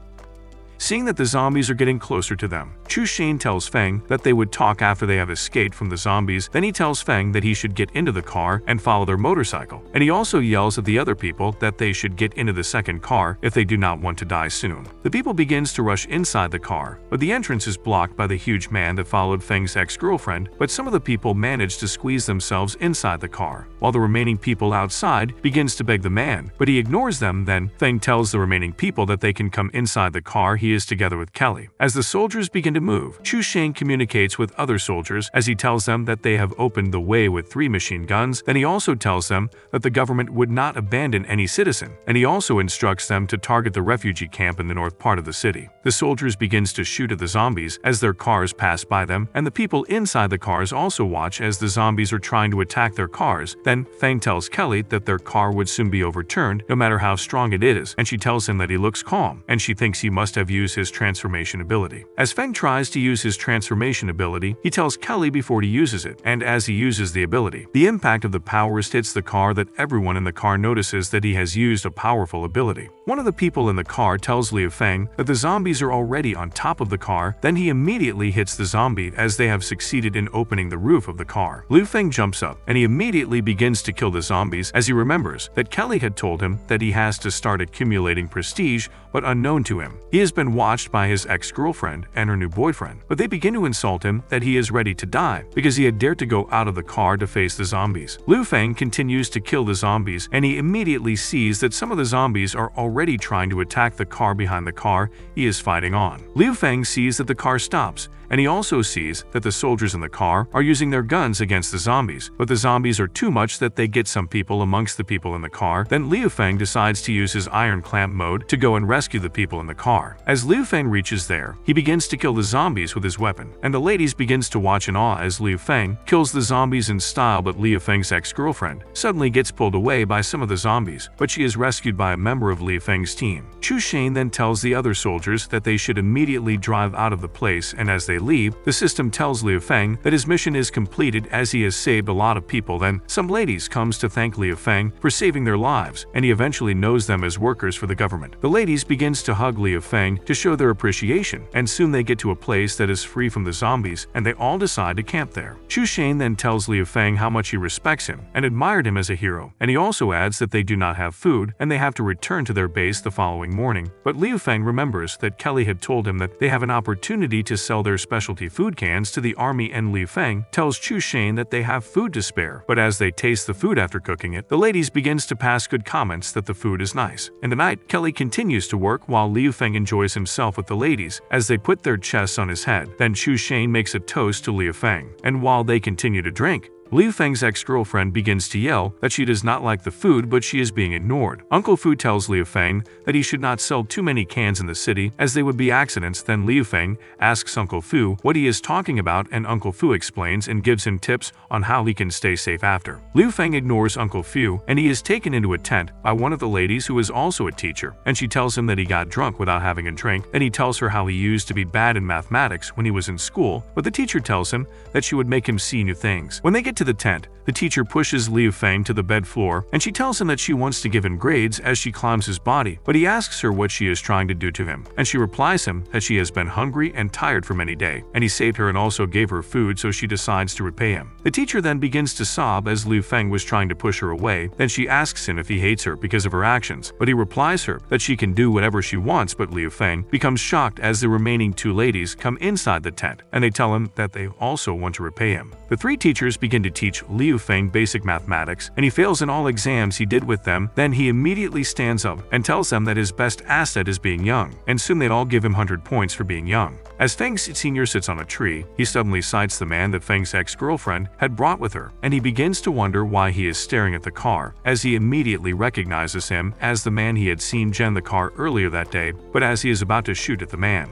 Seeing that the zombies are getting closer to them, Chu Shane tells Feng that they would talk after they have escaped from the zombies. Then he tells Feng that he should get into the car and follow their motorcycle, and he also yells at the other people that they should get into the second car if they do not want to die soon. The people begins to rush inside the car, but the entrance is blocked by the huge man that followed Feng's ex-girlfriend, but some of the people manage to squeeze themselves inside the car, while the remaining people outside begins to beg the man, but he ignores them. Then Feng tells the remaining people that they can come inside the car. He is together with Kelly. As the soldiers begin to move, Chu Shane communicates with other soldiers as he tells them that they have opened the way with 3 machine guns. Then he also tells them that the government would not abandon any citizen, and he also instructs them to target the refugee camp in the north part of the city. The soldiers begins to shoot at the zombies as their cars pass by them, and the people inside the cars also watch as the zombies are trying to attack their cars. Then Feng tells Kelly that their car would soon be overturned no matter how strong it is, and she tells him that he looks calm, and she thinks he must have used use his transformation ability. As Feng tries to use his transformation ability, he tells Kelly before he uses it, and as he uses the ability, the impact of the powers hits the car that everyone in the car notices that he has used a powerful ability. One of the people in the car tells Liu Feng that the zombies are already on top of the car, then he immediately hits the zombie as they have succeeded in opening the roof of the car. Liu Feng jumps up, and he immediately begins to kill the zombies as he remembers that Kelly had told him that he has to start accumulating prestige, but unknown to him, he has been watched by his ex-girlfriend and her new boyfriend, but they begin to insult him that he is ready to die because he had dared to go out of the car to face the zombies. Liu Feng continues to kill the zombies, and he immediately sees that some of the zombies are already trying to attack the car behind the car he is fighting on. Liu Feng sees that the car stops, and he also sees that the soldiers in the car are using their guns against the zombies, but the zombies are too much that they get some people amongst the people in the car. Then Liu Feng decides to use his iron clamp mode to go and rescue the people in the car. As Liu Feng reaches there, he begins to kill the zombies with his weapon, and the ladies begins to watch in awe as Liu Feng kills the zombies in style, but Liu Feng's ex-girlfriend suddenly gets pulled away by some of the zombies, but she is rescued by a member of Liu Feng's team. Chu Shane then tells the other soldiers that they should immediately drive out of the place, and as they leave, the system tells Liu Feng that his mission is completed as he has saved a lot of people. Then some ladies comes to thank Liu Feng for saving their lives, and he eventually knows them as workers for the government. The ladies begins to hug Liu Feng to show their appreciation, and soon they get to a place that is free from the zombies, and they all decide to camp there. Chu Shane then tells Liu Feng how much he respects him and admired him as a hero, and he also adds that they do not have food and they have to return to their base the following morning. But Liu Feng remembers that Kelly had told him that they have an opportunity to sell their specialty food cans to the army, and Liu Feng tells Chu Shane that they have food to spare. But as they taste the food after cooking it, the ladies begins to pass good comments that the food is nice. In the night, Kelly continues to work while Liu Feng enjoys himself with the ladies as they put their chests on his head. Then Chu Shane makes a toast to Liu Feng, and while they continue to drink, Liu Feng's ex-girlfriend begins to yell that she does not like the food, but she is being ignored. Uncle Fu tells Liu Feng that he should not sell too many cans in the city as they would be accidents. Then Liu Feng asks Uncle Fu what he is talking about, and Uncle Fu explains and gives him tips on how he can stay safe after. Liu Feng ignores Uncle Fu, and he is taken into a tent by one of the ladies who is also a teacher, and she tells him that he got drunk without having a drink. Then he tells her how he used to be bad in mathematics when he was in school, but the teacher tells him that she would make him see new things. When they get to the tent, the teacher pushes Liu Feng to the bed floor, and she tells him that she wants to give him grades as she climbs his body, but he asks her what she is trying to do to him, and she replies him that she has been hungry and tired for many days, and he saved her and also gave her food, so she decides to repay him. The teacher then begins to sob as Liu Feng was trying to push her away. Then she asks him if he hates her because of her actions, but he replies her that she can do whatever she wants. But Liu Feng becomes shocked as the remaining two ladies come inside the tent, and they tell him that they also want to repay him. The three teachers begin to teach Liu Feng basic mathematics, and he fails in all exams he did with them. Then he immediately stands up and tells them that his best asset is being young, and soon they'd all give him 100 points for being young. As Feng Senior sits on a tree, he suddenly sights the man that Feng's ex-girlfriend had brought with her, and he begins to wonder why he is staring at the car, as he immediately recognizes him as the man he had seen gen the car earlier that day. But as he is about to shoot at the man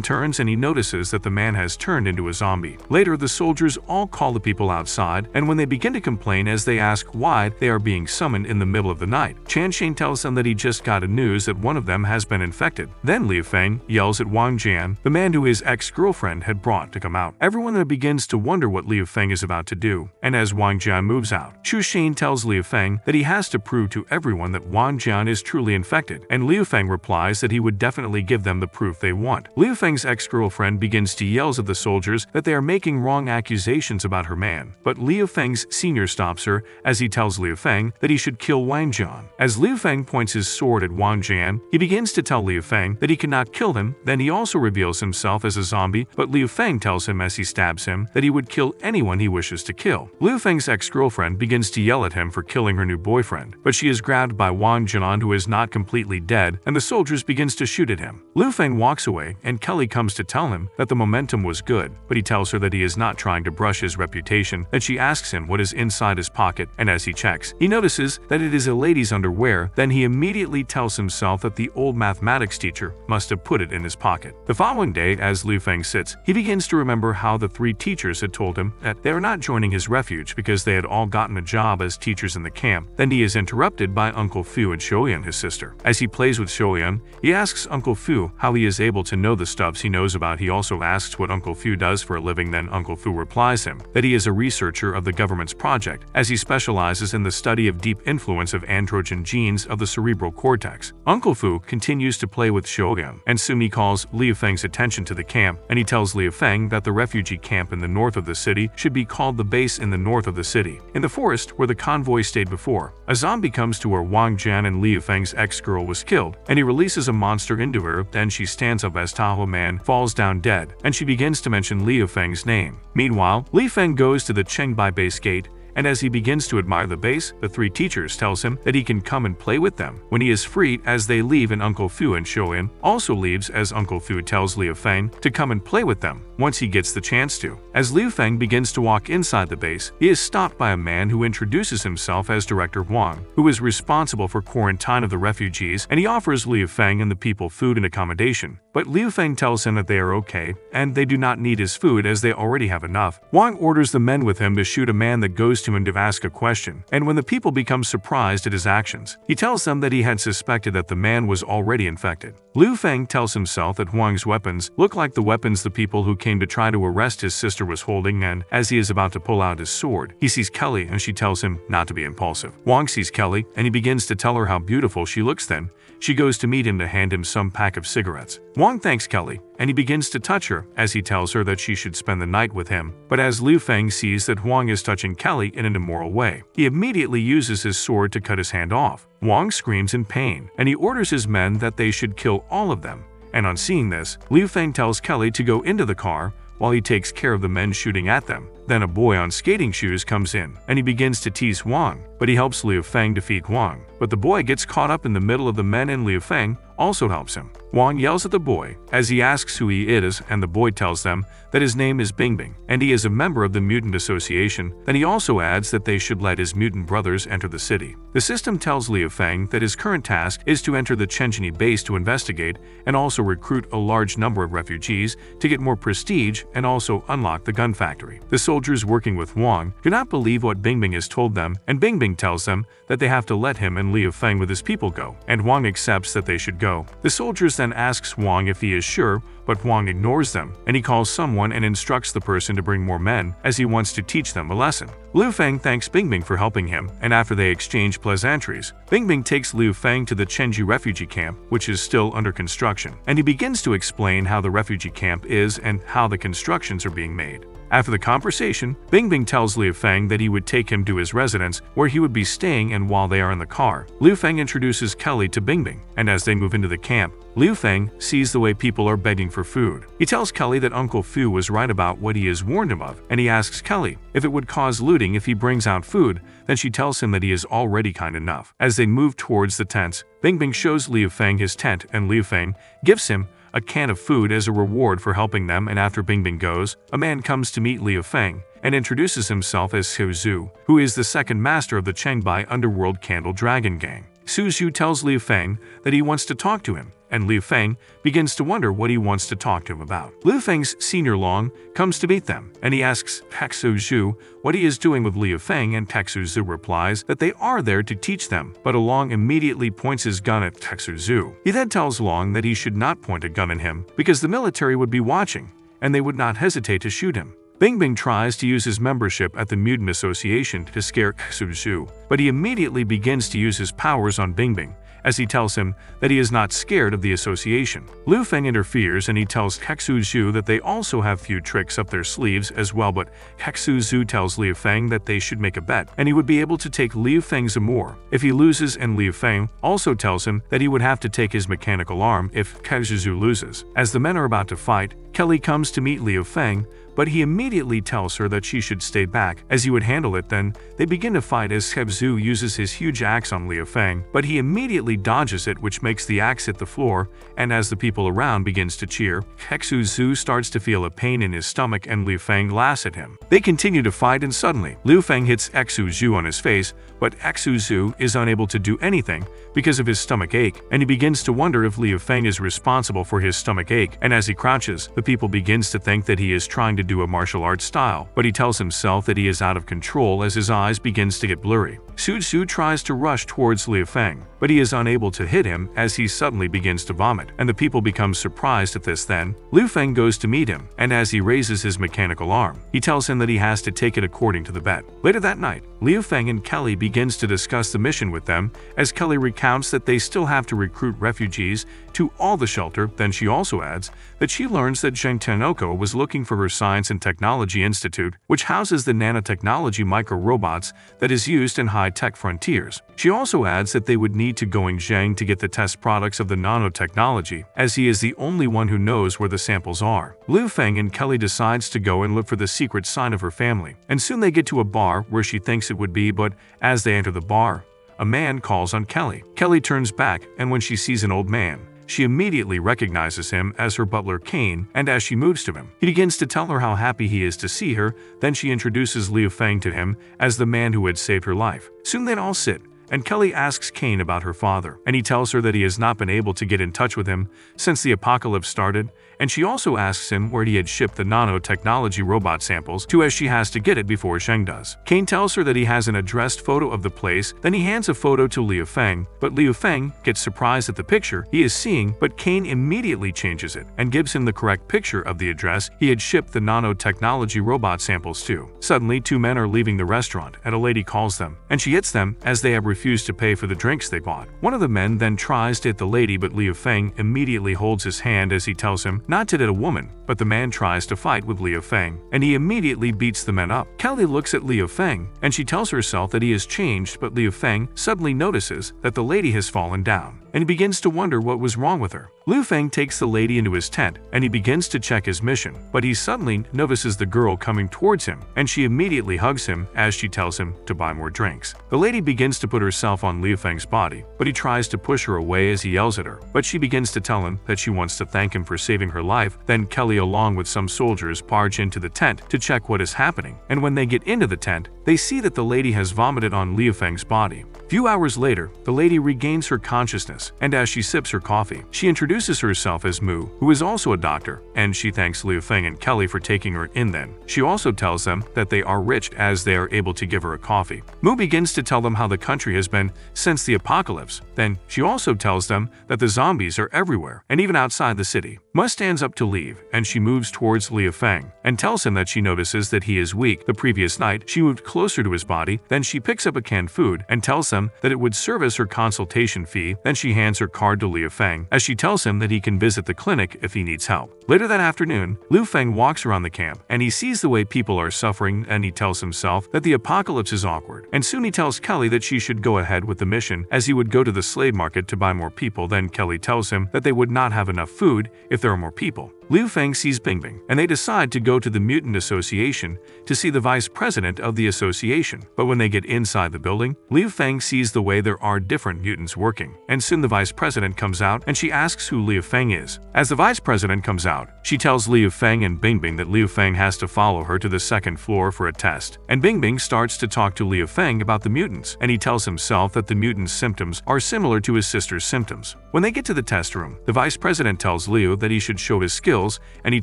turns and he notices that the man has turned into a zombie. Later, the soldiers all call the people outside, and when they begin to complain as they ask why they are being summoned in the middle of the night, Chan Shane tells them that he just got a news that one of them has been infected. Then Liu Feng yells at Wang Jian, the man who his ex-girlfriend had brought, to come out. Everyone then begins to wonder what Liu Feng is about to do, and as Wang Jian moves out, Chu Shane tells Liu Feng that he has to prove to everyone that Wang Jian is truly infected, and Liu Feng replies that he would definitely give them the proof they want. Liu Feng's ex-girlfriend begins to yell at the soldiers that they are making wrong accusations about her man, but Liu Feng's senior stops her as he tells Liu Feng that he should kill Wang Jian. As Liu Feng points his sword at Wang Jian, he begins to tell Liu Feng that he cannot kill him. Then he also reveals himself as a zombie, but Liu Feng tells him as he stabs him that he would kill anyone he wishes to kill. Liu Feng's ex-girlfriend begins to yell at him for killing her new boyfriend, but she is grabbed by Wang Jian, who is not completely dead, and the soldiers begins to shoot at him. Liu Feng walks away, and and Kelly comes to tell him that the momentum was good, but he tells her that he is not trying to brush his reputation. Then she asks him what is inside his pocket, and as he checks, he notices that it is a lady's underwear. Then he immediately tells himself that the old mathematics teacher must have put it in his pocket. The following day, as Liu Feng sits, he begins to remember how the 3 teachers had told him that they are not joining his refuge because they had all gotten a job as teachers in the camp. Then he is interrupted by Uncle Fu and Shoyan, his sister. As he plays with Shoyan, he asks Uncle Fu how he is able to know the stuffs he knows about. He also asks what Uncle Fu does for a living. Then Uncle Fu replies him that he is a researcher of the government's project, as he specializes in the study of deep influence of androgen genes of the cerebral cortex. Uncle Fu continues to play with Shoyan, and soon he calls Liu Feng's attention to the camp, and he tells Liu Feng that the refugee camp in the north of the city should be called the base in the north of the city. In the forest where the convoy stayed before, a zombie comes to where Wang Jian and Liu Feng's ex-girl was killed, and he releases a monster into her. Then she stands up as Tahoe Man falls down dead, and she begins to mention Liu Feng's name. Meanwhile, Liu Feng goes to the Chengbai base gate, and as he begins to admire the base, the 3 teachers tells him that he can come and play with them when he is free. As they leave, and Uncle Fu and Shoyan also leaves, as Uncle Fu tells Liu Feng to come and play with them once he gets the chance to. As Liu Feng begins to walk inside the base, he is stopped by a man who introduces himself as Director Wang, who is responsible for quarantine of the refugees, and he offers Liu Feng and the people food and accommodation. But Liu Feng tells him that they are okay, and they do not need his food as they already have enough. Wang orders the men with him to shoot a man that goes to him to ask a question, and when the people become surprised at his actions, he tells them that he had suspected that the man was already infected. Liu Feng tells himself that Wang's weapons look like the weapons the people who came to try to arrest his sister was holding, and as he is about to pull out his sword, he sees Kelly and she tells him not to be impulsive. Wang sees Kelly and he begins to tell her how beautiful she looks. Then she goes to meet him to hand him some pack of cigarettes. Wang thanks Kelly, and he begins to touch her as he tells her that she should spend the night with him. But as Liu Feng sees that Wang is touching Kelly in an immoral way, he immediately uses his sword to cut his hand off. Wang screams in pain, and he orders his men that they should kill all of them. And on seeing this, Liu Feng tells Kelly to go into the car while he takes care of the men shooting at them. Then a boy on skating shoes comes in, and he begins to tease Wang, but he helps Liu Feng defeat Wang. But the boy gets caught up in the middle of the men, and Liu Feng also helps him. Wang yells at the boy as he asks who he is, and the boy tells them that his name is Bingbing, and he is a member of the Mutant Association. Then he also adds that they should let his mutant brothers enter the city. The system tells Liu Feng that his current task is to enter the Chenjini base to investigate and also recruit a large number of refugees to get more prestige and also unlock the gun factory. The soldiers working with Wang do not believe what Bingbing has told them, and Bingbing tells them that they have to let him and Liu Feng with his people go, and Wang accepts that they should go. The soldiers then asks Wang if he is sure, but Wang ignores them, and he calls someone and instructs the person to bring more men as he wants to teach them a lesson. Liu Feng thanks Bingbing for helping him, and after they exchange pleasantries, Bingbing takes Liu Feng to the Chenji refugee camp, which is still under construction, and he begins to explain how the refugee camp is and how the constructions are being made. After the conversation, Bingbing tells Liu Feng that he would take him to his residence where he would be staying, and while they are in the car, Liu Feng introduces Kelly to Bingbing, and as they move into the camp, Liu Feng sees the way people are begging for food. He tells Kelly that Uncle Fu was right about what he has warned him of, and he asks Kelly if it would cause looting if he brings out food. Then she tells him that he is already kind enough. As they move towards the tents, Bingbing shows Liu Feng his tent, and Liu Feng gives him a can of food as a reward for helping them. And after Bingbing goes, a man comes to meet Liu Feng and introduces himself as Su Zhu, who is the second master of the Chengbai underworld Candle Dragon Gang. Su Zhu tells Liu Feng that he wants to talk to him, and Liu Feng begins to wonder what he wants to talk to him about. Liu Feng's senior Long comes to meet them, and he asks Su Zhu what he is doing with Liu Feng, and Su Zhu replies that they are there to teach them, but Long immediately points his gun at Su Zhu. He then tells Long that he should not point a gun at him because the military would be watching, and they would not hesitate to shoot him. Bingbing tries to use his membership at the Mutant Association to scare Su Zhu, but he immediately begins to use his powers on Bingbing, as he tells him that he is not scared of the association. Liu Feng interferes, and he tells Su Zhu that they also have few tricks up their sleeves as well, but Su Zhu tells Liu Feng that they should make a bet, and he would be able to take Liu Feng's amour if he loses, and Liu Feng also tells him that he would have to take his mechanical arm if Su Zhu loses. As the men are about to fight, Kelly comes to meet Liu Feng, but he immediately tells her that she should stay back, as he would handle it. Then they begin to fight as Zhu uses his huge axe on Liu Feng, but he immediately dodges it, which makes the axe hit the floor, and as the people around begins to cheer, Zhu starts to feel a pain in his stomach and Liu Feng laughs at him. They continue to fight and suddenly, Liu Feng hits Zhu on his face, but Zhu is unable to do anything because of his stomach ache, and he begins to wonder if Liu Feng is responsible for his stomach ache, and as he crouches, the people begins to think that he is trying to do a martial arts style, but he tells himself that he is out of control as his eyes begins to get blurry. Zhu tries to rush towards Liu Feng, but he is unable to hit him as he suddenly begins to vomit, and the people become surprised at this. Then, Liu Feng goes to meet him, and as he raises his mechanical arm, he tells him that he has to take it according to the bet. Later that night, Liu Feng and Kelly begins to discuss the mission with them, as Kelly recounts that they still have to recruit refugees to all the shelter. Then she also adds that she learns that Zheng Tenoko was looking for her Science and Technology Institute, which houses the nanotechnology micro-robots that is used in high-tech frontiers. She also adds that they would need to go in Zheng to get the test products of the nanotechnology, as he is the only one who knows where the samples are. Liu Feng and Kelly decides to go and look for the secret sign of her family, and soon they get to a bar where she thinks it would be, but as they enter the bar, a man calls on Kelly. Kelly turns back, and when she sees an old man, she immediately recognizes him as her butler Kane, and as she moves to him, he begins to tell her how happy he is to see her. Then she introduces Liu Feng to him as the man who had saved her life. Soon they all sit, and Kelly asks Kane about her father, and he tells her that he has not been able to get in touch with him since the apocalypse started, and she also asks him where he had shipped the nanotechnology robot samples to, as she has to get it before Zheng does. Kane tells her that he has an addressed photo of the place, then he hands a photo to Liu Feng, but Liu Feng gets surprised at the picture he is seeing, but Kane immediately changes it and gives him the correct picture of the address he had shipped the nanotechnology robot samples to. Suddenly, two men are leaving the restaurant, and a lady calls them, and she hits them as they have refused to pay for the drinks they bought. One of the men then tries to hit the lady, but Liu Feng immediately holds his hand as he tells him not to hit a woman, but the man tries to fight with Liu Feng, and he immediately beats the men up. Kelly looks at Liu Feng, and she tells herself that he has changed, but Liu Feng suddenly notices that the lady has fallen down, and he begins to wonder what was wrong with her. Liu Feng takes the lady into his tent, and he begins to check his mission, but he suddenly notices the girl coming towards him, and she immediately hugs him as she tells him to buy more drinks. The lady begins to put herself on Liu Feng's body, but he tries to push her away as he yells at her, but she begins to tell him that she wants to thank him for saving her life. Then Kelly, along with some soldiers, barge into the tent to check what is happening, and when they get into the tent, they see that the lady has vomited on Liu Feng's body. Few hours later, the lady regains her consciousness, and as she sips her coffee, she introduces herself as Mu, who is also a doctor, and she thanks Liu Feng and Kelly for taking her in. Then she also tells them that they are rich as they are able to give her a coffee. Mu begins to tell them how the country has been since the apocalypse. Then she also tells them that the zombies are everywhere, and even outside the city. Mu stands up to leave, and she moves towards Liu Feng and tells him that she notices that he is weak. The previous night, she moved closer to his body. Then she picks up a canned food and tells him that it would serve as her consultation fee. Then she hands her card to Liu Feng as she tells him that he can visit the clinic if he needs help. Later that afternoon, Liu Feng walks around the camp, and he sees the way people are suffering, and he tells himself that the apocalypse is awkward. And soon he tells Kelly that she should go ahead with the mission, as he would go to the slave market to buy more people. Then Kelly tells him that they would not have enough food if there are more people. Liu Feng sees Bingbing, and they decide to go to the Mutant Association to see the vice president of the association. But when they get inside the building, Liu Feng sees the way there are different mutants working, and soon the vice president comes out, and she asks who Liu Feng is. As the vice president comes out, she tells Liu Feng and Bingbing that Liu Feng has to follow her to the second floor for a test, and Bingbing starts to talk to Liu Feng about the mutants, and he tells himself that the mutants' symptoms are similar to his sister's symptoms. When they get to the test room, the vice president tells Liu that he should show his skills, and he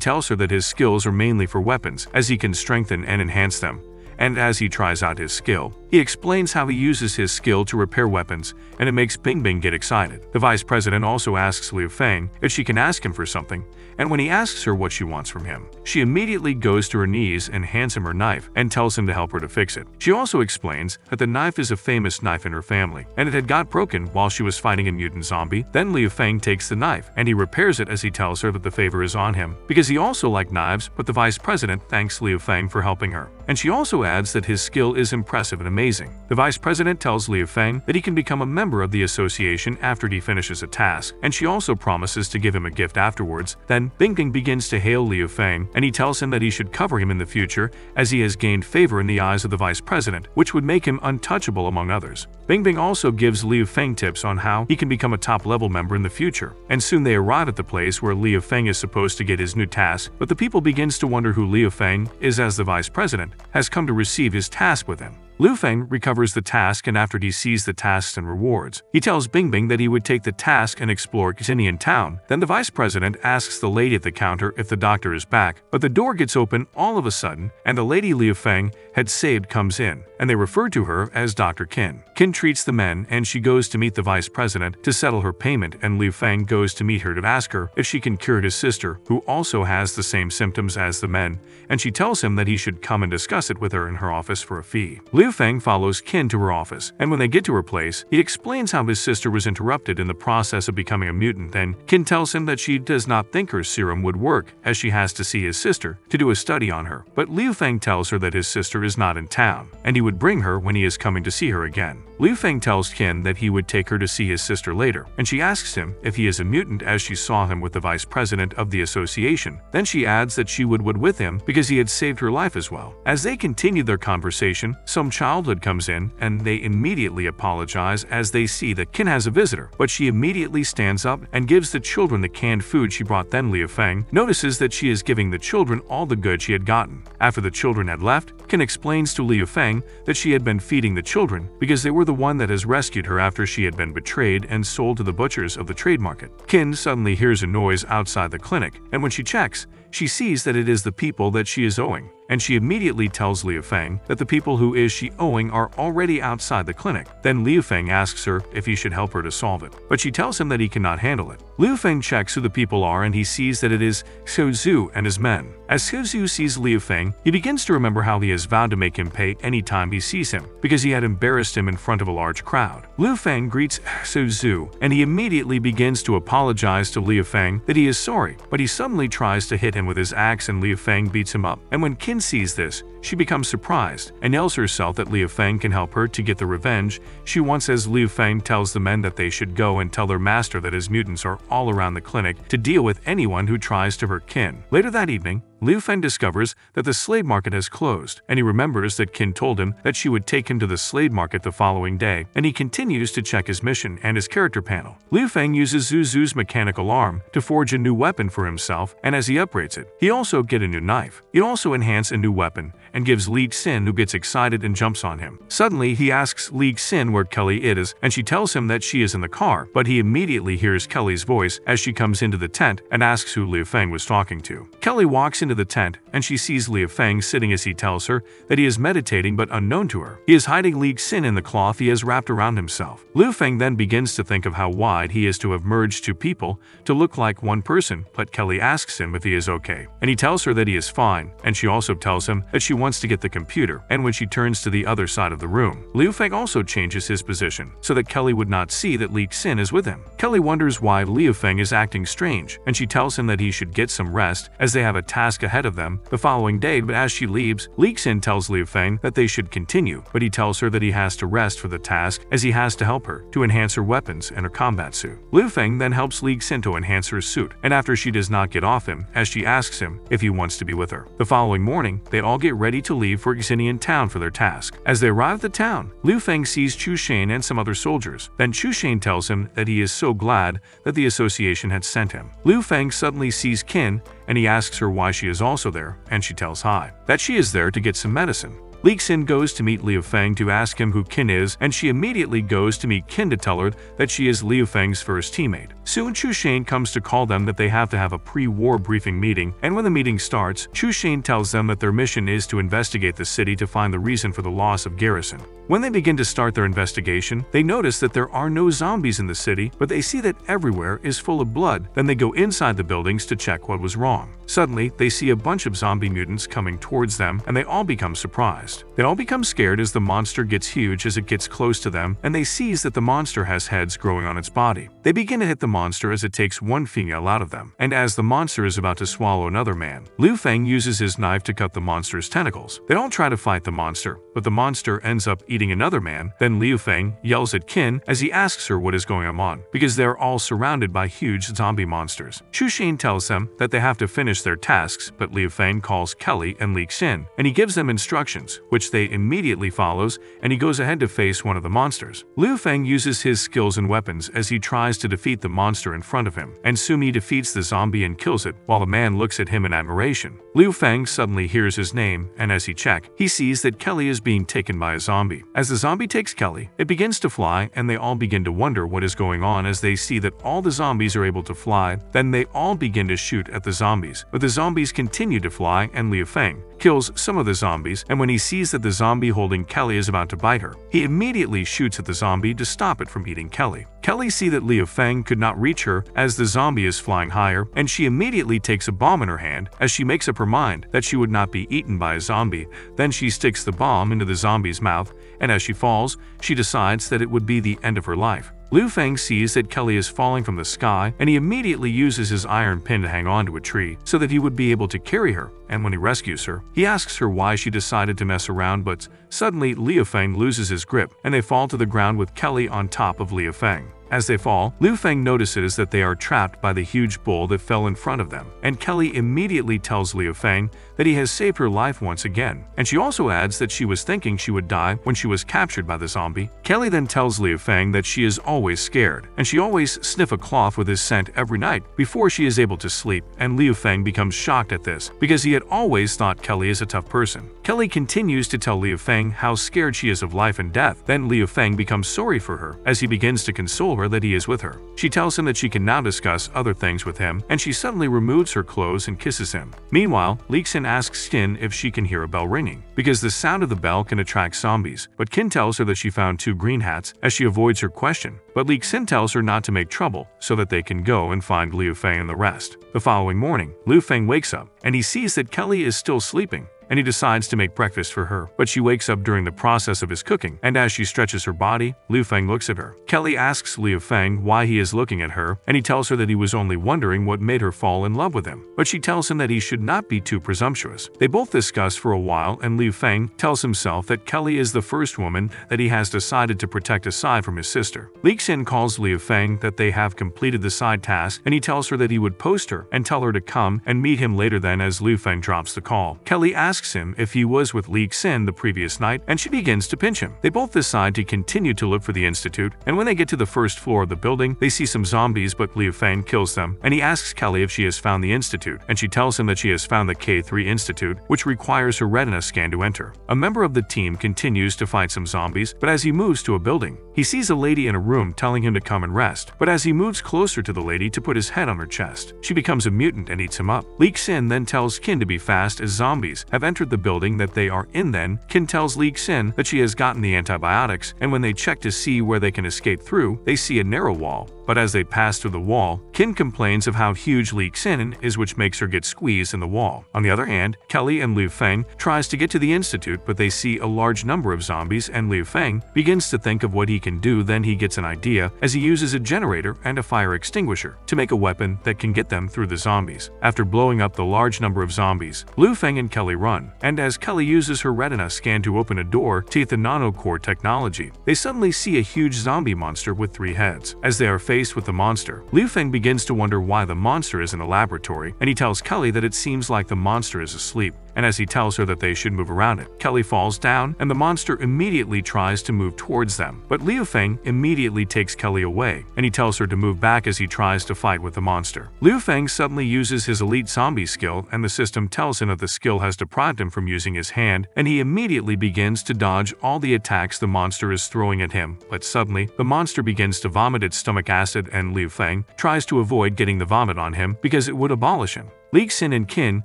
tells her that his skills are mainly for weapons, as he can strengthen and enhance them. And as he tries out his skill, he explains how he uses his skill to repair weapons, and it makes Bingbing get excited. The vice president also asks Liu Feng if she can ask him for something, and when he asks her what she wants from him, she immediately goes to her knees and hands him her knife and tells him to help her to fix it. She also explains that the knife is a famous knife in her family, and it had got broken while she was fighting a mutant zombie. Then Liu Feng takes the knife, and he repairs it as he tells her that the favor is on him, because he also liked knives, but the vice president thanks Liu Feng for helping her. And she also adds that his skill is impressive and amazing. amazing. The vice president tells Liu Feng that he can become a member of the association after he finishes a task, and she also promises to give him a gift afterwards. Then Bingbing begins to hail Liu Feng, and he tells him that he should cover him in the future as he has gained favor in the eyes of the vice president, which would make him untouchable among others. Bingbing also gives Liu Feng tips on how he can become a top-level member in the future, and soon they arrive at the place where Liu Feng is supposed to get his new task, but the people begins to wonder who Liu Feng is, as the vice president has come to receive his task with him. Liu Feng recovers the task, and after he sees the tasks and rewards, he tells Bingbing that he would take the task and explore Xinian town. Then the vice president asks the lady at the counter if the doctor is back, but the door gets open all of a sudden, and the lady Liu Feng had saved comes in, and they refer to her as Dr. Qin. Qin treats the men, and she goes to meet the vice president to settle her payment, and Liu Feng goes to meet her to ask her if she can cure his sister, who also has the same symptoms as the men, and she tells him that he should come and discuss it with her in her office for a fee. Liu Feng follows Qin to her office, and when they get to her place, he explains how his sister was interrupted in the process of becoming a mutant. Then Qin tells him that she does not think her serum would work, as she has to see his sister to do a study on her. But Liu Feng tells her that his sister is not in town, and he would bring her when he is coming to see her again. Liu Feng tells Qin that he would take her to see his sister later, and she asks him if he is a mutant, as she saw him with the vice president of the association. Then she adds that she would with him because he had saved her life as well. As they continue their conversation, some childhood comes in, and they immediately apologize as they see that Qin has a visitor, but she immediately stands up and gives the children the canned food she brought. Then Liu Feng notices that she is giving the children all the good she had gotten. After the children had left, Qin explains to Liu Feng that she had been feeding the children because they were the one that has rescued her after she had been betrayed and sold to the butchers of the trade market. Qin suddenly hears a noise outside the clinic, and when she checks, she sees that it is the people that she is owing, and she immediately tells Liu Feng that the people who is she owing are already outside the clinic. Then Liu Feng asks her if he should help her to solve it, but she tells him that he cannot handle it. Liu Feng checks who the people are, and he sees that it is Xiu Zhu and his men. As Xiu Zhu sees Liu Feng, he begins to remember how he has vowed to make him pay any time he sees him, because he had embarrassed him in front of a large crowd. Liu Feng greets Xiu Zhu, and he immediately begins to apologize to Liu Feng that he is sorry, but he suddenly tries to hit him with his axe, and Liu Feng beats him up. And when Qin sees this, she becomes surprised and yells herself that Liu Feng can help her to get the revenge she wants, as Liu Feng tells the men that they should go and tell their master that his mutants are all around the clinic to deal with anyone who tries to hurt Qin. Later that evening, Liu Feng discovers that the slave market has closed, and he remembers that Qin told him that she would take him to the slave market the following day, and he continues to check his mission and his character panel. Liu Feng uses Zhu Zhu's mechanical arm to forge a new weapon for himself, and as he upgrades it, he also gets a new knife. He also enhances a new weapon and gives Li Xin, who gets excited and jumps on him. Suddenly, he asks Li Xin where Kelly is, and she tells him that she is in the car, but he immediately hears Kelly's voice as she comes into the tent and asks who Liu Feng was talking to. Kelly walks into the tent, and she sees Liu Feng sitting as he tells her that he is meditating, but unknown to her, he is hiding Li Xin in the cloth he has wrapped around himself. Liu Feng then begins to think of how wide he is to have merged two people to look like one person, but Kelly asks him if he is okay, and he tells her that he is fine, and she also tells him that she wants to get the computer, and when she turns to the other side of the room, Liu Feng also changes his position so that Kelly would not see that Li Xin is with him. Kelly wonders why Liu Feng is acting strange, and she tells him that he should get some rest as they have a task ahead of them the following day. But as she leaves, Li Xin tells Liu Feng that they should continue, but he tells her that he has to rest for the task as he has to help her to enhance her weapons and her combat suit. Liu Feng then helps Li Xin to enhance her suit, and after she does not get off him as she asks him if he wants to be with her. The following morning, they all get ready to leave for Xinian town for their task. As they arrive at the town, Liu Feng sees Chu Shane and some other soldiers. Then Chu Shane tells him that he is so glad that the association had sent him. Liu Feng suddenly sees Qin, and he asks her why she is also there, and she tells Hai that she is there to get some medicine. Li Xin goes to meet Liu Feng to ask him who Qin is, and she immediately goes to meet Qin to tell her that she is Liu Feng's first teammate. Soon Chu Shane comes to call them that they have to have a pre-war briefing meeting, and when the meeting starts, Chu Shane tells them that their mission is to investigate the city to find the reason for the loss of garrison. When they begin to start their investigation, they notice that there are no zombies in the city, but they see that everywhere is full of blood. Then they go inside the buildings to check what was wrong. Suddenly, they see a bunch of zombie mutants coming towards them, and they all become surprised. forest. They all become scared as the monster gets huge as it gets close to them, and they seize that the monster has heads growing on its body. They begin to hit the monster as it takes one female out of them, and as the monster is about to swallow another man, Liu Feng uses his knife to cut the monster's tentacles. They all try to fight the monster, but the monster ends up eating another man. Then Liu Feng yells at Qin as he asks her what is going on, because they are all surrounded by huge zombie monsters. Shu Xin tells them that they have to finish their tasks, but Liu Feng calls Kelly and Li Xin, and he gives them instructions, which they immediately follows, and he goes ahead to face one of the monsters. Liu Feng uses his skills and weapons as he tries to defeat the monster in front of him, and Sumi defeats the zombie and kills it, while the man looks at him in admiration. Liu Feng suddenly hears his name, and as he checks, he sees that Kelly is being taken by a zombie. As the zombie takes Kelly, it begins to fly, and they all begin to wonder what is going on as they see that all the zombies are able to fly. Then they all begin to shoot at the zombies, but the zombies continue to fly, and Liu Feng kills some of the zombies, and when he sees that the zombie holding Kelly is about to bite her, he immediately shoots at the zombie to stop it from eating Kelly. Kelly sees that Liu Feng could not reach her as the zombie is flying higher, and she immediately takes a bomb in her hand as she makes up her mind that she would not be eaten by a zombie. Then she sticks the bomb into the zombie's mouth, and as she falls, she decides that it would be the end of her life. Liu Feng sees that Kelly is falling from the sky, and he immediately uses his iron pin to hang onto a tree so that he would be able to carry her, and when he rescues her, he asks her why she decided to mess around, but suddenly Liu Feng loses his grip, and they fall to the ground with Kelly on top of Liu Feng. As they fall, Liu Feng notices that they are trapped by the huge bull that fell in front of them, and Kelly immediately tells Liu Feng that he has saved her life once again, and she also adds that she was thinking she would die when she was captured by the zombie. Kelly then tells Liu Feng that she is always scared, and she always sniffs a cloth with his scent every night before she is able to sleep, and Liu Feng becomes shocked at this because he had always thought Kelly is a tough person. Kelly continues to tell Liu Feng how scared she is of life and death. Then Liu Feng becomes sorry for her as he begins to console her that he is with her. She tells him that she can now discuss other things with him, and she suddenly removes her clothes and kisses him. Meanwhile, Li Xin asks Qin if she can hear a bell ringing, because the sound of the bell can attract zombies, but Qin tells her that she found two green hats as she avoids her question, but Li Xin tells her not to make trouble so that they can go and find Liu Feng and the rest. The following morning, Liu Feng wakes up, and he sees that Kelly is still sleeping, and he decides to make breakfast for her, but she wakes up during the process of his cooking, and as she stretches her body, Liu Feng looks at her. Kelly asks Liu Feng why he is looking at her, and he tells her that he was only wondering what made her fall in love with him, but she tells him that he should not be too presumptuous. They both discuss for a while, and Liu Feng tells himself that Kelly is the first woman that he has decided to protect aside from his sister. Li Xin calls Liu Feng that they have completed the side task, and he tells her that he would post her and tell her to come and meet him later. Then as Liu Feng drops the call, Kelly asks him if he was with Li Xin the previous night, and she begins to pinch him. They both decide to continue to look for the institute, and when they get to the first floor of the building, they see some zombies, but Liu Feng kills them, and he asks Kelly if she has found the institute, and she tells him that she has found the K3 Institute, which requires her retina scan to enter. A member of the team continues to fight some zombies, but as he moves to a building, he sees a lady in a room telling him to come and rest, but as he moves closer to the lady to put his head on her chest, she becomes a mutant and eats him up. Li Xin then tells Qin to be fast as zombies have entered the building that they are in. Then Qin tells Li Xin that she has gotten the antibiotics, and when they check to see where they can escape through, they see a narrow wall. But as they pass through the wall, Qin complains of how huge Li Xin is, which makes her get squeezed in the wall. On the other hand, Kelly and Liu Feng tries to get to the institute, but they see a large number of zombies, and Liu Feng begins to think of what he can do. Then he gets an idea as he uses a generator and a fire extinguisher to make a weapon that can get them through the zombies. After blowing up the large number of zombies, Liu Feng and Kelly run, and as Kelly uses her retina scan to open a door to the nanocore technology, they suddenly see a huge zombie monster with 3 heads. As they are faced with the monster, Liu Feng begins to wonder why the monster is in a laboratory, and he tells Kelly that it seems like the monster is asleep, and as he tells her that they should move around it, Kelly falls down, and the monster immediately tries to move towards them, but Liu Feng immediately takes Kelly away, and he tells her to move back as he tries to fight with the monster. Liu Feng suddenly uses his elite zombie skill, and the system tells him that the skill has deprived him from using his hand, and he immediately begins to dodge all the attacks the monster is throwing at him, but suddenly, the monster begins to vomit its stomach acid, and Liu Feng tries to avoid getting the vomit on him because it would abolish him. Li Xin and Qin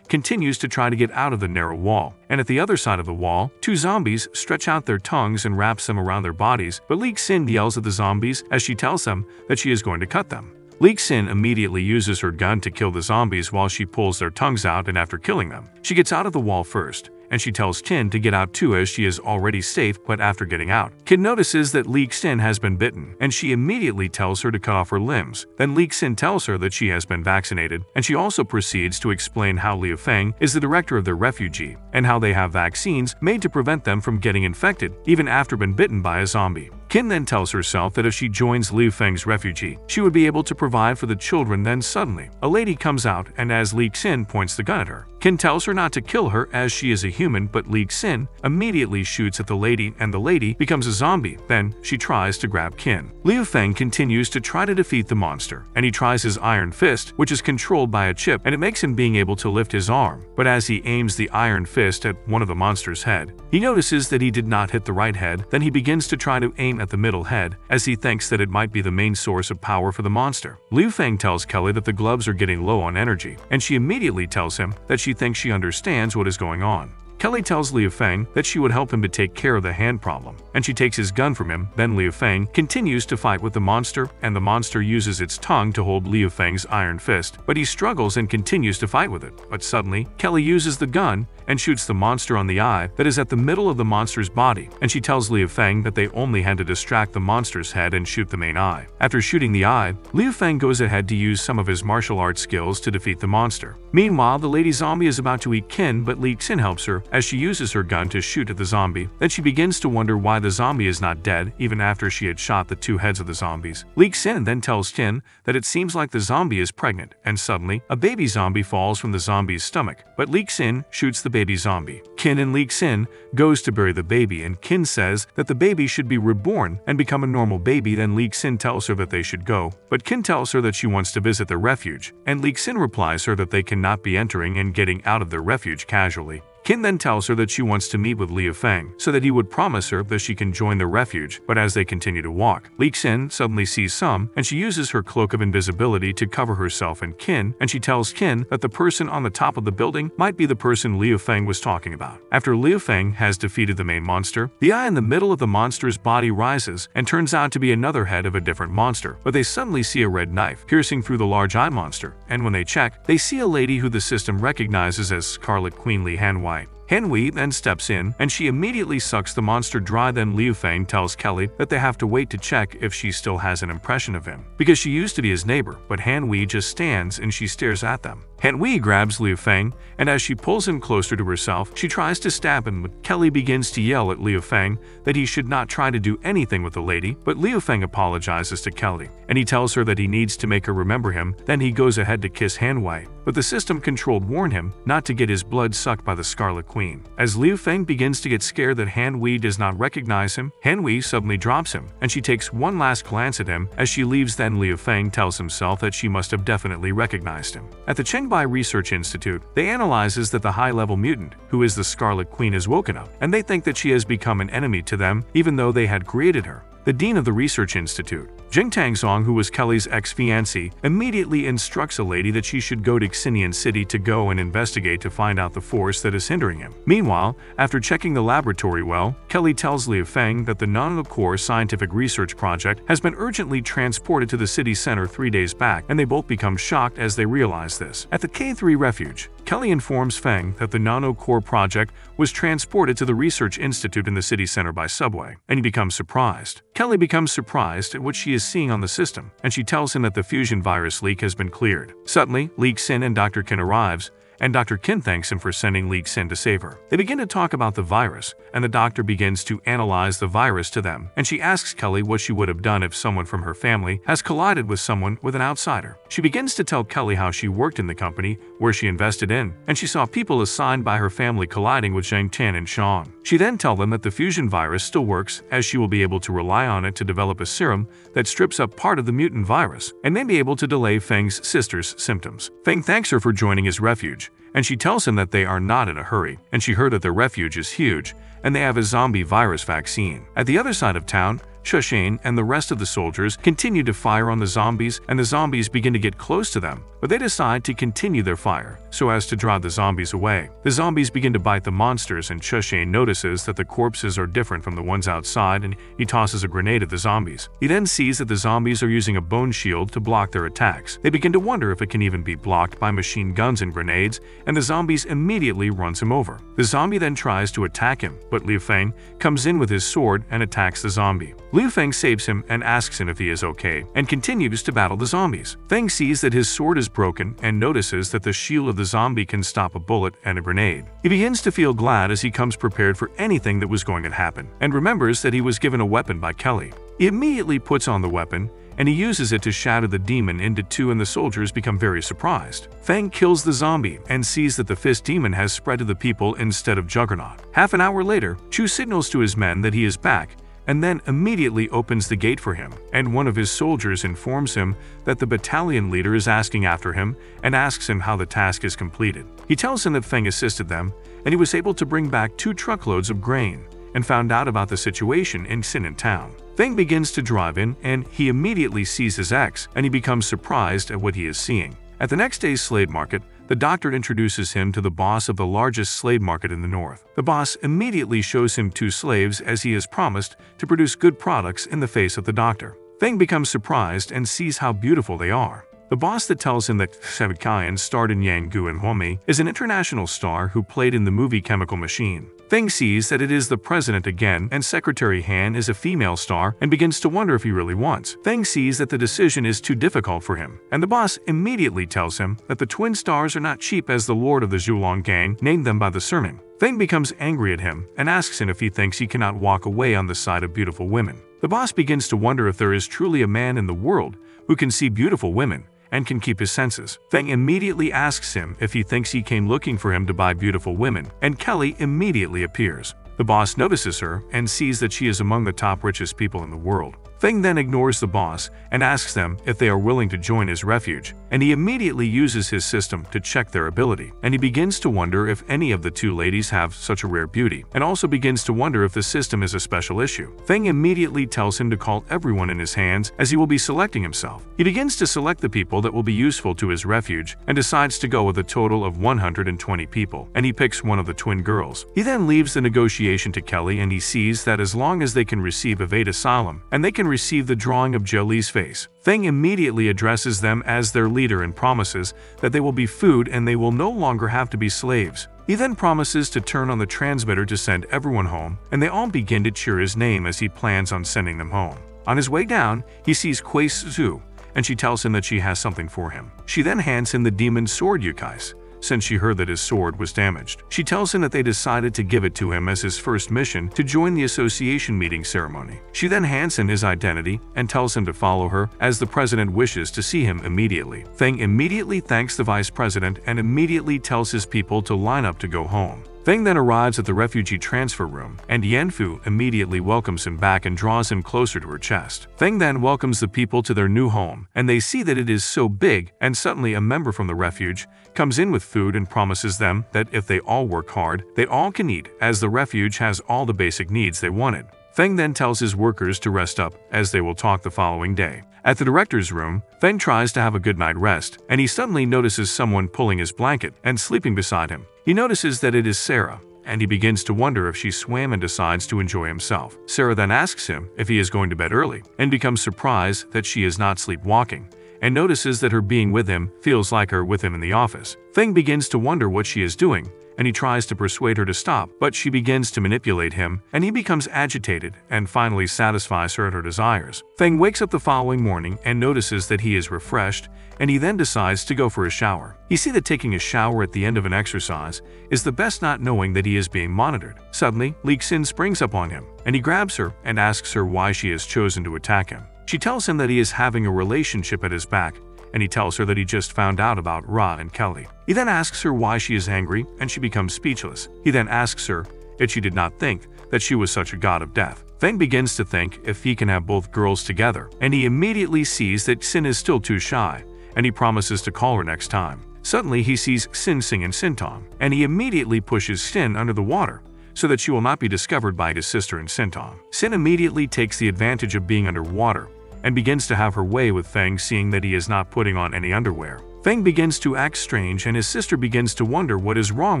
continues to try to get out of the narrow wall, and at the other side of the wall, 2 zombies stretch out their tongues and wraps them around their bodies, but Li Xin yells at the zombies as she tells them that she is going to cut them. Li Xin immediately uses her gun to kill the zombies while she pulls their tongues out, and after killing them, she gets out of the wall first, and she tells Kin to get out too as she is already safe. But after getting out, Kin notices that Li Xin has been bitten, and she immediately tells her to cut off her limbs. Then Li Xin tells her that she has been vaccinated, and she also proceeds to explain how Liu Feng is the director of the refugee, and how they have vaccines made to prevent them from getting infected, even after being bitten by a zombie. Kin then tells herself that if she joins Liu Feng's refugee, she would be able to provide for the children. Then suddenly, a lady comes out, and as Li Xin points the gun at her, Kin tells her not to kill her as she is a human, but Li Xin immediately shoots at the lady, and the lady becomes a zombie. Then she tries to grab Kin. Liu Feng continues to try to defeat the monster, and he tries his iron fist, which is controlled by a chip, and it makes him being able to lift his arm. But as he aims the iron fist at one of the monster's head, he notices that he did not hit the right head. Then he begins to try to aim at the middle head, as he thinks that it might be the main source of power for the monster. Liu Feng tells Kelly that the gloves are getting low on energy, and she immediately tells him that she thinks she understands what is going on. Kelly tells Liu Feng that she would help him to take care of the hand problem, and she takes his gun from him. Then Liu Feng continues to fight with the monster, and the monster uses its tongue to hold Liu Feng's iron fist, but he struggles and continues to fight with it. But suddenly, Kelly uses the gun and shoots the monster on the eye that is at the middle of the monster's body, and she tells Liu Feng that they only had to distract the monster's head and shoot the main eye. After shooting the eye, Liu Feng goes ahead to use some of his martial arts skills to defeat the monster. Meanwhile, the lady zombie is about to eat Kin, but Li Xin helps her as she uses her gun to shoot at the zombie. Then she begins to wonder why the zombie is not dead, even after she had shot the two heads of the zombies. Li Xin then tells Kin that it seems like the zombie is pregnant, and suddenly, a baby zombie falls from the zombie's stomach, but Li Xin shoots the baby zombie. Kin and Li Xin goes to bury the baby, and Kin says that the baby should be reborn and become a normal baby. Then Li Xin tells her that they should go, but Kin tells her that she wants to visit the refuge, and Li Xin replies her that they cannot be entering and getting out of their refuge casually. Kin then tells her that she wants to meet with Liu Feng so that he would promise her that she can join the refuge, but as they continue to walk, Li Xin suddenly sees some, and she uses her cloak of invisibility to cover herself and Kin, and she tells Kin that the person on the top of the building might be the person Liu Feng was talking about. After Liu Feng has defeated the main monster, the eye in the middle of the monster's body rises and turns out to be another head of a different monster, but they suddenly see a red knife piercing through the large eye monster, and when they check, they see a lady who the system recognizes as Scarlet Queen Li Hanwei. Hanwei then steps in, and she immediately sucks the monster dry. Then Liu Feng tells Kelly that they have to wait to check if she still has an impression of him, because she used to be his neighbor, but Hanwei just stands and she stares at them. Hanwei grabs Liu Feng, and as she pulls him closer to herself, she tries to stab him, but Kelly begins to yell at Liu Feng that he should not try to do anything with the lady, but Liu Feng apologizes to Kelly, and he tells her that he needs to make her remember him. Then he goes ahead to kiss Hanwei, but the system-controlled warned him not to get his blood sucked by the Scarlet Queen. As Liu Feng begins to get scared that Hanwei does not recognize him, Hanwei suddenly drops him, and she takes one last glance at him as she leaves. Then Liu Feng tells himself that she must have definitely recognized him. At the Chengbai Research Institute, they analyzes that the high-level mutant, who is the Scarlet Queen, has woken up, and they think that she has become an enemy to them, even though they had created her. The dean of the research institute, Jing Tangzong, who was Kelly's ex-fiancée, immediately instructs a lady that she should go to Xinian City to go and investigate to find out the force that is hindering him. Meanwhile, after checking the laboratory well, Kelly tells Liu Feng that the nanocore scientific research project has been urgently transported to the city center 3 days back, and they both become shocked as they realize this. At the K3 refuge, Kelly informs Feng that the nanocore project was transported to the research institute in the city center by subway, and he becomes surprised. Kelly becomes surprised at what she is seeing on the system, and she tells him that the fusion virus leak has been cleared. Suddenly, Li Xin and Dr. Qin arrives, and Dr. Qin thanks him for sending Li Xin to save her. They begin to talk about the virus, and the doctor begins to analyze the virus to them, and she asks Kelly what she would have done if someone from her family has collided with someone with an outsider. She begins to tell Kelly how she worked in the company where she invested in, and she saw people assigned by her family colliding with Zhang Tian and Sean. She then tells them that the fusion virus still works, as she will be able to rely on it to develop a serum that strips up part of the mutant virus, and may be able to delay Feng's sister's symptoms. Feng thanks her for joining his refuge, and she tells him that they are not in a hurry, and she heard that their refuge is huge, and they have a zombie virus vaccine. At the other side of town, Shushane and the rest of the soldiers continue to fire on the zombies, and the zombies begin to get close to them, but they decide to continue their fire so as to drive the zombies away. The zombies begin to bite the monsters, and Shushane notices that the corpses are different from the ones outside, and he tosses a grenade at the zombies. He then sees that the zombies are using a bone shield to block their attacks. They begin to wonder if it can even be blocked by machine guns and grenades, and the zombies immediately runs him over. The zombie then tries to attack him, but Liu Feng comes in with his sword and attacks the zombie. Liu Feng saves him and asks him if he is okay, and continues to battle the zombies. Feng sees that his sword is broken and notices that the shield of the zombie can stop a bullet and a grenade. He begins to feel glad as he comes prepared for anything that was going to happen, and remembers that he was given a weapon by Kelly. He immediately puts on the weapon, and he uses it to shatter the demon into two, and the soldiers become very surprised. Feng kills the zombie and sees that the fist demon has spread to the people instead of Juggernaut. Half an hour later, Chu signals to his men that he is back, and then immediately opens the gate for him, and one of his soldiers informs him that the battalion leader is asking after him and asks him how the task is completed. He tells him that Feng assisted them, and he was able to bring back 2 truckloads of grain, and found out about the situation in Sinan town. Feng begins to drive in, and he immediately sees his ex, and he becomes surprised at what he is seeing. At the next day's slave market, the doctor introduces him to the boss of the largest slave market in the north. The boss immediately shows him 2 slaves, as he has promised to produce good products in the face of the doctor. Feng becomes surprised and sees how beautiful they are. The boss that tells him that Sevikayan starred in Yang Gu and Huomi is an international star who played in the movie Chemical Machine. Feng sees that it is the president again, and Secretary Han is a female star, and begins to wonder if he really wants. Feng sees that the decision is too difficult for him, and the boss immediately tells him that the twin stars are not cheap, as the lord of the Zhulong gang named them by the surname. Feng becomes angry at him and asks him if he thinks he cannot walk away on the side of beautiful women. The boss begins to wonder if there is truly a man in the world who can see beautiful women and can keep his senses. Feng immediately asks him if he thinks he came looking for him to buy beautiful women, and Kelly immediately appears. The boss notices her and sees that she is among the top richest people in the world. Feng then ignores the boss and asks them if they are willing to join his refuge, and he immediately uses his system to check their ability, and he begins to wonder if any of the 2 ladies have such a rare beauty, and also begins to wonder if the system is a special issue. Feng immediately tells him to call everyone in his hands, as he will be selecting himself. He begins to select the people that will be useful to his refuge, and decides to go with a total of 120 people, and he picks one of the twin girls. He then leaves the negotiation to Kelly, and he sees that as long as they can receive evade asylum, and they can receive the drawing of Jolie's face, Feng immediately addresses them as their leader and promises that they will be food and they will no longer have to be slaves. He then promises to turn on the transmitter to send everyone home, and they all begin to cheer his name as he plans on sending them home. On his way down, he sees Kuei Su, and she tells him that she has something for him. She then hands him the demon sword Yukais, since she heard that his sword was damaged. She tells him that they decided to give it to him as his first mission to join the association meeting ceremony. She then hands him his identity and tells him to follow her, as the president wishes to see him immediately. Feng immediately thanks the vice president and immediately tells his people to line up to go home. Feng then arrives at the refugee transfer room, and Yanfu immediately welcomes him back and draws him closer to her chest. Feng then welcomes the people to their new home, and they see that it is so big, and suddenly a member from the refuge comes in with food and promises them that if they all work hard, they all can eat, as the refuge has all the basic needs they wanted. Feng then tells his workers to rest up, as they will talk the following day. At the director's room, Feng tries to have a good night rest, and he suddenly notices someone pulling his blanket and sleeping beside him. He notices that it is Sarah, and he begins to wonder if she swam and decides to enjoy himself. Sarah then asks him if he is going to bed early, and becomes surprised that she is not sleepwalking, and notices that her being with him feels like her with him in the office. Feng begins to wonder what she is doing, and he tries to persuade her to stop, but she begins to manipulate him, and he becomes agitated and finally satisfies her at her desires. Feng wakes up the following morning and notices that he is refreshed, and he then decides to go for a shower. He sees that taking a shower at the end of an exercise is the best, not knowing that he is being monitored. Suddenly, Li Xin springs up on him, and he grabs her and asks her why she has chosen to attack him. She tells him that he is having a relationship at his back, and he tells her that he just found out about Ra and Kelly. He then asks her why she is angry, and she becomes speechless. He then asks her if she did not think that she was such a god of death. Feng begins to think if he can have both girls together, and he immediately sees that Xin is still too shy, and he promises to call her next time. Suddenly he sees Xin sing in Sintong, and he immediately pushes Xin under the water, so that she will not be discovered by his sister and Sintong. Sin immediately takes the advantage of being underwater and begins to have her way with Feng, seeing that he is not putting on any underwear. Feng begins to act strange and his sister begins to wonder what is wrong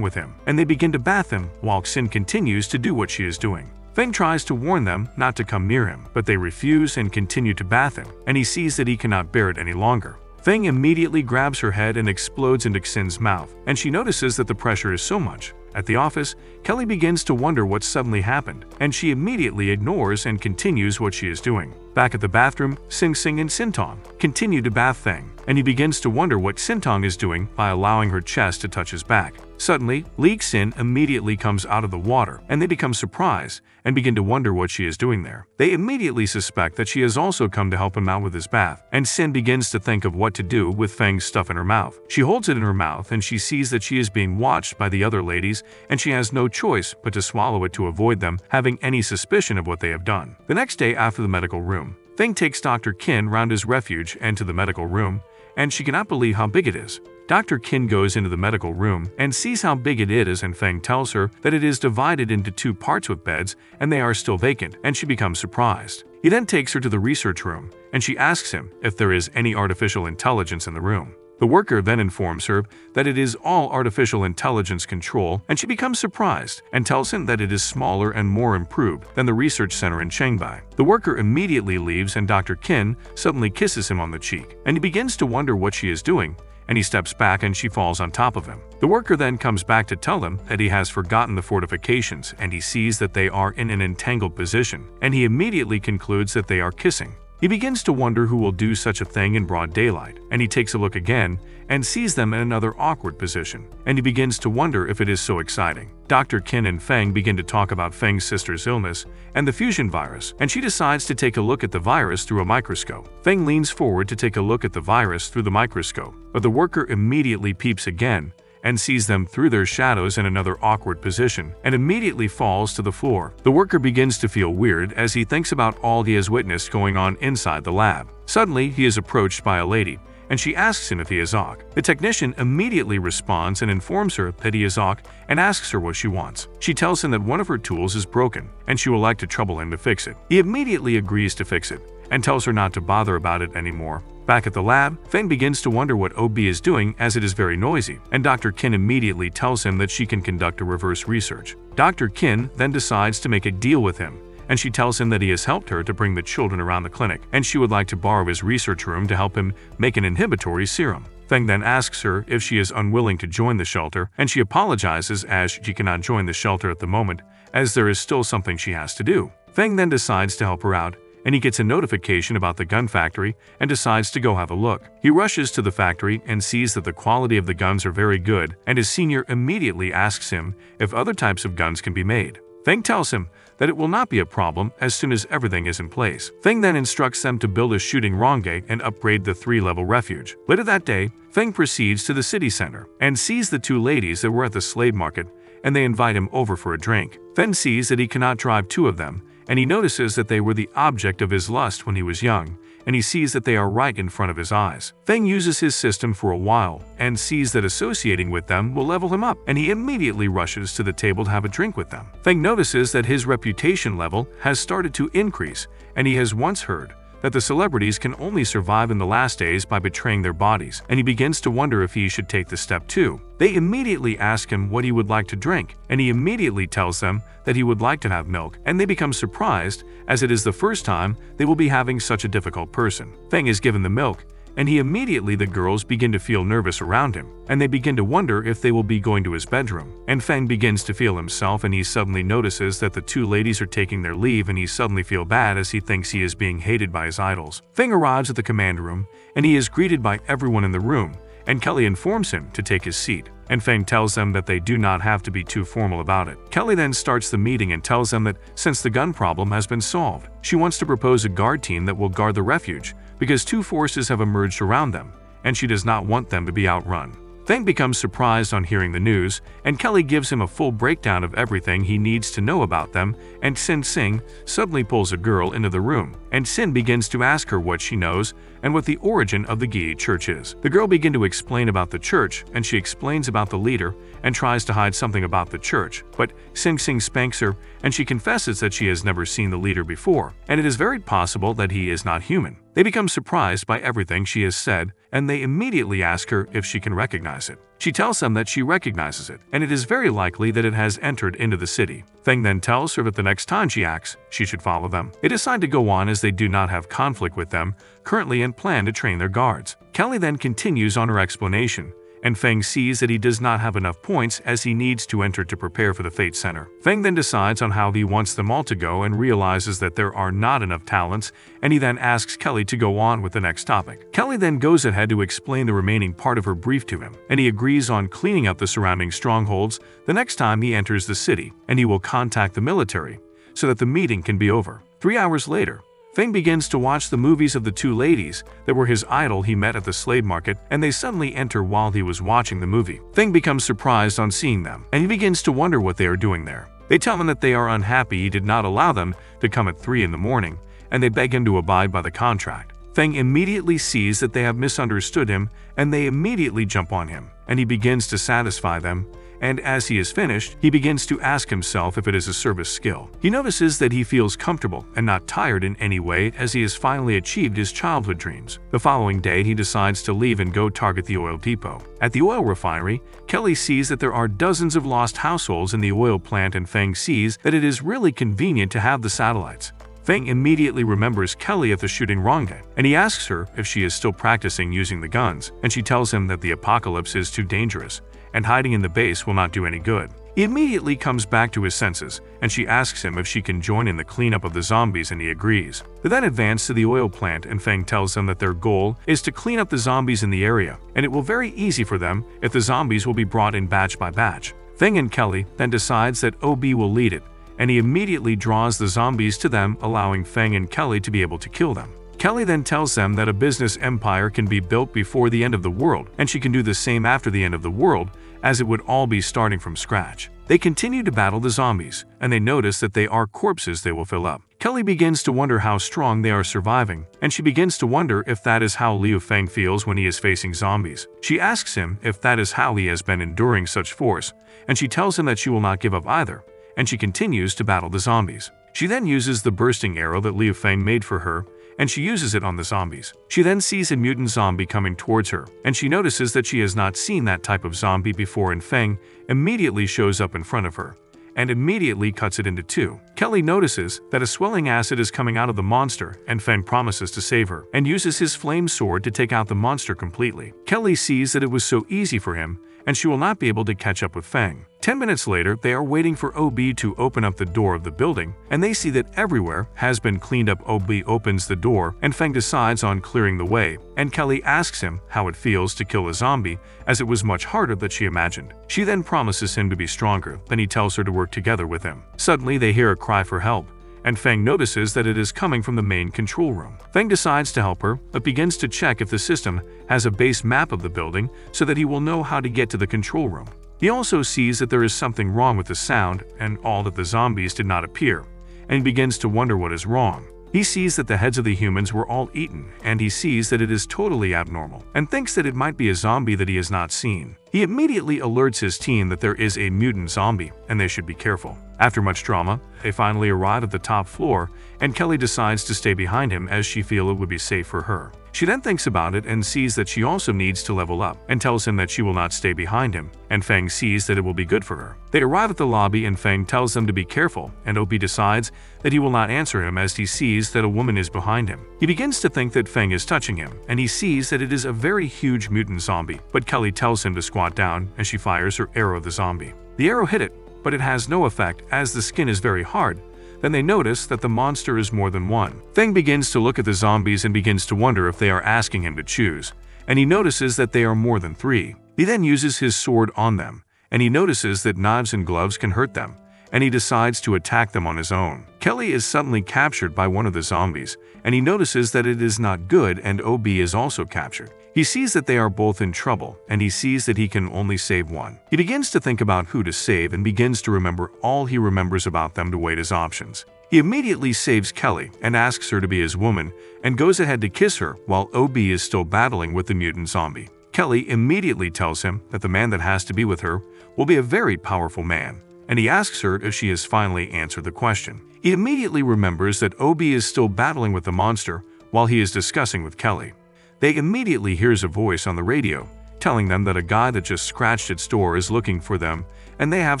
with him, and they begin to bath him while Xin continues to do what she is doing. Feng tries to warn them not to come near him, but they refuse and continue to bath him, and he sees that he cannot bear it any longer. Feng immediately grabs her head and explodes into Xin's mouth, and she notices that the pressure is so much. At the office, Kelly begins to wonder what suddenly happened, and she immediately ignores and continues what she is doing. Back at the bathroom, Sing Sing and Sintong continue to bath Feng, and he begins to wonder what Sintong is doing by allowing her chest to touch his back. Suddenly, Li Xin immediately comes out of the water, and they become surprised and begin to wonder what she is doing there. They immediately suspect that she has also come to help him out with his bath, and Xin begins to think of what to do with Feng's stuff in her mouth. She holds it in her mouth and she sees that she is being watched by the other ladies, and she has no choice but to swallow it to avoid them having any suspicion of what they have done. The next day after the medical room, Feng takes Dr. Qin round his refuge and to the medical room, and she cannot believe how big it is. Dr. Qin goes into the medical room and sees how big it is, and Feng tells her that it is divided into 2 parts with beds and they are still vacant, and she becomes surprised. He then takes her to the research room and she asks him if there is any artificial intelligence in the room. The worker then informs her that it is all artificial intelligence control, and she becomes surprised and tells him that it is smaller and more improved than the research center in Shanghai. The worker immediately leaves and Dr. Qin suddenly kisses him on the cheek, and he begins to wonder what she is doing, and he steps back and she falls on top of him. The worker then comes back to tell him that he has forgotten the fortifications, and he sees that they are in an entangled position, and he immediately concludes that they are kissing. He begins to wonder who will do such a thing in broad daylight, and he takes a look again and sees them in another awkward position, and he begins to wonder if it is so exciting. Dr. Qin and Feng begin to talk about Feng's sister's illness and the fusion virus, and she decides to take a look at the virus through a microscope. Feng leans forward to take a look at the virus through the microscope, but the worker immediately peeps again and sees them through their shadows in another awkward position and immediately falls to the floor. The worker begins to feel weird as he thinks about all he has witnessed going on inside the lab. Suddenly, he is approached by a lady, and she asks him if he is Ok. The technician immediately responds and informs her that he is Ok and asks her what she wants. She tells him that one of her tools is broken and she would like to trouble him to fix it. He immediately agrees to fix it and tells her not to bother about it anymore. Back at the lab, Feng begins to wonder what OB is doing as it is very noisy, and Dr. Qin immediately tells him that she can conduct a reverse research. Dr. Qin then decides to make a deal with him, and she tells him that he has helped her to bring the children around the clinic, and she would like to borrow his research room to help him make an inhibitory serum. Feng then asks her if she is unwilling to join the shelter, and she apologizes as she cannot join the shelter at the moment, as there is still something she has to do. Feng then decides to help her out, and he gets a notification about the gun factory and decides to go have a look. He rushes to the factory and sees that the quality of the guns are very good, and his senior immediately asks him if other types of guns can be made. Feng tells him that it will not be a problem as soon as everything is in place. Feng then instructs them to build a shooting range and upgrade the 3-level refuge. Later that day, Feng proceeds to the city center and sees the 2 ladies that were at the slave market, and they invite him over for a drink. Feng sees that he cannot drive 2 of them, and he notices that they were the object of his lust when he was young, and he sees that they are right in front of his eyes. Feng uses his system for a while and sees that associating with them will level him up, and he immediately rushes to the table to have a drink with them. Feng notices that his reputation level has started to increase, and he has once heard that the celebrities can only survive in the last days by betraying their bodies, and he begins to wonder if he should take the step too. They immediately ask him what he would like to drink, and he immediately tells them that he would like to have milk, and they become surprised as it is the first time they will be having such a difficult person. Feng is given the milk, and the girls begin to feel nervous around him, and they begin to wonder if they will be going to his bedroom. And Feng begins to feel himself, and he suddenly notices that the 2 ladies are taking their leave, and he suddenly feels bad as he thinks he is being hated by his idols. Feng arrives at the command room, and he is greeted by everyone in the room, and Kelly informs him to take his seat, and Feng tells them that they do not have to be too formal about it. Kelly then starts the meeting and tells them that since the gun problem has been solved, she wants to propose a guard team that will guard the refuge, because 2 forces have emerged around them, and she does not want them to be outrun. Feng becomes surprised on hearing the news, and Kelly gives him a full breakdown of everything he needs to know about them, and Sin Sing suddenly pulls a girl into the room, and Sin begins to ask her what she knows and what the origin of the Gi church is. The girl begins to explain about the church, and she explains about the leader and tries to hide something about the church, but Sing Sing spanks her, and she confesses that she has never seen the leader before, and it is very possible that he is not human. They become surprised by everything she has said, and they immediately ask her if she can recognize it. She tells them that she recognizes it, and it is very likely that it has entered into the city. Feng then tells her that the next time she acts, she should follow them. They decide to go on as they do not have conflict with them currently and plan to train their guards. Kelly then continues on her explanation, and Feng sees that he does not have enough points as he needs to enter to prepare for the Fate Center. Feng then decides on how he wants them all to go and realizes that there are not enough talents, and he then asks Kelly to go on with the next topic. Kelly then goes ahead to explain the remaining part of her brief to him, and he agrees on cleaning up the surrounding strongholds the next time he enters the city, and he will contact the military so that the meeting can be over. 3 hours later, Feng begins to watch the movies of the two ladies that were his idol he met at the slave market, and they suddenly enter while he was watching the movie. Feng becomes surprised on seeing them, and he begins to wonder what they are doing there. They tell him that they are unhappy he did not allow them to come at 3 in the morning, and they beg him to abide by the contract. Feng immediately sees that they have misunderstood him, and they immediately jump on him, and he begins to satisfy them. And as he is finished, he begins to ask himself if it is a service skill. He notices that he feels comfortable and not tired in any way as he has finally achieved his childhood dreams. The following day, he decides to leave and go target the oil depot. At the oil refinery, Kelly sees that there are dozens of lost households in the oil plant, and Feng sees that it is really convenient to have the satellites. Feng immediately remembers Kelly at the shooting range, and he asks her if she is still practicing using the guns, and she tells him that the apocalypse is too dangerous, and hiding in the base will not do any good. He immediately comes back to his senses, and she asks him if she can join in the cleanup of the zombies, and he agrees. They then advance to the oil plant, and Feng tells them that their goal is to clean up the zombies in the area, and it will be very easy for them if the zombies will be brought in batch by batch. Feng and Kelly then decides that OB will lead it, and he immediately draws the zombies to them, allowing Feng and Kelly to be able to kill them. Kelly then tells them that a business empire can be built before the end of the world, and she can do the same after the end of the world, as it would all be starting from scratch. They continue to battle the zombies, and they notice that they are corpses they will fill up. Kelly begins to wonder how strong they are surviving, and she begins to wonder if that is how Liu Feng feels when he is facing zombies. She asks him if that is how he has been enduring such force, and she tells him that she will not give up either, and she continues to battle the zombies. She then uses the bursting arrow that Liu Feng made for her, and she uses it on the zombies. She then sees a mutant zombie coming towards her, and she notices that she has not seen that type of zombie before, and Feng immediately shows up in front of her and immediately cuts it into 2. Kelly notices that a swelling acid is coming out of the monster, and Feng promises to save her and uses his flame sword to take out the monster completely. Kelly sees that it was so easy for him, and she will not be able to catch up with Feng. 10 minutes later, they are waiting for OB to open up the door of the building, and they see that everywhere has been cleaned up. OB opens the door, and Feng decides on clearing the way, and Kelly asks him how it feels to kill a zombie, as it was much harder than she imagined. She then promises him to be stronger, then he tells her to work together with him. Suddenly, they hear a cry for help, and Feng notices that it is coming from the main control room. Feng decides to help her, but begins to check if the system has a base map of the building so that he will know how to get to the control room. He also sees that there is something wrong with the sound and all that the zombies did not appear, and he begins to wonder what is wrong. He sees that the heads of the humans were all eaten, and he sees that it is totally abnormal, and thinks that it might be a zombie that he has not seen. He immediately alerts his team that there is a mutant zombie, and they should be careful. After much drama, they finally arrive at the top floor, and Kelly decides to stay behind him as she feels it would be safe for her. She then thinks about it and sees that she also needs to level up, and tells him that she will not stay behind him, and Feng sees that it will be good for her. They arrive at the lobby, and Feng tells them to be careful, and OB decides that he will not answer him as he sees that a woman is behind him. He begins to think that Feng is touching him, and he sees that it is a very huge mutant zombie, but Kelly tells him to squat down as she fires her arrow at the zombie. The arrow hit it, but it has no effect as the skin is very hard. Then they notice that the monster is more than one. Feng begins to look at the zombies and begins to wonder if they are asking him to choose, and he notices that they are more than 3. He then uses his sword on them, and he notices that knives and gloves can hurt them, and he decides to attack them on his own. Kelly is suddenly captured by one of the zombies, and he notices that it is not good, and OB is also captured. He sees that they are both in trouble, and he sees that he can only save one. He begins to think about who to save and begins to remember all he remembers about them to weigh his options. He immediately saves Kelly and asks her to be his woman and goes ahead to kiss her while OB is still battling with the mutant zombie. Kelly immediately tells him that the man that has to be with her will be a very powerful man, and he asks her if she has finally answered the question. He immediately remembers that OB is still battling with the monster while he is discussing with Kelly. They immediately hears a voice on the radio telling them that a guy that just scratched its door is looking for them and they have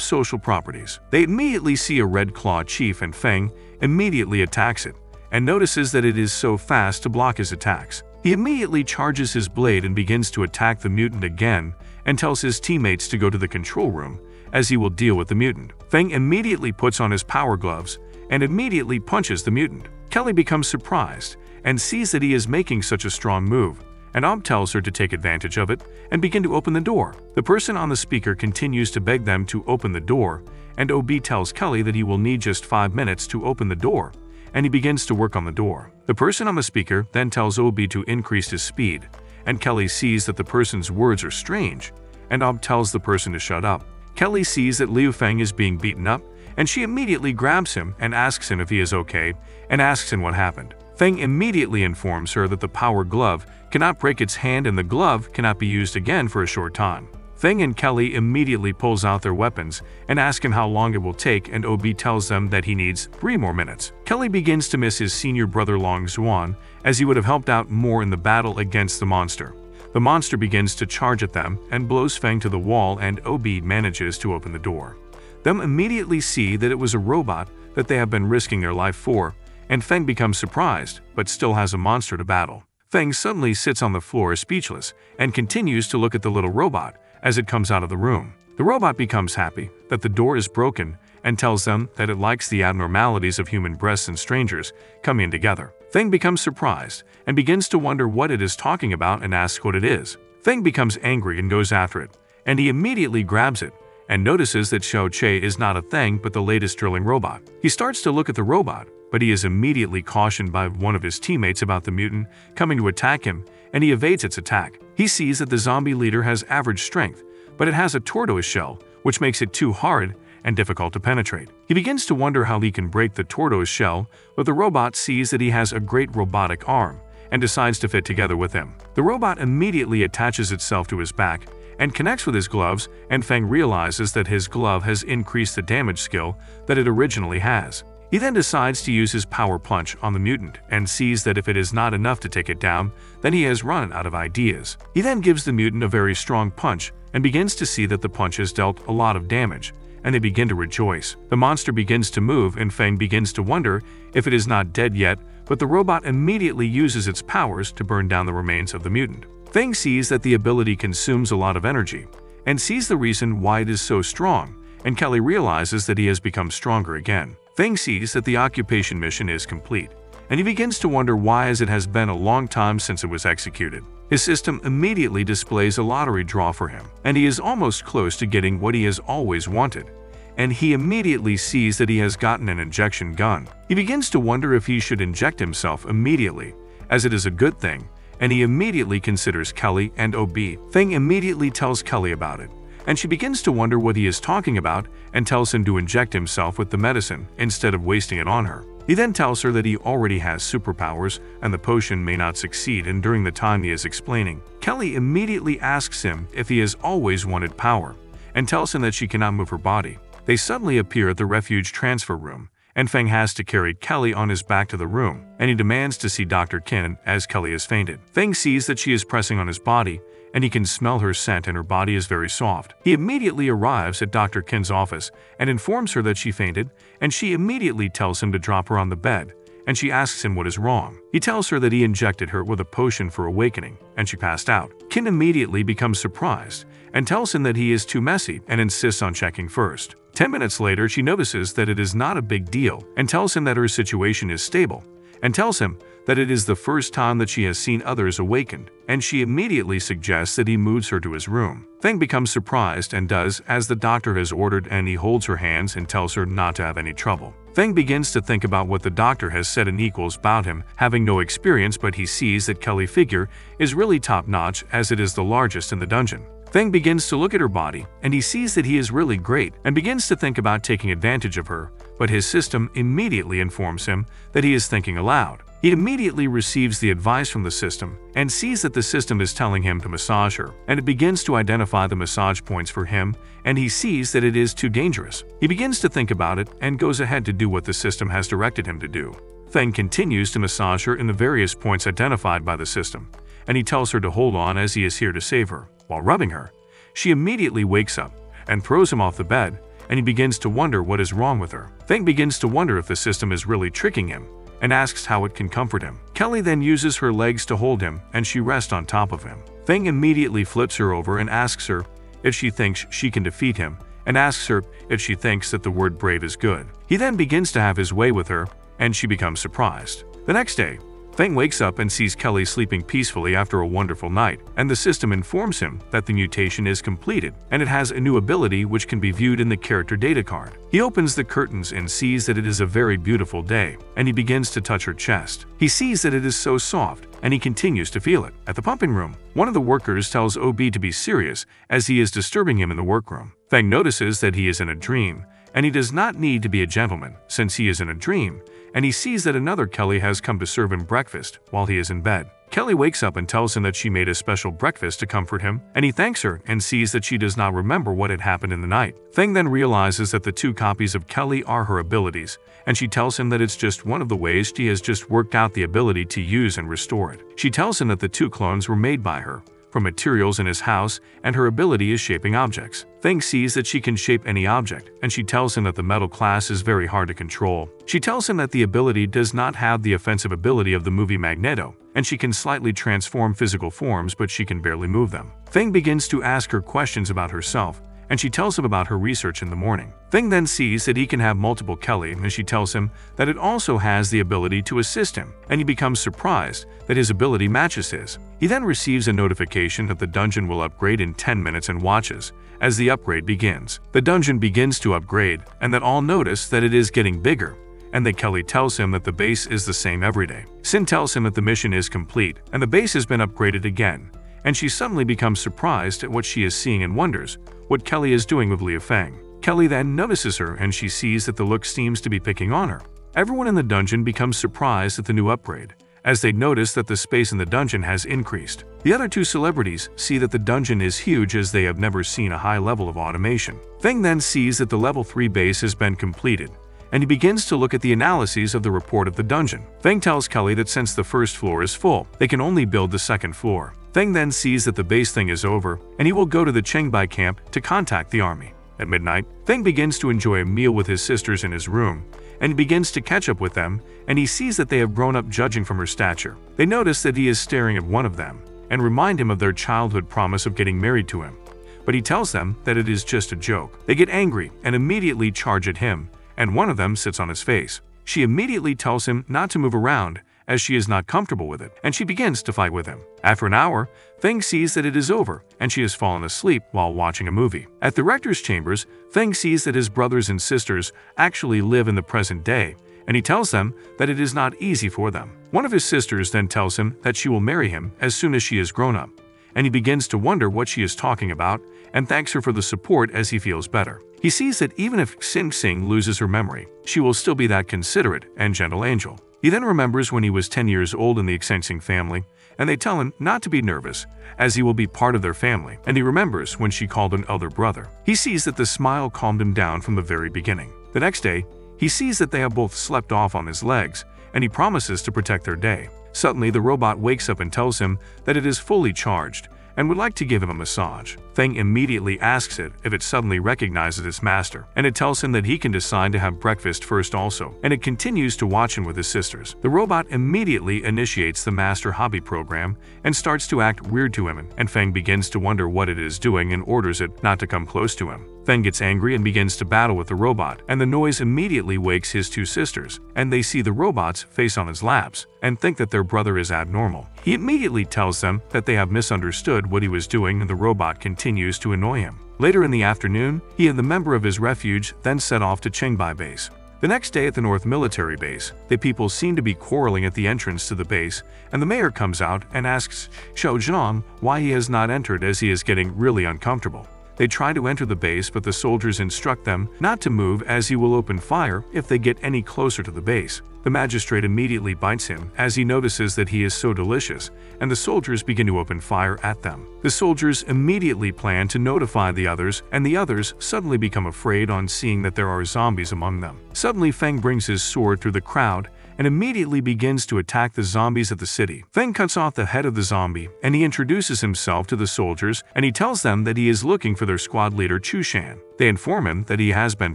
social properties. They immediately see a Red Claw chief and Feng immediately attacks it and notices that it is so fast to block his attacks. He immediately charges his blade and begins to attack the mutant again and tells his teammates to go to the control room as he will deal with the mutant. Feng immediately puts on his power gloves and immediately punches the mutant. Kelly becomes surprised and sees that he is making such a strong move, and Ob tells her to take advantage of it and begin to open the door. The person on the speaker continues to beg them to open the door, and OB tells Kelly that he will need just 5 minutes to open the door, and he begins to work on the door. The person on the speaker then tells OB to increase his speed, and Kelly sees that the person's words are strange, and Ob tells the person to shut up. Kelly sees that Liu Feng is being beaten up, and she immediately grabs him and asks him if he is okay, and asks him what happened. Feng immediately informs her that the power glove cannot break its hand and the glove cannot be used again for a short time. Feng and Kelly immediately pulls out their weapons and ask him how long it will take, and OB tells them that he needs 3 more minutes. Kelly begins to miss his senior brother Long Xuan, as he would have helped out more in the battle against the monster. The monster begins to charge at them and blows Feng to the wall, and OB manages to open the door. Them immediately see that it was a robot that they have been risking their life for, and Feng becomes surprised, but still has a monster to battle. Feng suddenly sits on the floor speechless and continues to look at the little robot as it comes out of the room. The robot becomes happy that the door is broken and tells them that it likes the abnormalities of human breasts and strangers coming in together. Feng becomes surprised and begins to wonder what it is talking about and asks what it is. Feng becomes angry and goes after it, and he immediately grabs it and notices that Xiao Che is not a thing but the latest drilling robot. He starts to look at the robot, but he is immediately cautioned by one of his teammates about the mutant coming to attack him, and he evades its attack. He sees that the zombie leader has average strength, but it has a tortoise shell, which makes it too hard and difficult to penetrate. He begins to wonder how he can break the tortoise shell, but the robot sees that he has a great robotic arm and decides to fit together with him. The robot immediately attaches itself to his back and connects with his gloves, and Feng realizes that his glove has increased the damage skill that it originally has. He then decides to use his power punch on the mutant and sees that if it is not enough to take it down, then he has run out of ideas. He then gives the mutant a very strong punch and begins to see that the punch has dealt a lot of damage, and they begin to rejoice. The monster begins to move, and Feng begins to wonder if it is not dead yet, but the robot immediately uses its powers to burn down the remains of the mutant. Feng sees that the ability consumes a lot of energy and sees the reason why it is so strong, and Kelly realizes that he has become stronger again. Feng sees that the occupation mission is complete, and he begins to wonder why, as it has been a long time since it was executed. His system immediately displays a lottery draw for him, and he is almost close to getting what he has always wanted, and he immediately sees that he has gotten an injection gun. He begins to wonder if he should inject himself immediately, as it is a good thing, and he immediately considers Kelly and OB. Feng immediately tells Kelly about it, and she begins to wonder what he is talking about and tells him to inject himself with the medicine instead of wasting it on her. He then tells her that he already has superpowers and the potion may not succeed, and during the time he is explaining, Kelly immediately asks him if he has always wanted power and tells him that she cannot move her body. They suddenly appear at the refuge transfer room, and Feng has to carry Kelly on his back to the room, and he demands to see Dr. Qin as Kelly has fainted. Feng sees that she is pressing on his body, and he can smell her scent and her body is very soft. He immediately arrives at Dr. Qin's office and informs her that she fainted, and she immediately tells him to drop her on the bed, and she asks him what is wrong. He tells her that he injected her with a potion for awakening, and she passed out. Qin immediately becomes surprised and tells him that he is too messy and insists on checking first. 10 minutes later, she notices that it is not a big deal and tells him that her situation is stable, and tells him that it is the first time that she has seen others awakened, and she immediately suggests that he moves her to his room. Feng becomes surprised and does as the doctor has ordered, and he holds her hands and tells her not to have any trouble. Feng begins to think about what the doctor has said and equals about him having no experience, but he sees that Kelly's figure is really top-notch, as it is the largest in the dungeon. Feng begins to look at her body, and he sees that he is really great and begins to think about taking advantage of her, but his system immediately informs him that he is thinking aloud. He immediately receives the advice from the system and sees that the system is telling him to massage her, and it begins to identify the massage points for him, and he sees that it is too dangerous. He begins to think about it and goes ahead to do what the system has directed him to do. Feng continues to massage her in the various points identified by the system, and he tells her to hold on as he is here to save her. While rubbing her, she immediately wakes up and throws him off the bed, and he begins to wonder what is wrong with her. Feng begins to wonder if the system is really tricking him and asks how it can comfort him. Kelly then uses her legs to hold him, and she rests on top of him. Feng immediately flips her over and asks her if she thinks she can defeat him, and asks her if she thinks that the word brave is good. He then begins to have his way with her, and she becomes surprised. The next day, Feng wakes up and sees Kelly sleeping peacefully after a wonderful night, and the system informs him that the mutation is completed, and it has a new ability which can be viewed in the character data card. He opens the curtains and sees that it is a very beautiful day, and he begins to touch her chest. He sees that it is so soft, and he continues to feel it. At the pumping room, one of the workers tells OB to be serious as he is disturbing him in the workroom. Feng notices that he is in a dream, and he does not need to be a gentleman since he is in a dream, and he sees that another Kelly has come to serve him breakfast while he is in bed. Kelly wakes up and tells him that she made a special breakfast to comfort him, and he thanks her and sees that she does not remember what had happened in the night. Feng then realizes that the two copies of Kelly are her abilities, and she tells him that it's just one of the ways she has just worked out the ability to use and restore it. She tells him that the two clones were made by her from materials in his house, and her ability is shaping objects. Feng sees that she can shape any object, and she tells him that the metal class is very hard to control. She tells him that the ability does not have the offensive ability of the movie Magneto, and she can slightly transform physical forms, but she can barely move them. Feng begins to ask her questions about herself, and she tells him about her research in the morning. Feng then sees that he can have multiple Kelly, and she tells him that it also has the ability to assist him, and he becomes surprised that his ability matches his. He then receives a notification that the dungeon will upgrade in 10 minutes and watches as the upgrade begins. The dungeon begins to upgrade, and that all notice that it is getting bigger, and that Kelly tells him that the base is the same every day. Sin tells him that the mission is complete, and the base has been upgraded again, and she suddenly becomes surprised at what she is seeing and wonders what Kelly is doing with Liu Feng. Kelly then notices her, and she sees that the look seems to be picking on her. Everyone in the dungeon becomes surprised at the new upgrade, as they notice that the space in the dungeon has increased. The other two celebrities see that the dungeon is huge as they have never seen a high level of automation. Feng then sees that the level 3 base has been completed, and he begins to look at the analyses of the report of the dungeon. Feng tells Kelly that since the first floor is full, they can only build the second floor. Feng then sees that the base thing is over, and he will go to the Chengbai camp to contact the army. At midnight, Feng begins to enjoy a meal with his sisters in his room, and begins to catch up with them, and he sees that they have grown up judging from her stature. They notice that he is staring at one of them, and remind him of their childhood promise of getting married to him. But he tells them that it is just a joke. They get angry and immediately charge at him, and one of them sits on his face. She immediately tells him not to move around, as she is not comfortable with it, and she begins to fight with him. After an hour, Feng sees that it is over, and she has fallen asleep while watching a movie. At the rector's chambers, Feng sees that his brothers and sisters actually live in the present day, and he tells them that it is not easy for them. One of his sisters then tells him that she will marry him as soon as she is grown up, and he begins to wonder what she is talking about, and thanks her for the support as he feels better. He sees that even if Xing Xing loses her memory, she will still be that considerate and gentle angel. He then remembers when he was 10 years old in the Xing family, and they tell him not to be nervous, as he will be part of their family, and he remembers when she called an elder brother. He sees that the smile calmed him down from the very beginning. The next day, he sees that they have both slept off on his legs, and he promises to protect their day. Suddenly, the robot wakes up and tells him that it is fully charged, and would like to give him a massage. Feng immediately asks it if it suddenly recognizes its master, and it tells him that he can decide to have breakfast first also, and it continues to watch him with his sisters. The robot immediately initiates the master hobby program and starts to act weird to him, and Feng begins to wonder what it is doing and orders it not to come close to him. Feng gets angry and begins to battle with the robot, and the noise immediately wakes his two sisters, and they see the robot's face on his laps and think that their brother is abnormal. He immediately tells them that they have misunderstood what he was doing, and the robot continues to annoy him. Later in the afternoon, he and the member of his refuge then set off to Chengbai base. The next day at the North military base, the people seem to be quarreling at the entrance to the base, and the mayor comes out and asks Xiao Zhang why he has not entered as he is getting really uncomfortable. They try to enter the base, but the soldiers instruct them not to move as he will open fire if they get any closer to the base. The magistrate immediately bites him as he notices that he is so delicious, and the soldiers begin to open fire at them. The soldiers immediately plan to notify the others, and the others suddenly become afraid on seeing that there are zombies among them. Suddenly, Feng brings his sword through the crowd and immediately begins to attack the zombies at the city. Feng cuts off the head of the zombie, and he introduces himself to the soldiers, and he tells them that he is looking for their squad leader Chu Shan. They inform him that he has been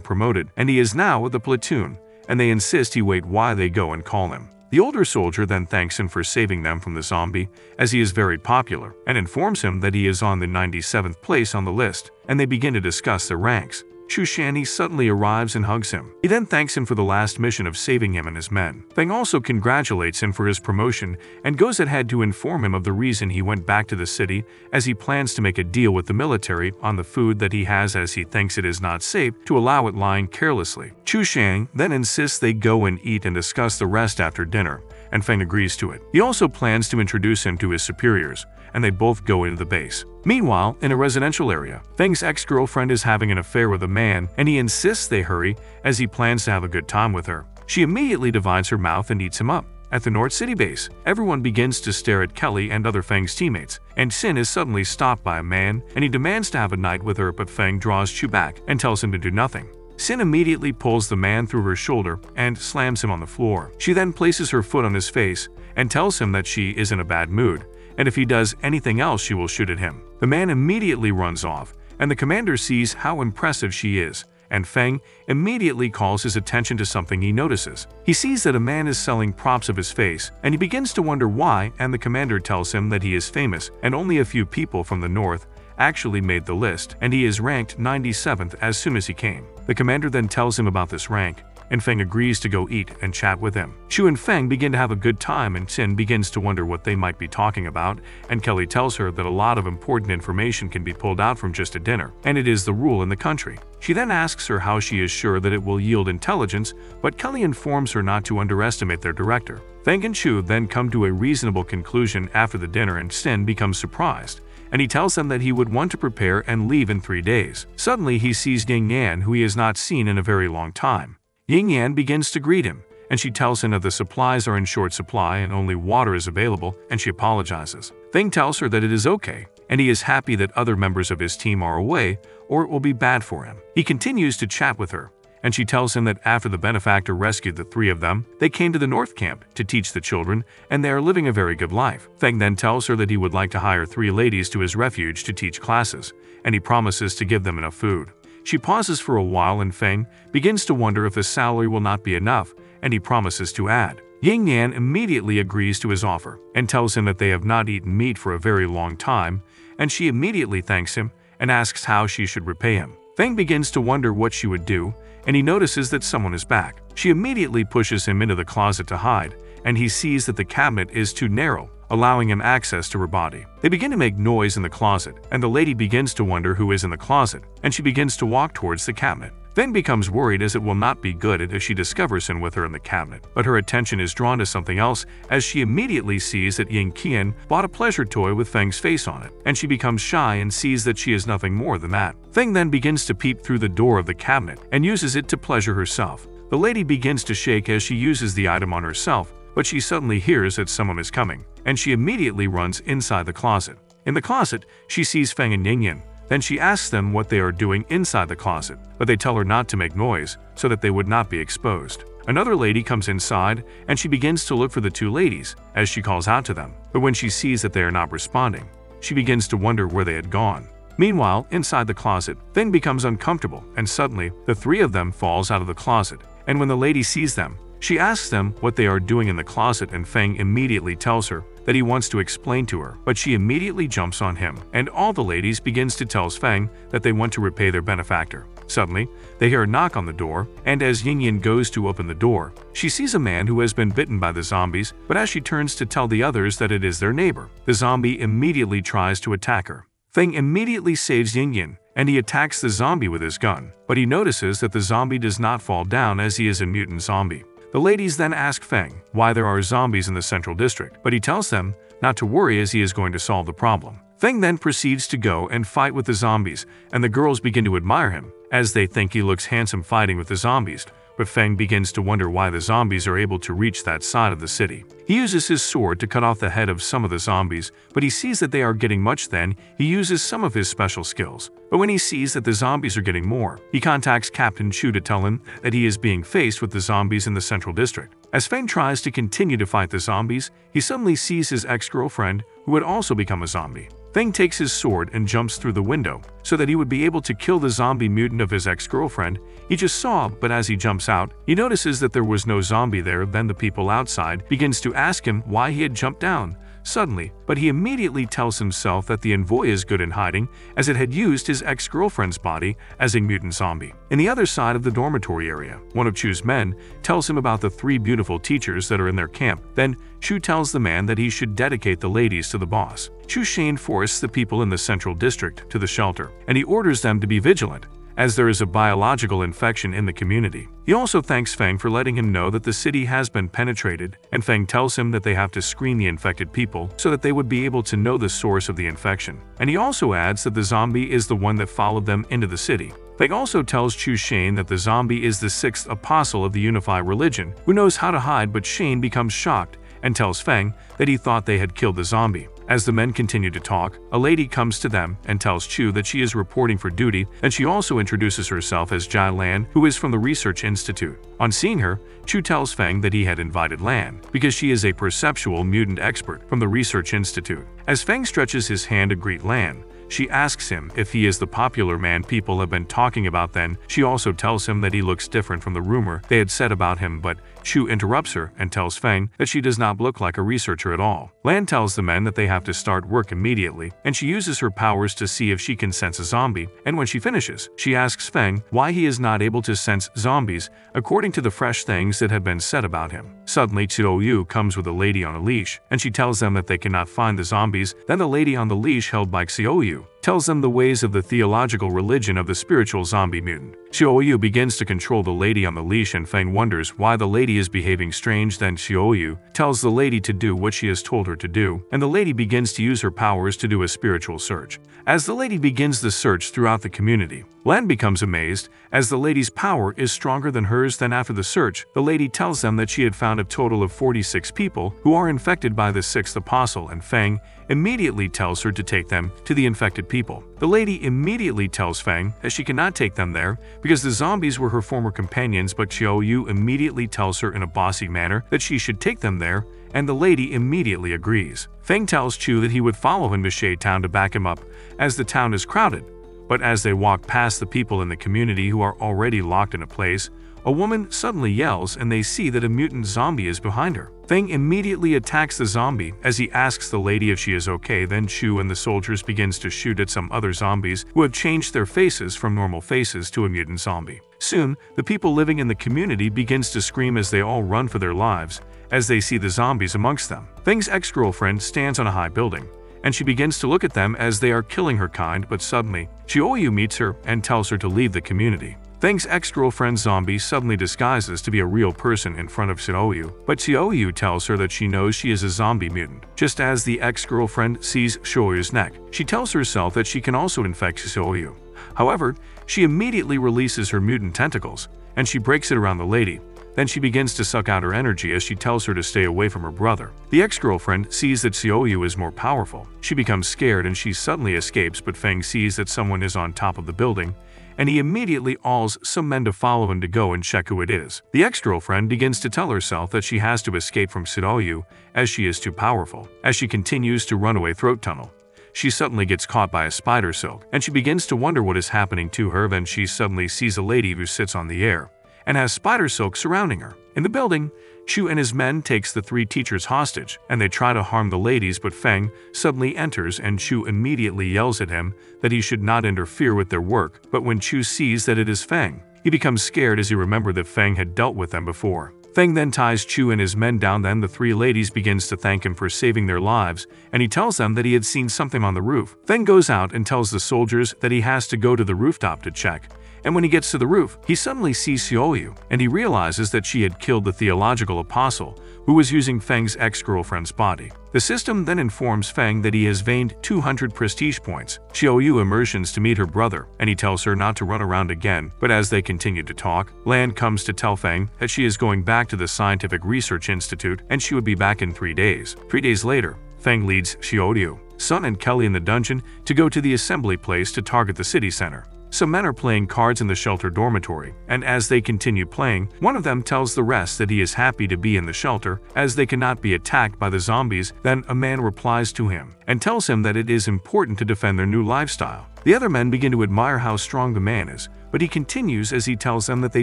promoted, and he is now with the platoon, and they insist he wait while they go and call him. The older soldier then thanks him for saving them from the zombie, as he is very popular, and informs him that he is on the 97th place on the list, and they begin to discuss their ranks. Chu Shani suddenly arrives and hugs him. He then thanks him for the last mission of saving him and his men. Feng also congratulates him for his promotion and goes ahead to inform him of the reason he went back to the city, as he plans to make a deal with the military on the food that he has, as he thinks it is not safe to allow it lying carelessly. Chu Shang then insists they go and eat and discuss the rest after dinner, and Feng agrees to it. He also plans to introduce him to his superiors, and they both go into the base. Meanwhile, in a residential area, Feng's ex-girlfriend is having an affair with a man, and he insists they hurry as he plans to have a good time with her. She immediately divides her mouth and eats him up. At the North City base, everyone begins to stare at Kelly and other Feng's teammates, and Sin is suddenly stopped by a man, and he demands to have a night with her, but Feng draws Chu back and tells him to do nothing. Sin immediately pulls the man through her shoulder and slams him on the floor. She then places her foot on his face and tells him that she is in a bad mood, and if he does anything else she will shoot at him. The man immediately runs off, and the commander sees how impressive she is, and Feng immediately calls his attention to something he notices. He sees that a man is selling props of his face, and he begins to wonder why, and the commander tells him that he is famous, and only a few people from the north actually made the list, and he is ranked 97th as soon as he came. The commander then tells him about this rank, and Feng agrees to go eat and chat with him. Chu and Feng begin to have a good time, and Sin begins to wonder what they might be talking about, and Kelly tells her that a lot of important information can be pulled out from just a dinner, and it is the rule in the country. She then asks her how she is sure that it will yield intelligence, but Kelly informs her not to underestimate their director. Feng and Chu then come to a reasonable conclusion after the dinner, and Sin becomes surprised, and he tells them that he would want to prepare and leave in 3 days. Suddenly he sees Ying Yan, who he has not seen in a very long time. Ying Yan begins to greet him, and she tells him that the supplies are in short supply and only water is available, and she apologizes. Feng tells her that it is okay, and he is happy that other members of his team are away, or it will be bad for him. He continues to chat with her, and she tells him that after the benefactor rescued the 3 of them, they came to the North Camp to teach the children, and they are living a very good life. Feng then tells her that he would like to hire 3 ladies to his refuge to teach classes, and he promises to give them enough food. She pauses for a while, and Feng begins to wonder if the salary will not be enough, and he promises to add. Ying Yan immediately agrees to his offer and tells him that they have not eaten meat for a very long time, and she immediately thanks him and asks how she should repay him. Feng begins to wonder what she would do, and he notices that someone is back. She immediately pushes him into the closet to hide, and he sees that the cabinet is too narrow, allowing him access to her body. They begin to make noise in the closet, and the lady begins to wonder who is in the closet, and she begins to walk towards the cabinet. Feng becomes worried, as it will not be good if she discovers him with her in the cabinet, but her attention is drawn to something else as she immediately sees that Ying Qian bought a pleasure toy with Feng's face on it, and she becomes shy and sees that she is nothing more than that. Feng then begins to peep through the door of the cabinet and uses it to pleasure herself. The lady begins to shake as she uses the item on herself, but she suddenly hears that someone is coming, and she immediately runs inside the closet. In the closet, she sees Feng and Yingyan. Then she asks them what they are doing inside the closet, but they tell her not to make noise so that they would not be exposed. Another lady comes inside, and she begins to look for the 2 ladies as she calls out to them, but when she sees that they are not responding, she begins to wonder where they had gone. Meanwhile, inside the closet, Feng becomes uncomfortable, and suddenly the 3 of them falls out of the closet, and when the lady sees them, she asks them what they are doing in the closet, and Feng immediately tells her that he wants to explain to her, but she immediately jumps on him, and all the ladies begins to tell Feng that they want to repay their benefactor. Suddenly, they hear a knock on the door, and as Yingyan goes to open the door, she sees a man who has been bitten by the zombies, but as she turns to tell the others that it is their neighbor, the zombie immediately tries to attack her. Feng immediately saves Yingyan, and he attacks the zombie with his gun, but he notices that the zombie does not fall down as he is a mutant zombie. The ladies then ask Feng why there are zombies in the central district, but he tells them not to worry as he is going to solve the problem. Feng then proceeds to go and fight with the zombies, and the girls begin to admire him, as they think he looks handsome fighting with the zombies, but Feng begins to wonder why the zombies are able to reach that side of the city. He uses his sword to cut off the head of some of the zombies, but he sees that they are getting much. Then he uses some of his special skills. But when he sees that the zombies are getting more, he contacts Captain Chu to tell him that he is being faced with the zombies in the central district. As Feng tries to continue to fight the zombies, he suddenly sees his ex-girlfriend, who had also become a zombie. Feng takes his sword and jumps through the window so that he would be able to kill the zombie mutant of his ex-girlfriend. He just saw, but as he jumps out, he notices that there was no zombie there. Then the people outside begins to ask him why he had jumped down suddenly, but he immediately tells himself that the envoy is good in hiding, as it had used his ex-girlfriend's body as a mutant zombie. In the other side of the dormitory area, one of Chu's men tells him about the 3 beautiful teachers that are in their camp. Then Chu tells the man that he should dedicate the ladies to the boss. Chu Shane forces the people in the central district to the shelter, and he orders them to be vigilant, as there is a biological infection in the community. He also thanks Feng for letting him know that the city has been penetrated, and Feng tells him that they have to screen the infected people so that they would be able to know the source of the infection. And he also adds that the zombie is the one that followed them into the city. Feng also tells Chu Shane that the zombie is the 6th apostle of the unified religion, who knows how to hide, but Shane becomes shocked and tells Feng that he thought they had killed the zombie. As the men continue to talk, a lady comes to them and tells Chu that she is reporting for duty, and she also introduces herself as Jai Lan, who is from the Research Institute. On seeing her, Chu tells Feng that he had invited Lan because she is a perceptual mutant expert from the Research Institute. As Feng stretches his hand to greet Lan, she asks him if he is the popular man people have been talking about. Then she also tells him that he looks different from the rumor they had said about him, but Chu interrupts her and tells Feng that she does not look like a researcher at all. Lan tells the men that they have to start work immediately, and she uses her powers to see if she can sense a zombie, and when she finishes, she asks Feng why he is not able to sense zombies according to the fresh things that had been said about him. Suddenly, Xiao Yu comes with a lady on a leash, and she tells them that they cannot find the zombies. Then the lady on the leash held by Xiao Yu tells them the ways of the theological religion of the spiritual zombie mutant. Xiao Yu begins to control the lady on the leash, and Feng wonders why the lady is behaving strange. Then Xiao Yu tells the lady to do what she has told her to do, and the lady begins to use her powers to do a spiritual search. As the lady begins the search throughout the community, Lan becomes amazed as the lady's power is stronger than hers. Then after the search, the lady tells them that she had found a total of 46 people who are infected by the 6th apostle, and Feng immediately tells her to take them to the infected people. The lady immediately tells Feng that she cannot take them there because the zombies were her former companions, but Xiao Yu immediately tells her in a bossy manner that she should take them there, and the lady immediately agrees. Feng tells Chu that he would follow him to Shade Town to back him up, as the town is crowded. But as they walk past the people in the community who are already locked in a place, a woman suddenly yells and they see that a mutant zombie is behind her. Feng immediately attacks the zombie as he asks the lady if she is okay. Then Chu and the soldiers begins to shoot at some other zombies who have changed their faces from normal faces to a mutant zombie. Soon, the people living in the community begins to scream as they all run for their lives as they see the zombies amongst them. Feng's ex-girlfriend stands on a high building, and she begins to look at them as they are killing her kind, but suddenly, Xiao Yu meets her and tells her to leave the community. Feng's ex-girlfriend zombie suddenly disguises to be a real person in front of Xiao Yu, but Xiao Yu tells her that she knows she is a zombie mutant. Just as the ex-girlfriend sees Xiao Yu's neck, she tells herself that she can also infect Xiao Yu. However, she immediately releases her mutant tentacles, and she breaks it around the lady. Then she begins to suck out her energy as she tells her to stay away from her brother. The ex-girlfriend sees that Xiao Yu is more powerful. She becomes scared and she suddenly escapes, but Feng sees that someone is on top of the building, and he immediately calls some men to follow him to go and check who it is. The ex-girlfriend begins to tell herself that she has to escape from Xiao Yu as she is too powerful. As she continues to run away throat tunnel, she suddenly gets caught by a spider silk, and she begins to wonder what is happening to her. Then she suddenly sees a lady who sits on the air and has spider silk surrounding her. In the building, Chu and his men takes the 3 teachers hostage, and they try to harm the ladies, but Feng suddenly enters and Chu immediately yells at him that he should not interfere with their work. But when Chu sees that it is Feng, he becomes scared as he remembers that Feng had dealt with them before. Feng then ties Chu and his men down. Then the three ladies begins to thank him for saving their lives, and he tells them that he had seen something on the roof. Feng goes out and tells the soldiers that he has to go to the rooftop to check. And when he gets to the roof, he suddenly sees Xiaoyu, and he realizes that she had killed the theological apostle, who was using Feng's ex-girlfriend's body. The system then informs Feng that he has gained 200 prestige points. Xiaoyu immersions to meet her brother, and he tells her not to run around again, but as they continue to talk, Lan comes to tell Feng that she is going back to the Scientific Research Institute and she would be back in 3 days. 3 days later, Feng leads Xiaoyu, Sun and Kelly in the dungeon to go to the assembly place to target the city center. Some men are playing cards in the shelter dormitory, and as they continue playing, one of them tells the rest that he is happy to be in the shelter as they cannot be attacked by the zombies. Then a man replies to him and tells him that it is important to defend their new lifestyle. The other men begin to admire how strong the man is, but he continues as he tells them that they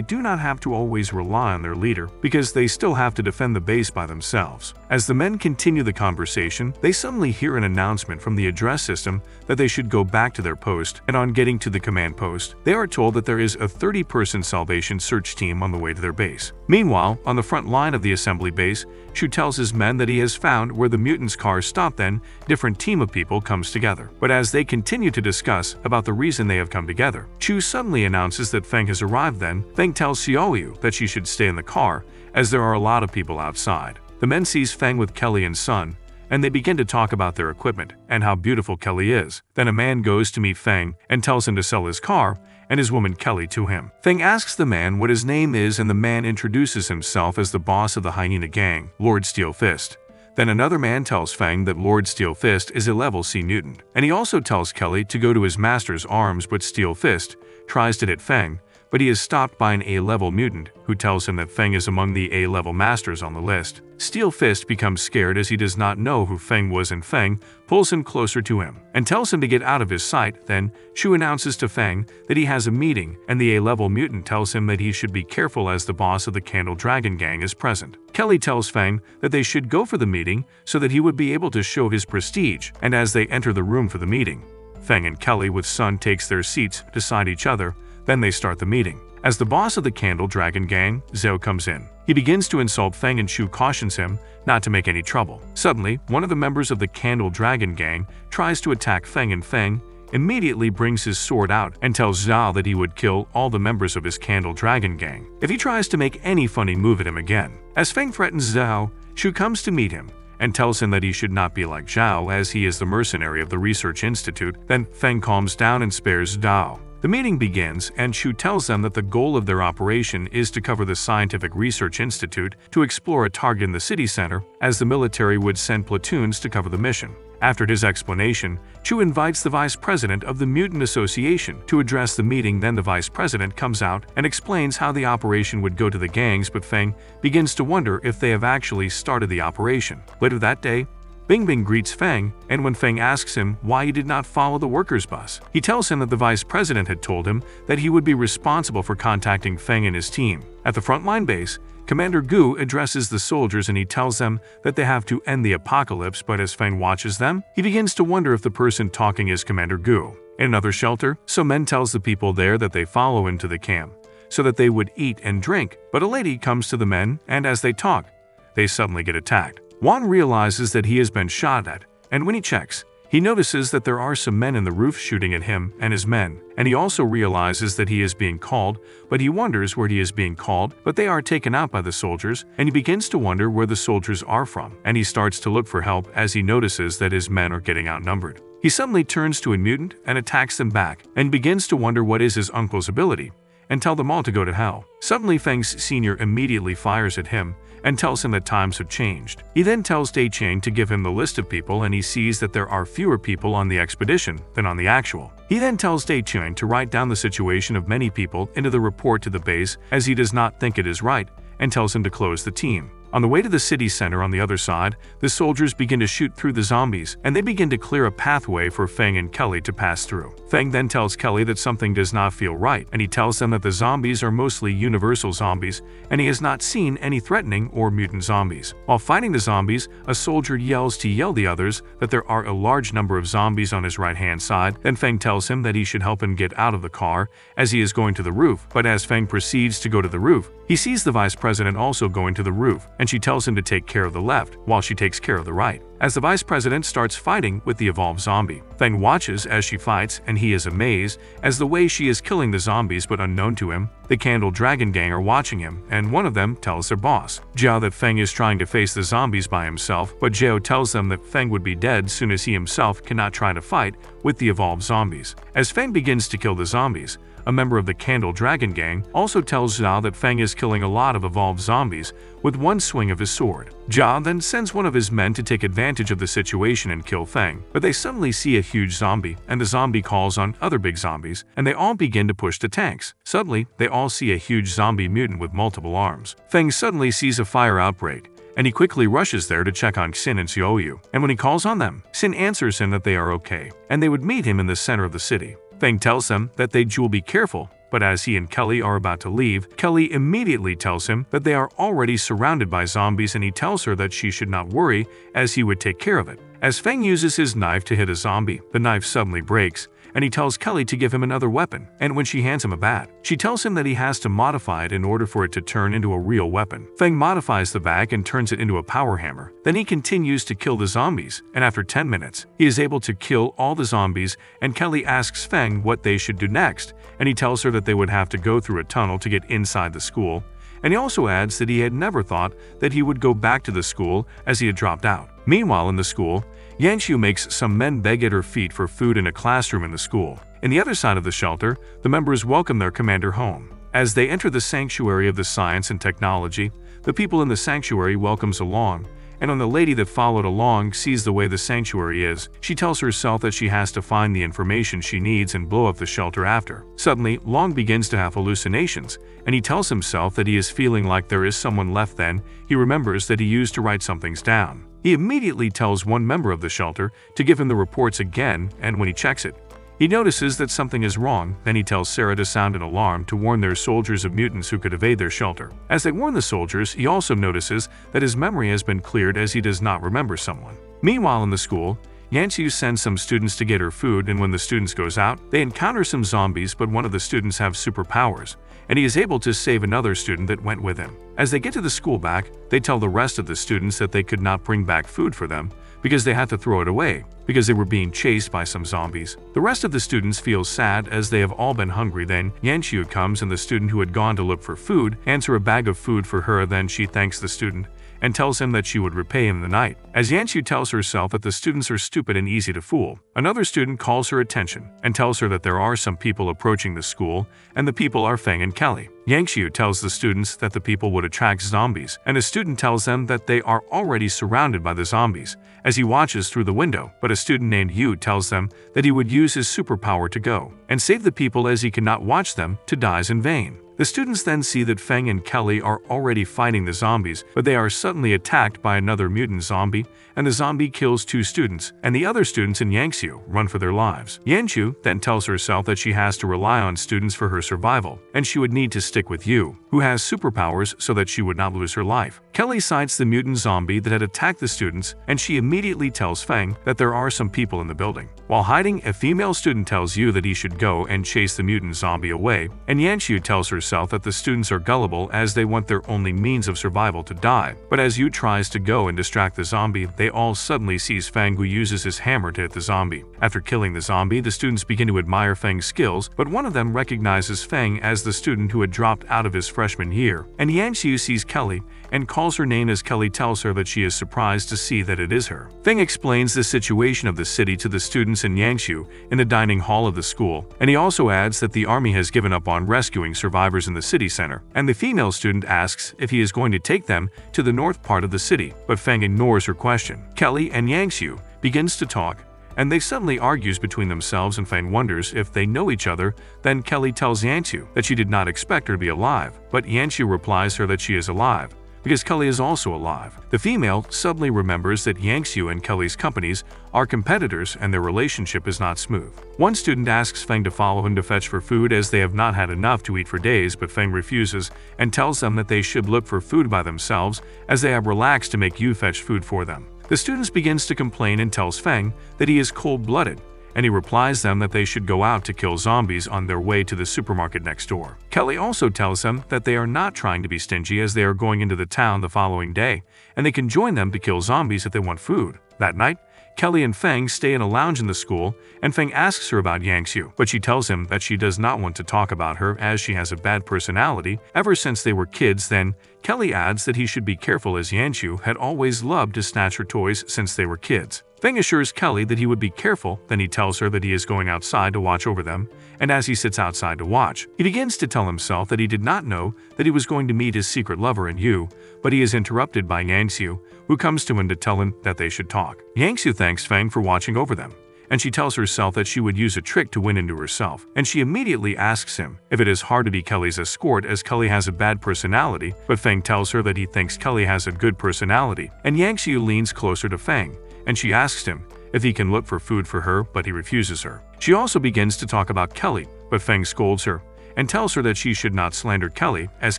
do not have to always rely on their leader because they still have to defend the base by themselves. As the men continue the conversation, they suddenly hear an announcement from the address system that they should go back to their post, and on getting to the command post, they are told that there is a 30-person salvation search team on the way to their base. Meanwhile, on the front line of the assembly base, Shu tells his men that he has found where the mutants' car stopped. Then, different team of people comes together. But as they continue to discuss about the reason they have come together, Chu suddenly announces that Feng has arrived. Then, Feng tells Xiaoyu that she should stay in the car, as there are a lot of people outside. The men sees Feng with Kelly and Sun, and they begin to talk about their equipment and how beautiful Kelly is. Then a man goes to meet Feng and tells him to sell his car and his woman Kelly to him. Feng asks the man what his name is, and the man introduces himself as the boss of the Hyena gang, Lord Steel Fist. Then another man tells Feng that Lord Steel Fist is a level C mutant, and he also tells Kelly to go to his master's arms, but Steel Fist tries to hit Feng, but he is stopped by an A-level mutant who tells him that Feng is among the A-level masters on the list. Steel Fist becomes scared as he does not know who Feng was, and Feng pulls him closer to him and tells him to get out of his sight. Then Shu announces to Feng that he has a meeting, and the A-level mutant tells him that he should be careful as the boss of the Candle Dragon gang is present. Kelly tells Feng that they should go for the meeting so that he would be able to show his prestige, and as they enter the room for the meeting, Feng and Kelly with Sun takes their seats beside each other. Then they start the meeting. As the boss of the Candle Dragon gang, Zhao, comes in, he begins to insult Feng, and Shu cautions him not to make any trouble. Suddenly, one of the members of the Candle Dragon gang tries to attack Feng, and Feng immediately brings his sword out and tells Zhao that he would kill all the members of his Candle Dragon gang if he tries to make any funny move at him again. As Feng threatens Zhao, Shu comes to meet him and tells him that he should not be like Zhao as he is the mercenary of the Research Institute. Then Feng calms down and spares Zhao. The meeting begins, and Shu tells them that the goal of their operation is to cover the Scientific Research Institute to explore a target in the city center, as the military would send platoons to cover the mission. After his explanation, Chu invites the vice president of the Mutant Association to address the meeting. Then the vice president comes out and explains how the operation would go to the gangs, but Feng begins to wonder if they have actually started the operation. Later that day, Bingbing greets Feng, and when Feng asks him why he did not follow the workers' bus, he tells him that the vice president had told him that he would be responsible for contacting Feng and his team. At the frontline base, Commander Gu addresses the soldiers and he tells them that they have to end the apocalypse, but as Feng watches them, he begins to wonder if the person talking is Commander Gu. In another shelter, some men tells the people there that they follow him to the camp so that they would eat and drink, but a lady comes to the men, and as they talk, they suddenly get attacked. Juan realizes that he has been shot at, and when he checks, he notices that there are some men in the roof shooting at him and his men, and he also realizes that he is being called, but he wonders where he is being called, but they are taken out by the soldiers, and he begins to wonder where the soldiers are from, and he starts to look for help as he notices that his men are getting outnumbered. He suddenly turns to a mutant and attacks them back, and begins to wonder what is his uncle's ability, and tell them all to go to hell. Suddenly Feng's senior immediately fires at him, and tells him that times have changed. He then tells Dai Chang to give him the list of people, and he sees that there are fewer people on the expedition than on the actual. He then tells Dai Chang to write down the situation of many people into the report to the base as he does not think it is right, and tells him to close the team. On the way to the city center on the other side, the soldiers begin to shoot through the zombies, and they begin to clear a pathway for Feng and Kelly to pass through. Feng then tells Kelly that something does not feel right, and he tells them that the zombies are mostly universal zombies, and he has not seen any threatening or mutant zombies. While fighting the zombies, a soldier yells to the others that there are a large number of zombies on his right-hand side. Then Feng tells him that he should help him get out of the car as he is going to the roof, but as Feng proceeds to go to the roof, he sees the vice president also going to the roof, and she tells him to take care of the left while she takes care of the right. As the vice president starts fighting with the evolved zombie, Feng watches as she fights, and he is amazed as the way she is killing the zombies, but unknown to him, the Candle Dragon gang are watching him, and one of them tells their boss, Jiao, that Feng is trying to face the zombies by himself, but Jiao tells them that Feng would be dead soon as he himself cannot try to fight with the evolved zombies. As Feng begins to kill the zombies, a member of the Candle Dragon gang also tells Zhao that Feng is killing a lot of evolved zombies with one swing of his sword. Zhao then sends one of his men to take advantage of the situation and kill Feng, but they suddenly see a huge zombie, and the zombie calls on other big zombies, and they all begin to push the tanks. Suddenly, they all see a huge zombie mutant with multiple arms. Feng suddenly sees a fire outbreak, and he quickly rushes there to check on Xin and Xiaoyu, and when he calls on them, Xin answers him that they are okay, and they would meet him in the center of the city. Feng tells them that they should be careful, but as he and Kelly are about to leave, Kelly immediately tells him that they are already surrounded by zombies, and he tells her that she should not worry as he would take care of it. As Feng uses his knife to hit a zombie, the knife suddenly breaks, and he tells Kelly to give him another weapon, and when she hands him a bat, she tells him that he has to modify it in order for it to turn into a real weapon. Feng modifies the bag and turns it into a power hammer. Then he continues to kill the zombies, and after 10 minutes, he is able to kill all the zombies, and Kelly asks Feng what they should do next, and he tells her that they would have to go through a tunnel to get inside the school, and he also adds that he had never thought that he would go back to the school as he had dropped out. Meanwhile in the school, Yanxiu makes some men beg at her feet for food in a classroom in the school. In the other side of the shelter, the members welcome their commander home. As they enter the sanctuary of the science and technology, the people in the sanctuary welcomes along, and when the lady that followed along sees the way the sanctuary is, she tells herself that she has to find the information she needs and blow up the shelter after. Suddenly, Long begins to have hallucinations, and he tells himself that he is feeling like there is someone left. Then he remembers that he used to write some things down. He immediately tells one member of the shelter to give him the reports again, and when he checks it, he notices that something is wrong. Then he tells Sarah to sound an alarm to warn their soldiers of mutants who could evade their shelter. As they warn the soldiers, he also notices that his memory has been cleared as he does not remember someone. Meanwhile in the school, Yanxiu sends some students to get her food, and when the students goes out, they encounter some zombies, but one of the students have superpowers, and he is able to save another student that went with him. As they get to the school back, they tell the rest of the students that they could not bring back food for them because they had to throw it away because they were being chased by some zombies. The rest of the students feel sad as they have all been hungry. Then Yanxiu comes, and the student who had gone to look for food hands her a bag of food for her. Then she thanks the student and tells him that she would repay him the night. As Yanxiu tells herself that the students are stupid and easy to fool, another student calls her attention and tells her that there are some people approaching the school, and the people are Feng and Kelly. Yanxiu tells the students that the people would attract zombies, and a student tells them that they are already surrounded by the zombies as he watches through the window, but a student named Yu tells them that he would use his superpower to go and save the people as he cannot watch them to die in vain. The students then see that Feng and Kelly are already fighting the zombies, but they are suddenly attacked by another mutant zombie, and the zombie kills two students, and the other students and Yanxiu run for their lives. Yanxiu then tells herself that she has to rely on students for her survival, and she would need to stick with Yu, who has superpowers, so that she would not lose her life. Kelly sights the mutant zombie that had attacked the students, and she immediately tells Feng that there are some people in the building. While hiding, a female student tells Yu that he should go and chase the mutant zombie away, and Yanxiu tells herself that the students are gullible as they want their only means of survival to die. But as Yu tries to go and distract the zombie, they all suddenly sees Feng, who uses his hammer to hit the zombie. After killing the zombie, the students begin to admire Feng's skills, but one of them recognizes Feng as the student who had dropped out of his freshman year, and Yanxiu sees Kelly and calls her name as Kelly tells her that she is surprised to see that it is her. Feng explains the situation of the city to the students and Yanxiu in the dining hall of the school, and he also adds that the army has given up on rescuing survivors in the city center, and the female student asks if he is going to take them to the north part of the city, but Feng ignores her question. Kelly and Yanxiu begins to talk, and they suddenly argues between themselves, and Feng wonders if they know each other. Then Kelly tells Yanxiu that she did not expect her to be alive, but Yanxiu replies her that she is alive. because Kelly is also alive. The female suddenly remembers that Yangsu and Kelly's companies are competitors and their relationship is not smooth. One student asks Feng to follow him to fetch for food as they have not had enough to eat for days, but Feng refuses and tells them that they should look for food by themselves as they have relaxed to make Yu fetch food for them. The student begins to complain and tells Feng that he is cold-blooded, and he replies them that they should go out to kill zombies on their way to the supermarket next door. Kelly also tells them that they are not trying to be stingy as they are going into the town the following day, and they can join them to kill zombies if they want food. That night, Kelly and Feng stay in a lounge in the school, and Feng asks her about Yangsu, but she tells him that she does not want to talk about her as she has a bad personality ever since they were kids. Then, Kelly adds that he should be careful as Yangsu had always loved to snatch her toys since they were kids. Feng assures Kelly that he would be careful, then he tells her that he is going outside to watch over them, and as he sits outside to watch, he begins to tell himself that he did not know that he was going to meet his secret lover in Yu, but he is interrupted by Yangsu, who comes to him to tell him that they should talk. Yangsu thanks Feng for watching over them, and she tells herself that she would use a trick to win into herself, and she immediately asks him if it is hard to be Kelly's escort as Kelly has a bad personality, but Feng tells her that he thinks Kelly has a good personality, and Yangsu leans closer to Feng, and she asks him if he can look for food for her, but he refuses her. She also begins to talk about Kelly, but Feng scolds her and tells her that she should not slander Kelly as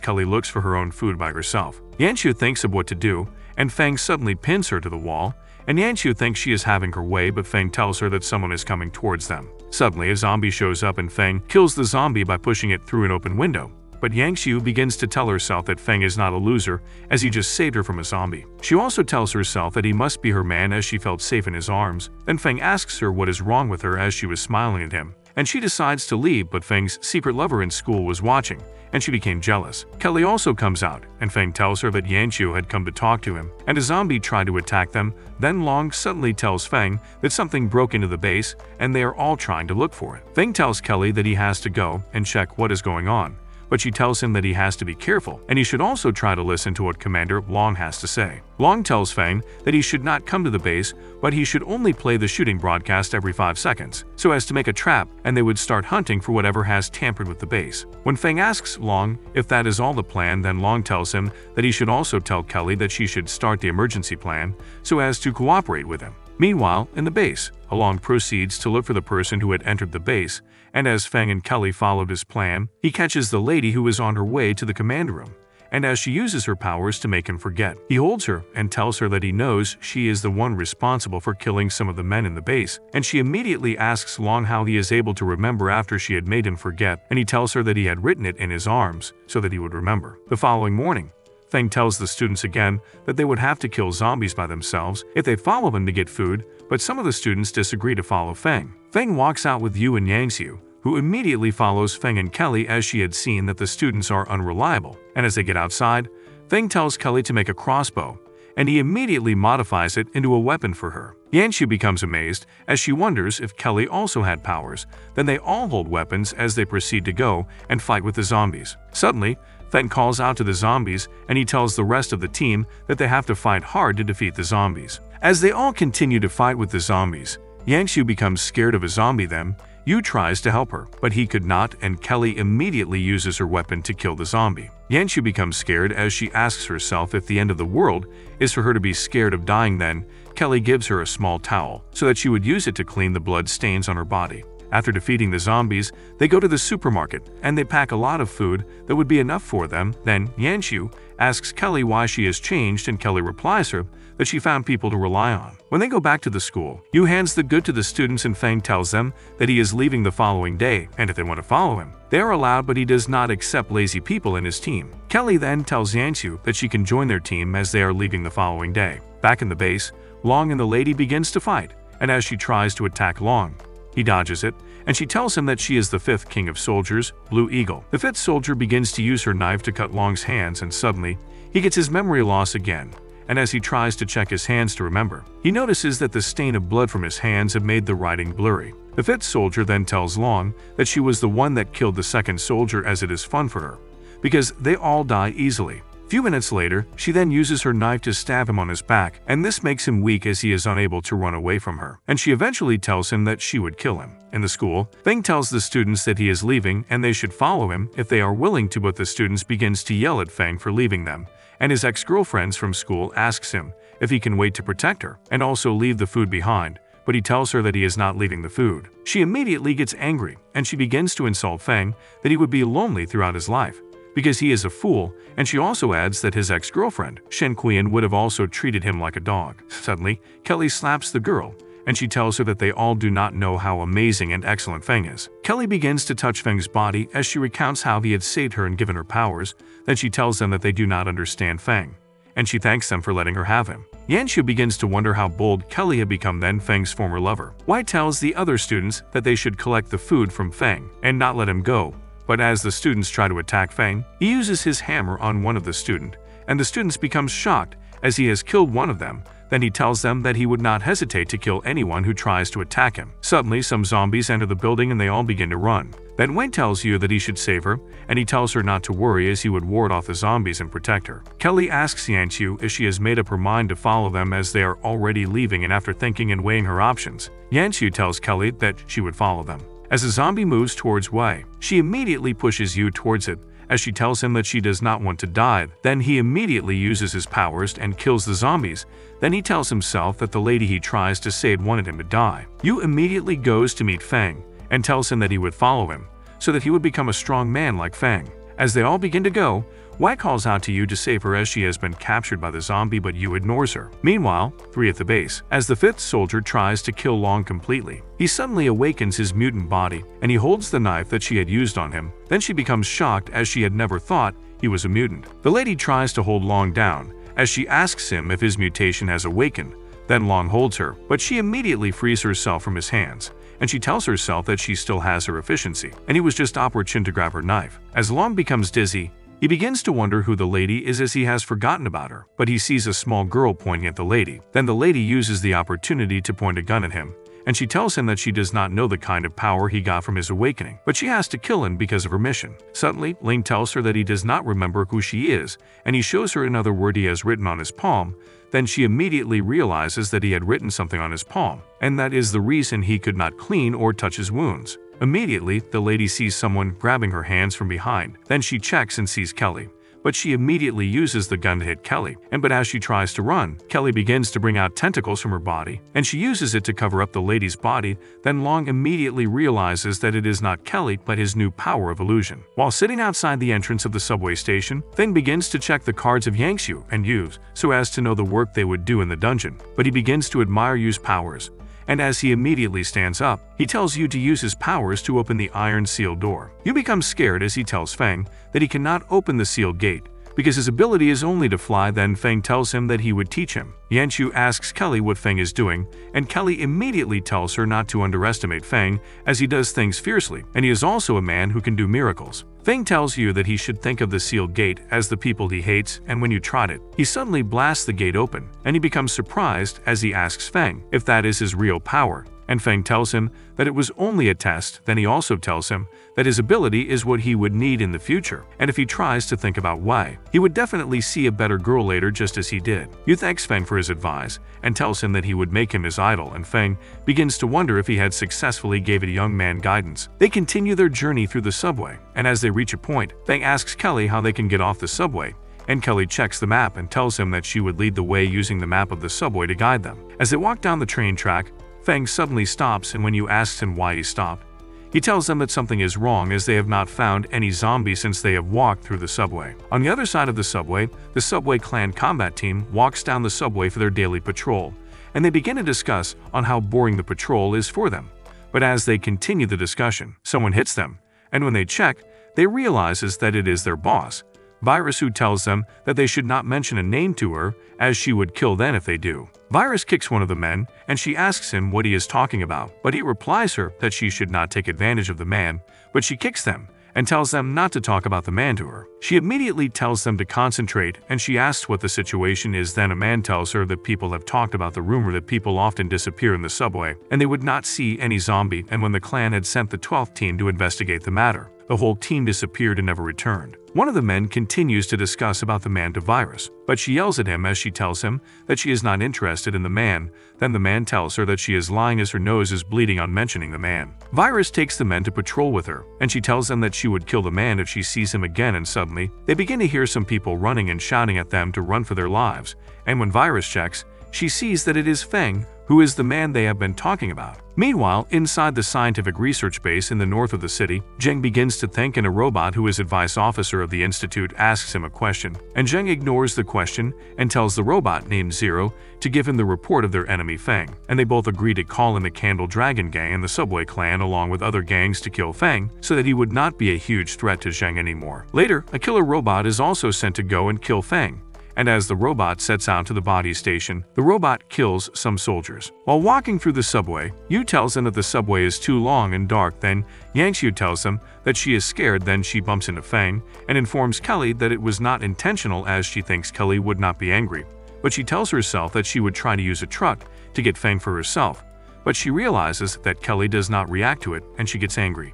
Kelly looks for her own food by herself. Yanshu thinks of what to do, and Feng suddenly pins her to the wall, and Yanshu thinks she is having her way, but Feng tells her that someone is coming towards them. Suddenly, a zombie shows up and Feng kills the zombie by pushing it through an open window. But Yangshu begins to tell herself that Feng is not a loser as he just saved her from a zombie. She also tells herself that he must be her man as she felt safe in his arms. Then Feng asks her what is wrong with her as she was smiling at him, and she decides to leave, but Feng's secret lover in school was watching, and she became jealous. Kelly also comes out, and Feng tells her that Yangshu had come to talk to him, and a zombie tried to attack them. Then Long suddenly tells Feng that something broke into the base, and they are all trying to look for it. Feng tells Kelly that he has to go and check what is going on, but she tells him that he has to be careful, and he should also try to listen to what Commander Long has to say. Long tells Feng that he should not come to the base, but he should only play the shooting broadcast every 5 seconds, so as to make a trap, and they would start hunting for whatever has tampered with the base. When Feng asks Long if that is all the plan, then Long tells him that he should also tell Kelly that she should start the emergency plan, so as to cooperate with him. Meanwhile, in the base, Long proceeds to look for the person who had entered the base, and as Feng and Kelly followed his plan, he catches the lady who is on her way to the command room, and as she uses her powers to make him forget, he holds her and tells her that he knows she is the one responsible for killing some of the men in the base, and she immediately asks Long how he is able to remember after she had made him forget, and he tells her that he had written it in his arms so that he would remember. The following morning, Feng tells the students again that they would have to kill zombies by themselves if they follow him to get food, but some of the students disagree to follow Feng. Feng walks out with Yu and Yangsu, who immediately follows Feng and Kelly as she had seen that the students are unreliable, and as they get outside, Feng tells Kelly to make a crossbow, and he immediately modifies it into a weapon for her. Yanshu becomes amazed as she wonders if Kelly also had powers. Then they all hold weapons as they proceed to go and fight with the zombies. Suddenly, Feng calls out to the zombies, and he tells the rest of the team that they have to fight hard to defeat the zombies. As they all continue to fight with the zombies, Yangshu becomes scared of a zombie. Then Yu tries to help her, but he could not, and Kelly immediately uses her weapon to kill the zombie. Yanshu becomes scared as she asks herself if the end of the world is for her to be scared of dying. Then Kelly gives her a small towel so that she would use it to clean the blood stains on her body. After defeating the zombies, they go to the supermarket, and they pack a lot of food that would be enough for them. Then Yanshu asks Kelly why she has changed, and Kelly replies her that she found people to rely on. When they go back to the school, Yu hands the good to the students, and Feng tells them that he is leaving the following day, and if they want to follow him, they are allowed, but he does not accept lazy people in his team. Kelly then tells Yanshu that she can join their team as they are leaving the following day. Back in the base, Long and the lady begins to fight, and as she tries to attack Long, he dodges it, and she tells him that she is the 5th king of soldiers, Blue Eagle. The 5th soldier begins to use her knife to cut Long's hands, and suddenly, he gets his memory loss again, and as he tries to check his hands to remember, he notices that the stain of blood from his hands have made the writing blurry. The 5th soldier then tells Long that she was the one that killed the 2nd soldier as it is fun for her, because they all die easily. Few minutes later, she then uses her knife to stab him on his back, and this makes him weak as he is unable to run away from her. And she eventually tells him that she would kill him. In the school, Feng tells the students that he is leaving and they should follow him if they are willing to, but the students begins to yell at Feng for leaving them, and his ex-girlfriends from school asks him if he can wait to protect her and also leave the food behind, but he tells her that he is not leaving the food. She immediately gets angry and she begins to insult Feng that he would be lonely throughout his life because he is a fool, and she also adds that his ex-girlfriend, Shen Qian, would have also treated him like a dog. Suddenly, Kelly slaps the girl, and she tells her that they all do not know how amazing and excellent Feng is. Kelly begins to touch Feng's body as she recounts how he had saved her and given her powers. Then she tells them that they do not understand Feng, and she thanks them for letting her have him. Yanxiu begins to wonder how bold Kelly had become, then Feng's former lover. Wei tells the other students that they should collect the food from Feng and not let him go. But as the students try to attack Feng, he uses his hammer on one of the students, and the students become shocked as he has killed one of them. Then he tells them that he would not hesitate to kill anyone who tries to attack him. Suddenly, some zombies enter the building and they all begin to run. Then Wei tells Yu that he should save her, and he tells her not to worry as he would ward off the zombies and protect her. Kelly asks Yanxiu if she has made up her mind to follow them as they are already leaving, and after thinking and weighing her options, Yanxiu tells Kelly that she would follow them. As a zombie moves towards Wei, she immediately pushes Yu towards it as she tells him that she does not want to die. Then he immediately uses his powers and kills the zombies. Then he tells himself that the lady he tries to save wanted him to die. Yu immediately goes to meet Feng and tells him that he would follow him so that he would become a strong man like Feng. As they all begin to go, Wei calls out to Yu to save her as she has been captured by the zombie, but Yu ignores her. Meanwhile, 3 at the base, as the 5th soldier tries to kill Long completely, he suddenly awakens his mutant body and he holds the knife that she had used on him. Then she becomes shocked as she had never thought he was a mutant. The lady tries to hold Long down as she asks him if his mutation has awakened. Then Long holds her, but she immediately frees herself from his hands, and she tells herself that she still has her efficiency, and he was just opportune to grab her knife. As Long becomes dizzy, he begins to wonder who the lady is as he has forgotten about her, but he sees a small girl pointing at the lady. Then the lady uses the opportunity to point a gun at him, and she tells him that she does not know the kind of power he got from his awakening, but she has to kill him because of her mission. Suddenly, Ling tells her that he does not remember who she is, and he shows her another word he has written on his palm. Then she immediately realizes that he had written something on his palm, and that is the reason he could not clean or touch his wounds. Immediately, the lady sees someone grabbing her hands from behind. Then she checks and sees Kelly, but she immediately uses the gun to hit Kelly. But as she tries to run, Kelly begins to bring out tentacles from her body, and she uses it to cover up the lady's body. Then Long immediately realizes that it is not Kelly but his new power of illusion. While sitting outside the entrance of the subway station, Feng begins to check the cards of Yanxiu and Yu's so as to know the work they would do in the dungeon, but he begins to admire Yu's powers. And as he immediately stands up, he tells Yu to use his powers to open the iron sealed door. Yu becomes scared as he tells Feng that he cannot open the sealed gate because his ability is only to fly. Then Feng tells him that he would teach him. Yanxiu asks Kelly what Feng is doing, and Kelly immediately tells her not to underestimate Feng as he does things fiercely, and he is also a man who can do miracles. Feng tells Yu that he should think of the sealed gate as the people he hates, and when Yu tried it, he suddenly blasts the gate open, and he becomes surprised as he asks Feng if that is his real power. And Feng tells him that it was only a test. Then he also tells him that his ability is what he would need in the future, and if he tries to think about why, he would definitely see a better girl later just as he did. Yu thanks Feng for his advice and tells him that he would make him his idol, and Feng begins to wonder if he had successfully gave a young man guidance. They continue their journey through the subway, and as they reach a point, Feng asks Kelly how they can get off the subway, and Kelly checks the map and tells him that she would lead the way using the map of the subway to guide them. As they walk down the train track, Feng suddenly stops, and when Yu asks him why he stopped, he tells them that something is wrong as they have not found any zombies since they have walked through the subway. On the other side of the subway clan combat team walks down the subway for their daily patrol, and they begin to discuss on how boring the patrol is for them. But as they continue the discussion, someone hits them, and when they check, they realizes that it is their boss, Virus, who tells them that they should not mention a name to her as she would kill them if they do. Virus kicks one of the men and she asks him what he is talking about, but he replies her that she should not take advantage of the man, but she kicks them and tells them not to talk about the man to her. She immediately tells them to concentrate and she asks what the situation is. Then a man tells her that people have talked about the rumor that people often disappear in the subway and they would not see any zombie, and when the clan had sent the 12th team to investigate the matter, The whole team disappeared and never returned. One of the men continues to discuss about the man to Virus, but she yells at him as she tells him that she is not interested in the man. Then the man tells her that she is lying as her nose is bleeding on mentioning the man. Virus takes the men to patrol with her, and she tells them that she would kill the man if she sees him again, and suddenly, they begin to hear some people running and shouting at them to run for their lives, and when Virus checks, she sees that it is Feng, who is the man they have been talking about. Meanwhile, inside the scientific research base in the north of the city, Zheng begins to think, and a robot who is advice officer of the institute asks him a question, and Zheng ignores the question and tells the robot named Zero to give him the report of their enemy Feng, and they both agree to call in the Candle Dragon Gang and the Subway Clan along with other gangs to kill Feng so that he would not be a huge threat to Zheng anymore. Later, a killer robot is also sent to go and kill Feng, and as the robot sets out to the body station, the robot kills some soldiers. While walking through the subway, Yu tells them that the subway is too long and dark. Then Yangshu tells them that she is scared. Then she bumps into Feng and informs Kelly that it was not intentional, as she thinks Kelly would not be angry. But she tells herself that she would try to use a truck to get Feng for herself. But she realizes that Kelly does not react to it, and she gets angry.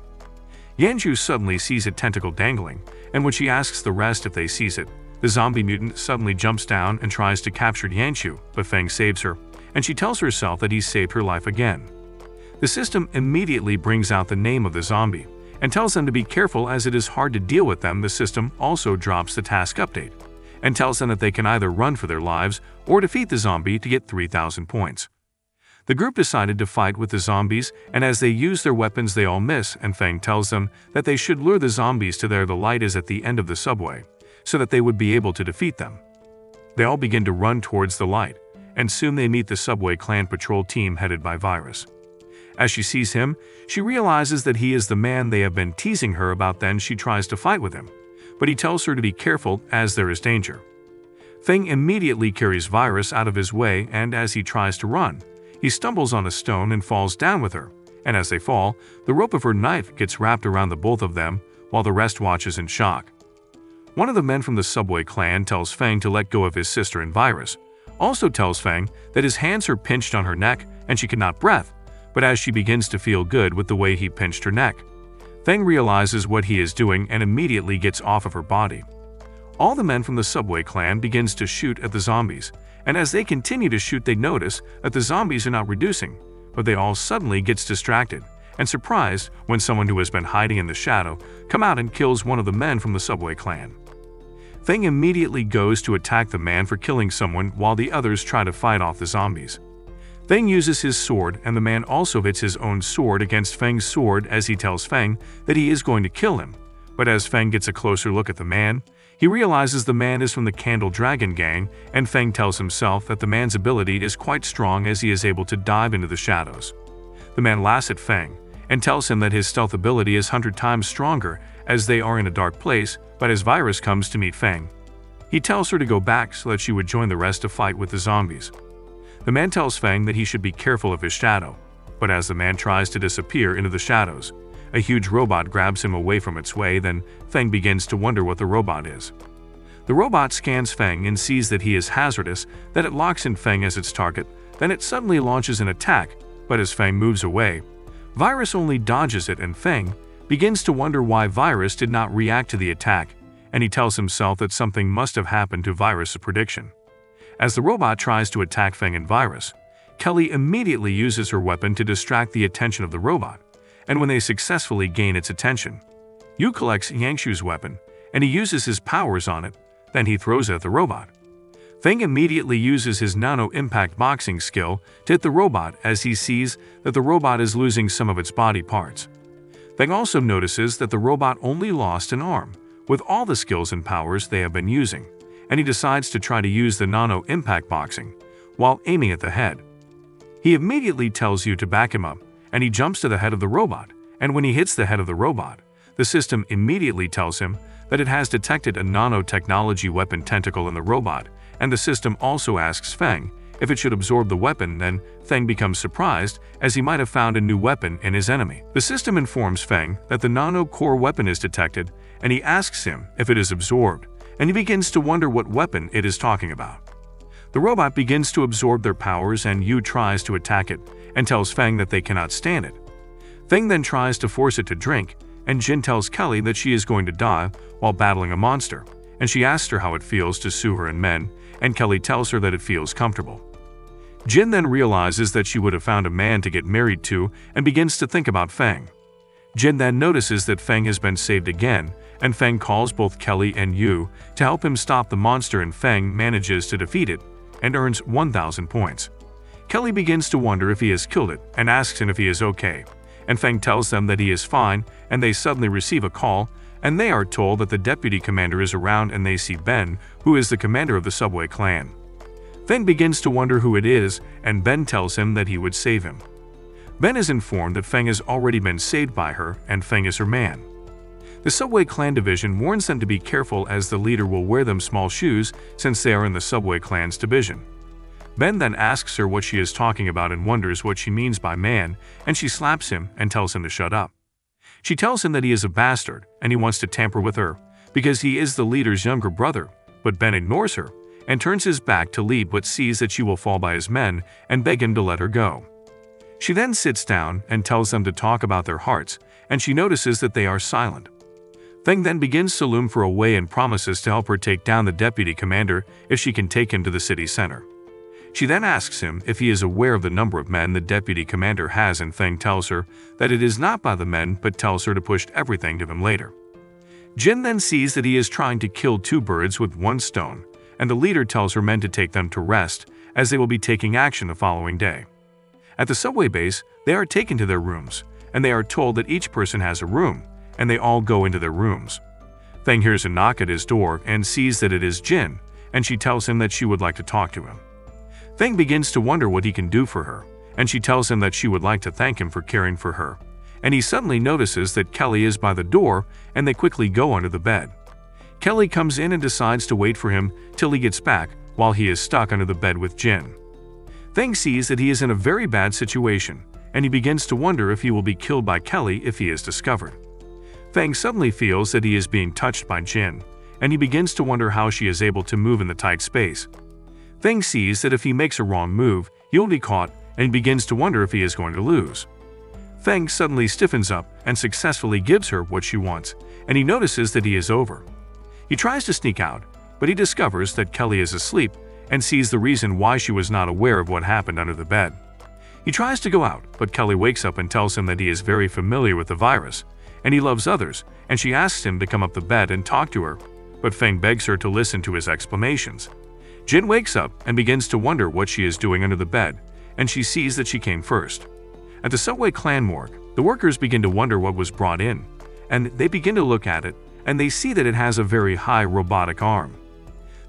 Yangshu suddenly sees a tentacle dangling, and when she asks the rest if they sees it, the zombie mutant suddenly jumps down and tries to capture Yangshu, but Feng saves her, and she tells herself that he saved her life again. The system immediately brings out the name of the zombie and tells them to be careful as it is hard to deal with them. The system also drops the task update and tells them that they can either run for their lives or defeat the zombie to get 3,000 points. The group decided to fight with the zombies, and as they use their weapons they all miss, and Feng tells them that they should lure the zombies to where the light is at the end of the subway, so that they would be able to defeat them. They all begin to run towards the light, and soon they meet the Subway Clan patrol team headed by Virus. As she sees him, she realizes that he is the man they have been teasing her about. Then she tries to fight with him, but he tells her to be careful as there is danger. Feng immediately carries Virus out of his way, and as he tries to run, he stumbles on a stone and falls down with her, and as they fall, the rope of her knife gets wrapped around the both of them, while the rest watches in shock. One of the men from the Subway Clan tells Feng to let go of his sister, and Virus also tells Feng that his hands are pinched on her neck and she cannot breathe, but as she begins to feel good with the way he pinched her neck, Feng realizes what he is doing and immediately gets off of her body. All the men from the Subway Clan begins to shoot at the zombies, and as they continue to shoot they notice that the zombies are not reducing, but they all suddenly gets distracted and surprised when someone who has been hiding in the shadow come out and kills one of the men from the Subway Clan. Feng immediately goes to attack the man for killing someone while the others try to fight off the zombies. Feng uses his sword, and the man also hits his own sword against Feng's sword as he tells Feng that he is going to kill him. But as Feng gets a closer look at the man, he realizes the man is from the Candle Dragon Gang, and Feng tells himself that the man's ability is quite strong as he is able to dive into the shadows. The man laughs at Feng and tells him that his stealth ability is 100 times stronger as they are in a dark place, but as Virus comes to meet Feng, he tells her to go back so that she would join the rest to fight with the zombies. The man tells Feng that he should be careful of his shadow, but as the man tries to disappear into the shadows, a huge robot grabs him away from its way. Then Feng begins to wonder what the robot is. The robot scans Feng and sees that he is hazardous, that it locks in Feng as its target, then it suddenly launches an attack, but as Feng moves away, Virus only dodges it, and Feng begins to wonder why Virus did not react to the attack, and he tells himself that something must have happened to Virus' prediction. As the robot tries to attack Feng and Virus, Kelly immediately uses her weapon to distract the attention of the robot, and when they successfully gain its attention, Yu collects Yangshu's weapon, and he uses his powers on it, then he throws it at the robot. Feng immediately uses his nano-impact boxing skill to hit the robot as he sees that the robot is losing some of its body parts. Feng also notices that the robot only lost an arm, with all the skills and powers they have been using, and he decides to try to use the nano-impact boxing, while aiming at the head. He immediately tells Yu to back him up, and he jumps to the head of the robot, and when he hits the head of the robot, the system immediately tells him that it has detected a nanotechnology weapon tentacle in the robot, and the system also asks Feng if it should absorb the weapon. Then Feng becomes surprised as he might have found a new weapon in his enemy. The system informs Feng that the nano-core weapon is detected, and he asks him if it is absorbed, and he begins to wonder what weapon it is talking about. The robot begins to absorb their powers, and Yu tries to attack it and tells Feng that they cannot stand it. Feng then tries to force it to drink, and Jin tells Kelly that she is going to die while battling a monster, and she asks her how it feels to sue her and men, and Kelly tells her that it feels comfortable. Jin then realizes that she would have found a man to get married to and begins to think about Feng. Jin then notices that Feng has been saved again, and Feng calls both Kelly and Yu to help him stop the monster, and Feng manages to defeat it and earns 1,000 points. Kelly begins to wonder if he has killed it and asks him if he is okay, and Feng tells them that he is fine, and they suddenly receive a call, and they are told that the deputy commander is around, and they see Ben, who is the commander of the subway clan. Feng begins to wonder who it is, and Ben tells him that he would save him. Ben is informed that Feng has already been saved by her, and Feng is her man. The Subway Clan division warns them to be careful, as the leader will wear them small shoes since they are in the Subway Clan's division. Ben then asks her what she is talking about and wonders what she means by man, and she slaps him and tells him to shut up. She tells him that he is a bastard and he wants to tamper with her because he is the leader's younger brother, but Ben ignores her and turns his back to leave, but sees that she will fall by his men and beg him to let her go. She then sits down and tells them to talk about their hearts, and she notices that they are silent. Feng then begins to loom for a way and promises to help her take down the deputy commander if she can take him to the city center. She then asks him if he is aware of the number of men the deputy commander has, and Feng tells her that it is not by the men, but tells her to push everything to them later. Jin then sees that he is trying to kill two birds with one stone, and the leader tells her men to take them to rest, as they will be taking action the following day. At the subway base, they are taken to their rooms, and they are told that each person has a room, and they all go into their rooms. Feng hears a knock at his door and sees that it is Jin, and she tells him that she would like to talk to him. Feng begins to wonder what he can do for her, and she tells him that she would like to thank him for caring for her, and he suddenly notices that Kelly is by the door, and they quickly go under the bed. Kelly comes in and decides to wait for him till he gets back while he is stuck under the bed with Jin. Feng sees that he is in a very bad situation, and he begins to wonder if he will be killed by Kelly if he is discovered. Feng suddenly feels that he is being touched by Jin, and he begins to wonder how she is able to move in the tight space. Feng sees that if he makes a wrong move, he will be caught, and begins to wonder if he is going to lose. Feng suddenly stiffens up and successfully gives her what she wants, and he notices that he is over. He tries to sneak out, but he discovers that Kelly is asleep and sees the reason why she was not aware of what happened under the bed. He tries to go out, but Kelly wakes up and tells him that he is very familiar with the virus, and he loves others, and she asks him to come up the bed and talk to her, but Feng begs her to listen to his explanations. Jin wakes up and begins to wonder what she is doing under the bed, and she sees that she came first. At the Subway Clan morgue, the workers begin to wonder what was brought in, and they begin to look at it, and they see that it has a very high robotic arm.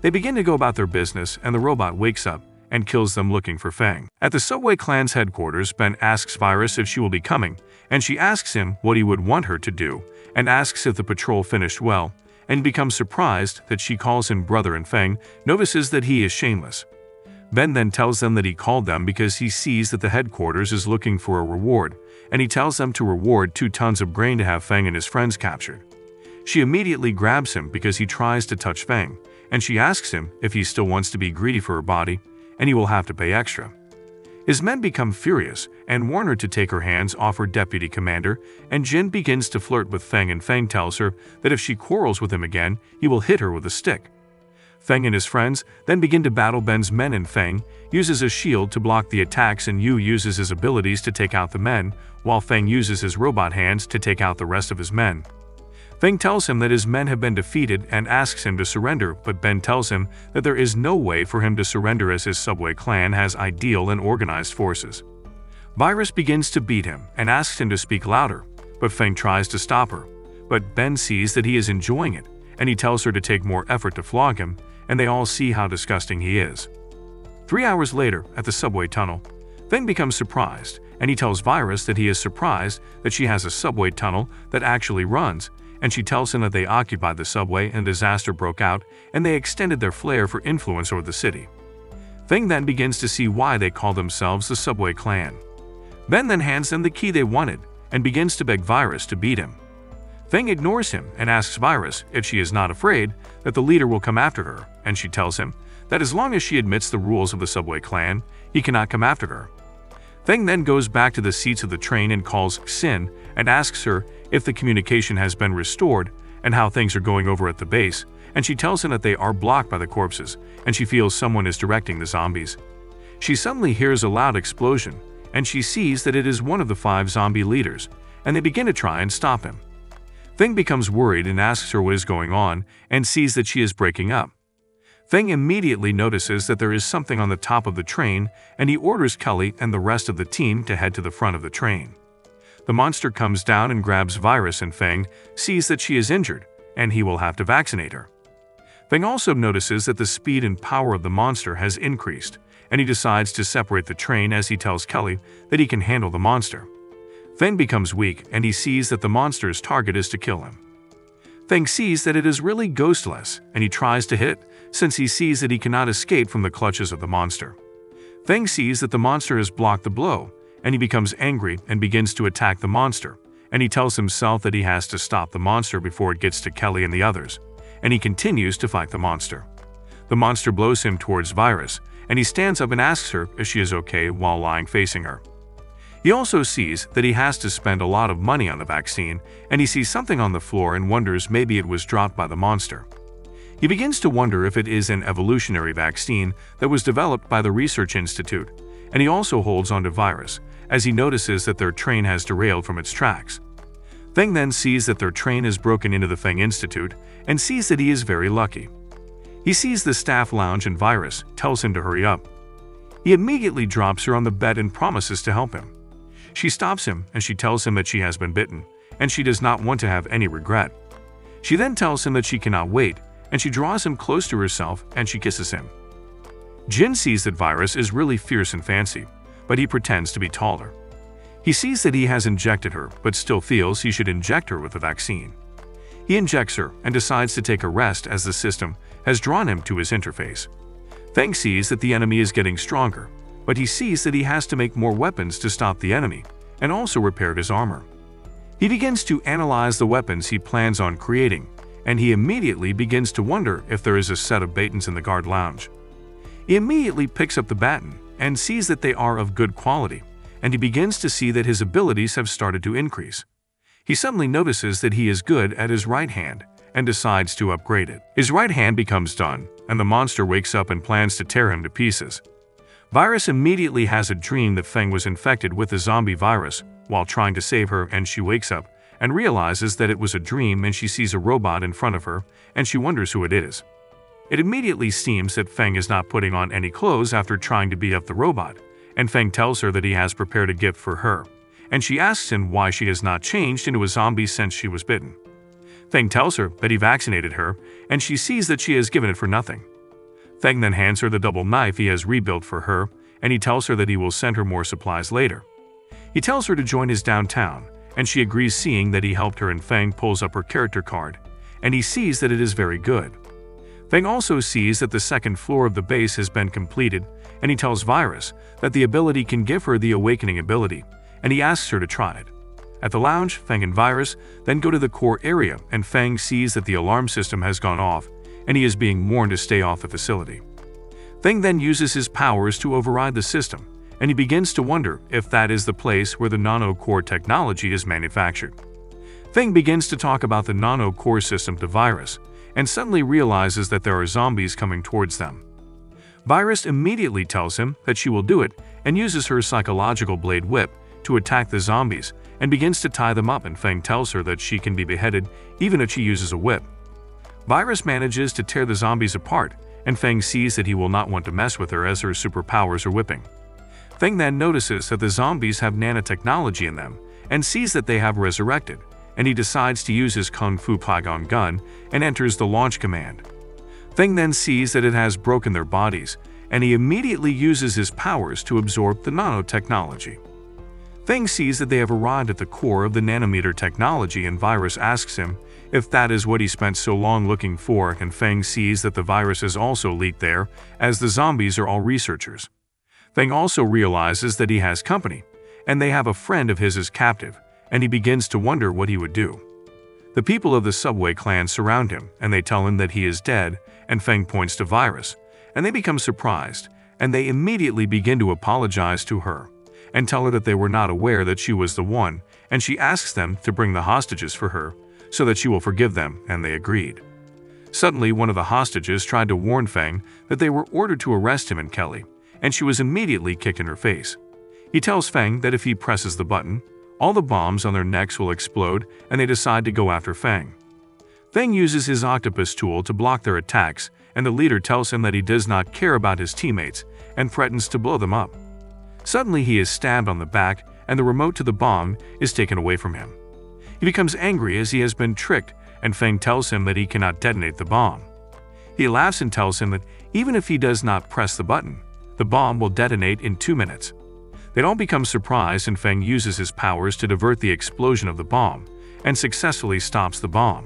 They begin to go about their business, and the robot wakes up and kills them looking for Feng. At the Subway Clan's headquarters, Ben asks Virus if she will be coming, and she asks him what he would want her to do, and asks if the patrol finished well, and becomes surprised that she calls him brother, and Feng notices that he is shameless. Ben then tells them that he called them because he sees that the headquarters is looking for a reward, and he tells them to reward 2 tons of grain to have Feng and his friends captured. She immediately grabs him because he tries to touch Feng, and she asks him if he still wants to be greedy for her body, and he will have to pay extra. His men become furious and warn her to take her hands off her deputy commander, and Jin begins to flirt with Feng, and Feng tells her that if she quarrels with him again, he will hit her with a stick. Feng and his friends then begin to battle Ben's men, and Feng uses a shield to block the attacks, and Yu uses his abilities to take out the men, while Feng uses his robot hands to take out the rest of his men. Feng tells him that his men have been defeated and asks him to surrender, but Ben tells him that there is no way for him to surrender as his Subway Clan has ideal and organized forces. Virus begins to beat him and asks him to speak louder, but Feng tries to stop her. But Ben sees that he is enjoying it, and he tells her to take more effort to flog him, and they all see how disgusting he is. 3 hours later, at the subway tunnel, Feng becomes surprised, and he tells Virus that he is surprised that she has a subway tunnel that actually runs, and she tells him that they occupied the subway and disaster broke out, and they extended their flair for influence over the city. Feng then begins to see why they call themselves the Subway Clan. Ben then hands them the key they wanted and begins to beg Virus to beat him. Feng ignores him and asks Virus if she is not afraid that the leader will come after her, and she tells him that as long as she admits the rules of the Subway Clan, he cannot come after her. Feng then goes back to the seats of the train and calls Xin and asks her if the communication has been restored and how things are going over at the base, and she tells him that they are blocked by the corpses, and she feels someone is directing the zombies. She suddenly hears a loud explosion, and she sees that it is one of the 5 zombie leaders, and they begin to try and stop him. Feng becomes worried and asks her what is going on and sees that she is breaking up. Feng immediately notices that there is something on the top of the train, and he orders Kelly and the rest of the team to head to the front of the train. The monster comes down and grabs Virus, and Feng sees that she is injured and he will have to vaccinate her. Feng also notices that the speed and power of the monster has increased, and he decides to separate the train as he tells Kelly that he can handle the monster. Feng becomes weak and he sees that the monster's target is to kill him. Feng sees that it is really ghostless and he tries to hit since he sees that he cannot escape from the clutches of the monster. Feng sees that the monster has blocked the blow and he becomes angry and begins to attack the monster, and he tells himself that he has to stop the monster before it gets to Kelly and the others, and he continues to fight the monster. The monster blows him towards Virus, and he stands up and asks her if she is okay while lying facing her. He also sees that he has to spend a lot of money on the vaccine, and he sees something on the floor and wonders maybe it was dropped by the monster. He begins to wonder if it is an evolutionary vaccine that was developed by the Research Institute, and he also holds on to Virus, as he notices that their train has derailed from its tracks. Feng then sees that their train has broken into the Feng Institute and sees that he is very lucky. He sees the staff lounge and Virus tells him to hurry up. He immediately drops her on the bed and promises to help him. She stops him and she tells him that she has been bitten and she does not want to have any regret. She then tells him that she cannot wait, and she draws him close to herself and she kisses him. Jin sees that Virus is really fierce and fancy, but he pretends to be taller. He sees that he has injected her but still feels he should inject her with the vaccine. He injects her and decides to take a rest as the system has drawn him to his interface. Feng sees that the enemy is getting stronger, but he sees that he has to make more weapons to stop the enemy and also repair his armor. He begins to analyze the weapons he plans on creating, and he immediately begins to wonder if there is a set of batons in the guard lounge. He immediately picks up the baton and sees that they are of good quality, and he begins to see that his abilities have started to increase. He suddenly notices that he is good at his right hand and decides to upgrade it. His right hand becomes done, and the monster wakes up and plans to tear him to pieces. Virus immediately has a dream that Feng was infected with the zombie virus while trying to save her, and she wakes up and realizes that it was a dream, and she sees a robot in front of her and she wonders who it is. It immediately seems that Feng is not putting on any clothes after trying to beat up the robot, and Feng tells her that he has prepared a gift for her, and she asks him why she has not changed into a zombie since she was bitten. Feng tells her that he vaccinated her, and she sees that she has given it for nothing. Feng then hands her the double knife he has rebuilt for her, and he tells her that he will send her more supplies later. He tells her to join his downtown, and she agrees, seeing that he helped her, and Feng pulls up her character card, and he sees that it is very good. Feng also sees that the second floor of the base has been completed, and he tells Virus that the ability can give her the awakening ability, and he asks her to try it. At the lounge, Feng and Virus then go to the core area, and Feng sees that the alarm system has gone off, and he is being warned to stay off the facility. Feng then uses his powers to override the system, and he begins to wonder if that is the place where the nano-core technology is manufactured. Feng begins to talk about the nano-core system to Virus, and suddenly realizes that there are zombies coming towards them. Virus immediately tells him that she will do it and uses her psychological blade whip to attack the zombies and begins to tie them up, and Feng tells her that she can be beheaded even if she uses a whip. Virus manages to tear the zombies apart, and Feng sees that he will not want to mess with her as her superpowers are whipping. Feng then notices that the zombies have nanotechnology in them and sees that they have resurrected, and he decides to use his Kung Fu Pagong gun and enters the launch command. Feng then sees that it has broken their bodies, and he immediately uses his powers to absorb the nanotechnology. Feng sees that they have arrived at the core of the nanometer technology, and Virus asks him if that is what he spent so long looking for, and Feng sees that the virus has also leaked there, as the zombies are all researchers. Feng also realizes that he has company, and they have a friend of his as captive, and he begins to wonder what he would do. The people of the subway clan surround him, and they tell him that he is dead, and Feng points to Virus, and they become surprised, and they immediately begin to apologize to her, and tell her that they were not aware that she was the one, and she asks them to bring the hostages for her, so that she will forgive them, and they agreed. Suddenly, one of the hostages tried to warn Feng that they were ordered to arrest him and Kelly, and she was immediately kicked in her face. He tells Feng that if he presses the button, all the bombs on their necks will explode, and they decide to go after Feng. Feng uses his octopus tool to block their attacks, and the leader tells him that he does not care about his teammates and threatens to blow them up. Suddenly, he is stabbed on the back, and the remote to the bomb is taken away from him. He becomes angry as he has been tricked, and Feng tells him that he cannot detonate the bomb. He laughs and tells him that even if he does not press the button, the bomb will detonate in 2 minutes. They all become surprised, and Feng uses his powers to divert the explosion of the bomb and successfully stops the bomb.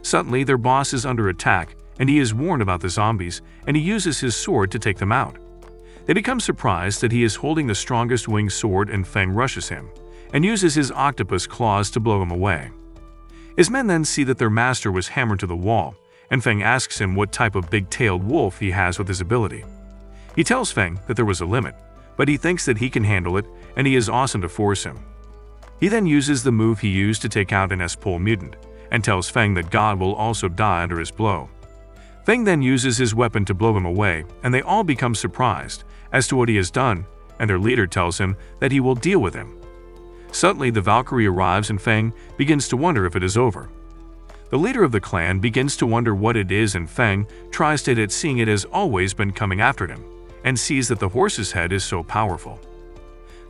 Suddenly, their boss is under attack, and he is warned about the zombies, and he uses his sword to take them out. They become surprised that he is holding the strongest winged sword, and Feng rushes him and uses his octopus claws to blow him away. His men then see that their master was hammered to the wall, and Feng asks him what type of big-tailed wolf he has with his ability. He tells Feng that there was a limit, but he thinks that he can handle it, and he is awesome to force him. He then uses the move he used to take out an S-pole mutant, and tells Feng that God will also die under his blow. Feng then uses his weapon to blow him away, and they all become surprised as to what he has done, and their leader tells him that he will deal with him. Suddenly, the Valkyrie arrives, and Feng begins to wonder if it is over. The leader of the clan begins to wonder what it is, and Feng tries to hit it, seeing it has always been coming after him, and sees that the horse's head is so powerful.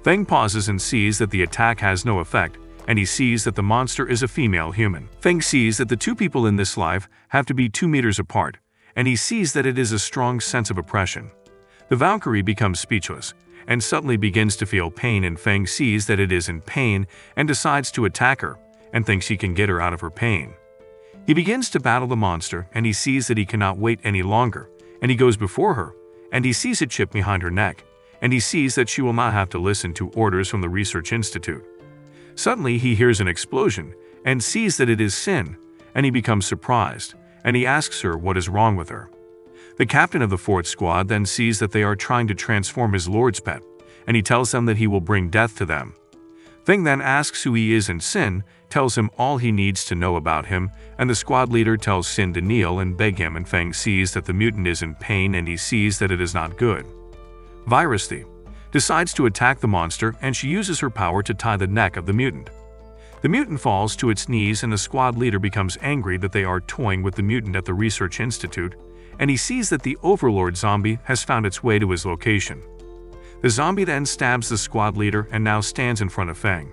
Feng pauses and sees that the attack has no effect, and he sees that the monster is a female human. Feng sees that the two people in this life have to be 2 meters apart, and he sees that it is a strong sense of oppression. The Valkyrie becomes speechless, and suddenly begins to feel pain, and Feng sees that it is in pain and decides to attack her, and thinks he can get her out of her pain. He begins to battle the monster, and he sees that he cannot wait any longer, and he goes before her, and he sees a chip behind her neck, and he sees that she will not have to listen to orders from the Research Institute. Suddenly, he hears an explosion, and sees that it is Sin, and he becomes surprised, and he asks her what is wrong with her. The captain of the 4th squad then sees that they are trying to transform his lord's pet, and he tells them that he will bring death to them. Feng then asks who he is, and Sin tells him all he needs to know about him, and the squad leader tells Sin to kneel and beg him, and Feng sees that the mutant is in pain, and he sees that it is not good. Virus decides to attack the monster, and she uses her power to tie the neck of the mutant. The mutant falls to its knees, and the squad leader becomes angry that they are toying with the mutant at the Research Institute, and he sees that the Overlord zombie has found its way to his location. The zombie then stabs the squad leader and now stands in front of Feng.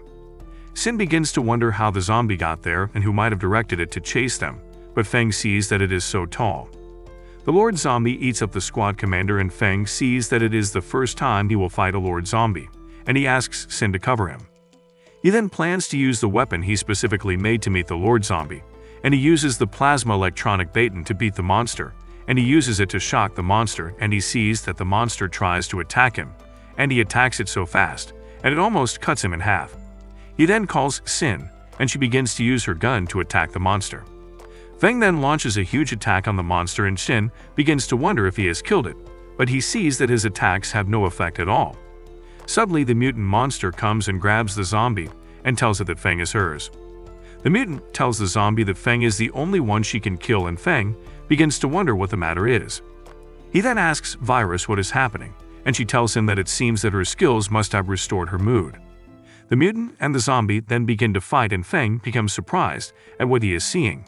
Sin begins to wonder how the zombie got there and who might have directed it to chase them, but Feng sees that it is so tall. The Lord Zombie eats up the squad commander, and Feng sees that it is the first time he will fight a Lord Zombie, and he asks Sin to cover him. He then plans to use the weapon he specifically made to meet the Lord Zombie, and he uses the plasma electronic baton to beat the monster, and he uses it to shock the monster, and he sees that the monster tries to attack him, and he attacks it so fast, and it almost cuts him in half. He then calls Sin, and she begins to use her gun to attack the monster. Feng then launches a huge attack on the monster, and Sin begins to wonder if he has killed it, but he sees that his attacks have no effect at all. Suddenly, the mutant monster comes and grabs the zombie and tells it that Feng is hers. The mutant tells the zombie that Feng is the only one she can kill, and Feng begins to wonder what the matter is. He then asks Virus what is happening, and she tells him that it seems that her skills must have restored her mood. The mutant and the zombie then begin to fight, and Feng becomes surprised at what he is seeing.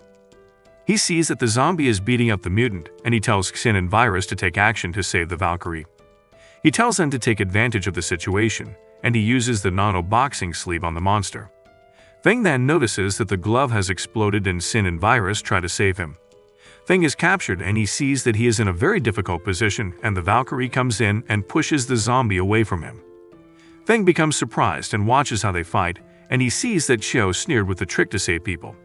He sees that the zombie is beating up the mutant, and he tells Xin and Virus to take action to save the Valkyrie. He tells them to take advantage of the situation, and he uses the nano-boxing sleeve on the monster. Feng then notices that the glove has exploded, and Xin and Virus try to save him. Feng is captured, and he sees that he is in a very difficult position, and the Valkyrie comes in and pushes the zombie away from him. Feng becomes surprised and watches how they fight, and he sees that Xiao sneered with the trick to save people.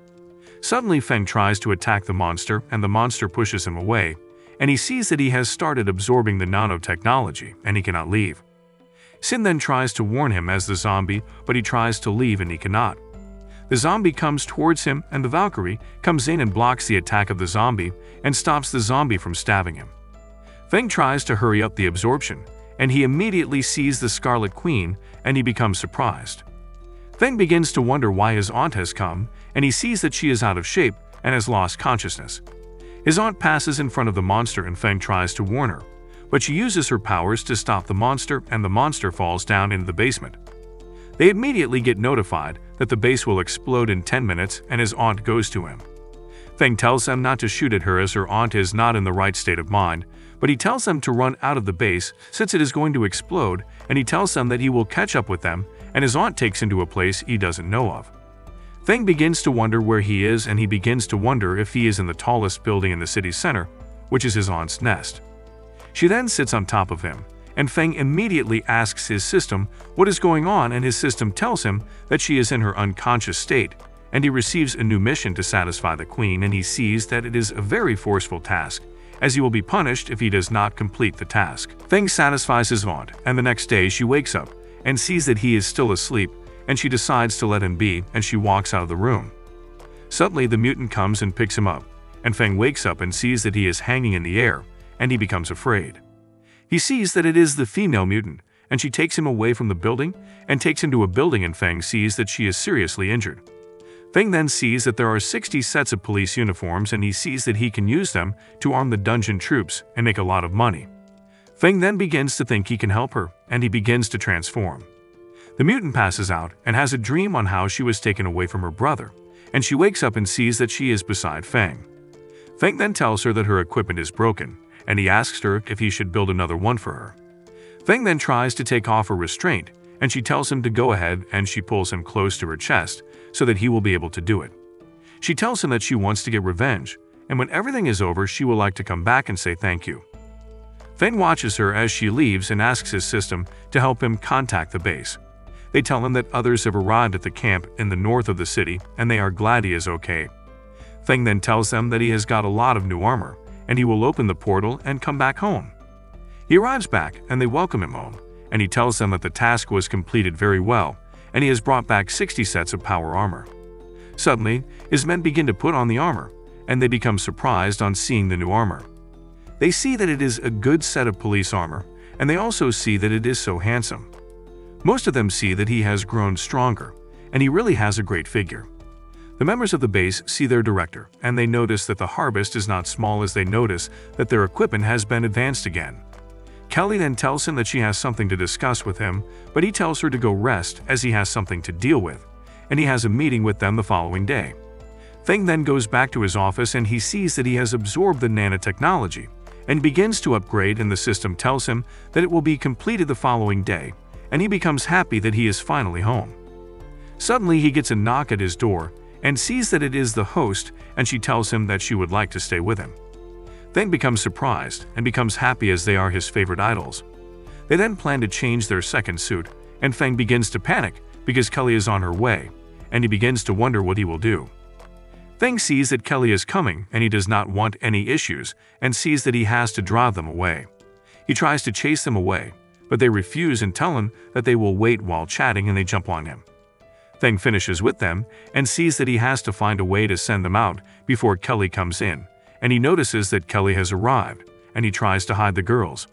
Suddenly, Feng tries to attack the monster, and the monster pushes him away, and he sees that he has started absorbing the nanotechnology, and he cannot leave. Xin then tries to warn him as the zombie, but he tries to leave and he cannot. The zombie comes towards him, and the Valkyrie comes in and blocks the attack of the zombie and stops the zombie from stabbing him. Feng tries to hurry up the absorption, and he immediately sees the Scarlet Queen, and he becomes surprised. Feng begins to wonder why his aunt has come, and he sees that she is out of shape and has lost consciousness. His aunt passes in front of the monster and Feng tries to warn her, but she uses her powers to stop the monster and the monster falls down into the basement. They immediately get notified that the base will explode in 10 minutes and his aunt goes to him. Feng tells them not to shoot at her as her aunt is not in the right state of mind, but he tells them to run out of the base since it is going to explode, and he tells them that he will catch up with them, and his aunt takes him to a place he doesn't know of. Feng begins to wonder where he is, and he begins to wonder if he is in the tallest building in the city center, which is his aunt's nest. She then sits on top of him, and Feng immediately asks his system what is going on, and his system tells him that she is in her unconscious state, and he receives a new mission to satisfy the queen, and he sees that it is a very forceful task, as he will be punished if he does not complete the task. Feng satisfies his aunt, and the next day she wakes up and sees that he is still asleep, and she decides to let him be, and she walks out of the room. Suddenly the mutant comes and picks him up, and Feng wakes up and sees that he is hanging in the air, and he becomes afraid. He sees that it is the female mutant, and she takes him away from the building and takes him to a building, and Feng sees that she is seriously injured. Feng then sees that there are 60 sets of police uniforms, and he sees that he can use them to arm the dungeon troops and make a lot of money. Feng then begins to think he can help her, and he begins to transform. The mutant passes out and has a dream on how she was taken away from her brother, and she wakes up and sees that she is beside Feng. Feng then tells her that her equipment is broken, and he asks her if he should build another one for her. Feng then tries to take off her restraint, and she tells him to go ahead, and she pulls him close to her chest so that he will be able to do it. She tells him that she wants to get revenge, and when everything is over she will like to come back and say thank you. Feng watches her as she leaves and asks his system to help him contact the base. They tell him that others have arrived at the camp in the north of the city, and they are glad he is okay. Feng then tells them that he has got a lot of new armor, and he will open the portal and come back home. He arrives back, and they welcome him home, and he tells them that the task was completed very well, and he has brought back 60 sets of power armor. Suddenly, his men begin to put on the armor, and they become surprised on seeing the new armor. They see that it is a good set of police armor, and they also see that it is so handsome. Most of them see that he has grown stronger, and he really has a great figure. The members of the base see their director, and they notice that the harvest is not small, as they notice that their equipment has been advanced again. Kelly then tells him that she has something to discuss with him, but he tells her to go rest as he has something to deal with, and he has a meeting with them the following day. Feng then goes back to his office, and he sees that he has absorbed the nanotechnology and begins to upgrade, and the system tells him that it will be completed the following day, and he becomes happy that he is finally home. Suddenly he gets a knock at his door and sees that it is the host, and she tells him that she would like to stay with him. Feng becomes surprised and becomes happy as they are his favorite idols. They then plan to change their second suit, and Feng begins to panic because Kelly is on her way, and he begins to wonder what he will do. Feng sees that Kelly is coming, and he does not want any issues and sees that he has to drive them away. He tries to chase them away, but they refuse and tell him that they will wait while chatting, and they jump on him. Feng finishes with them and sees that he has to find a way to send them out before Kelly comes in, and he notices that Kelly has arrived, and he tries to hide the girls.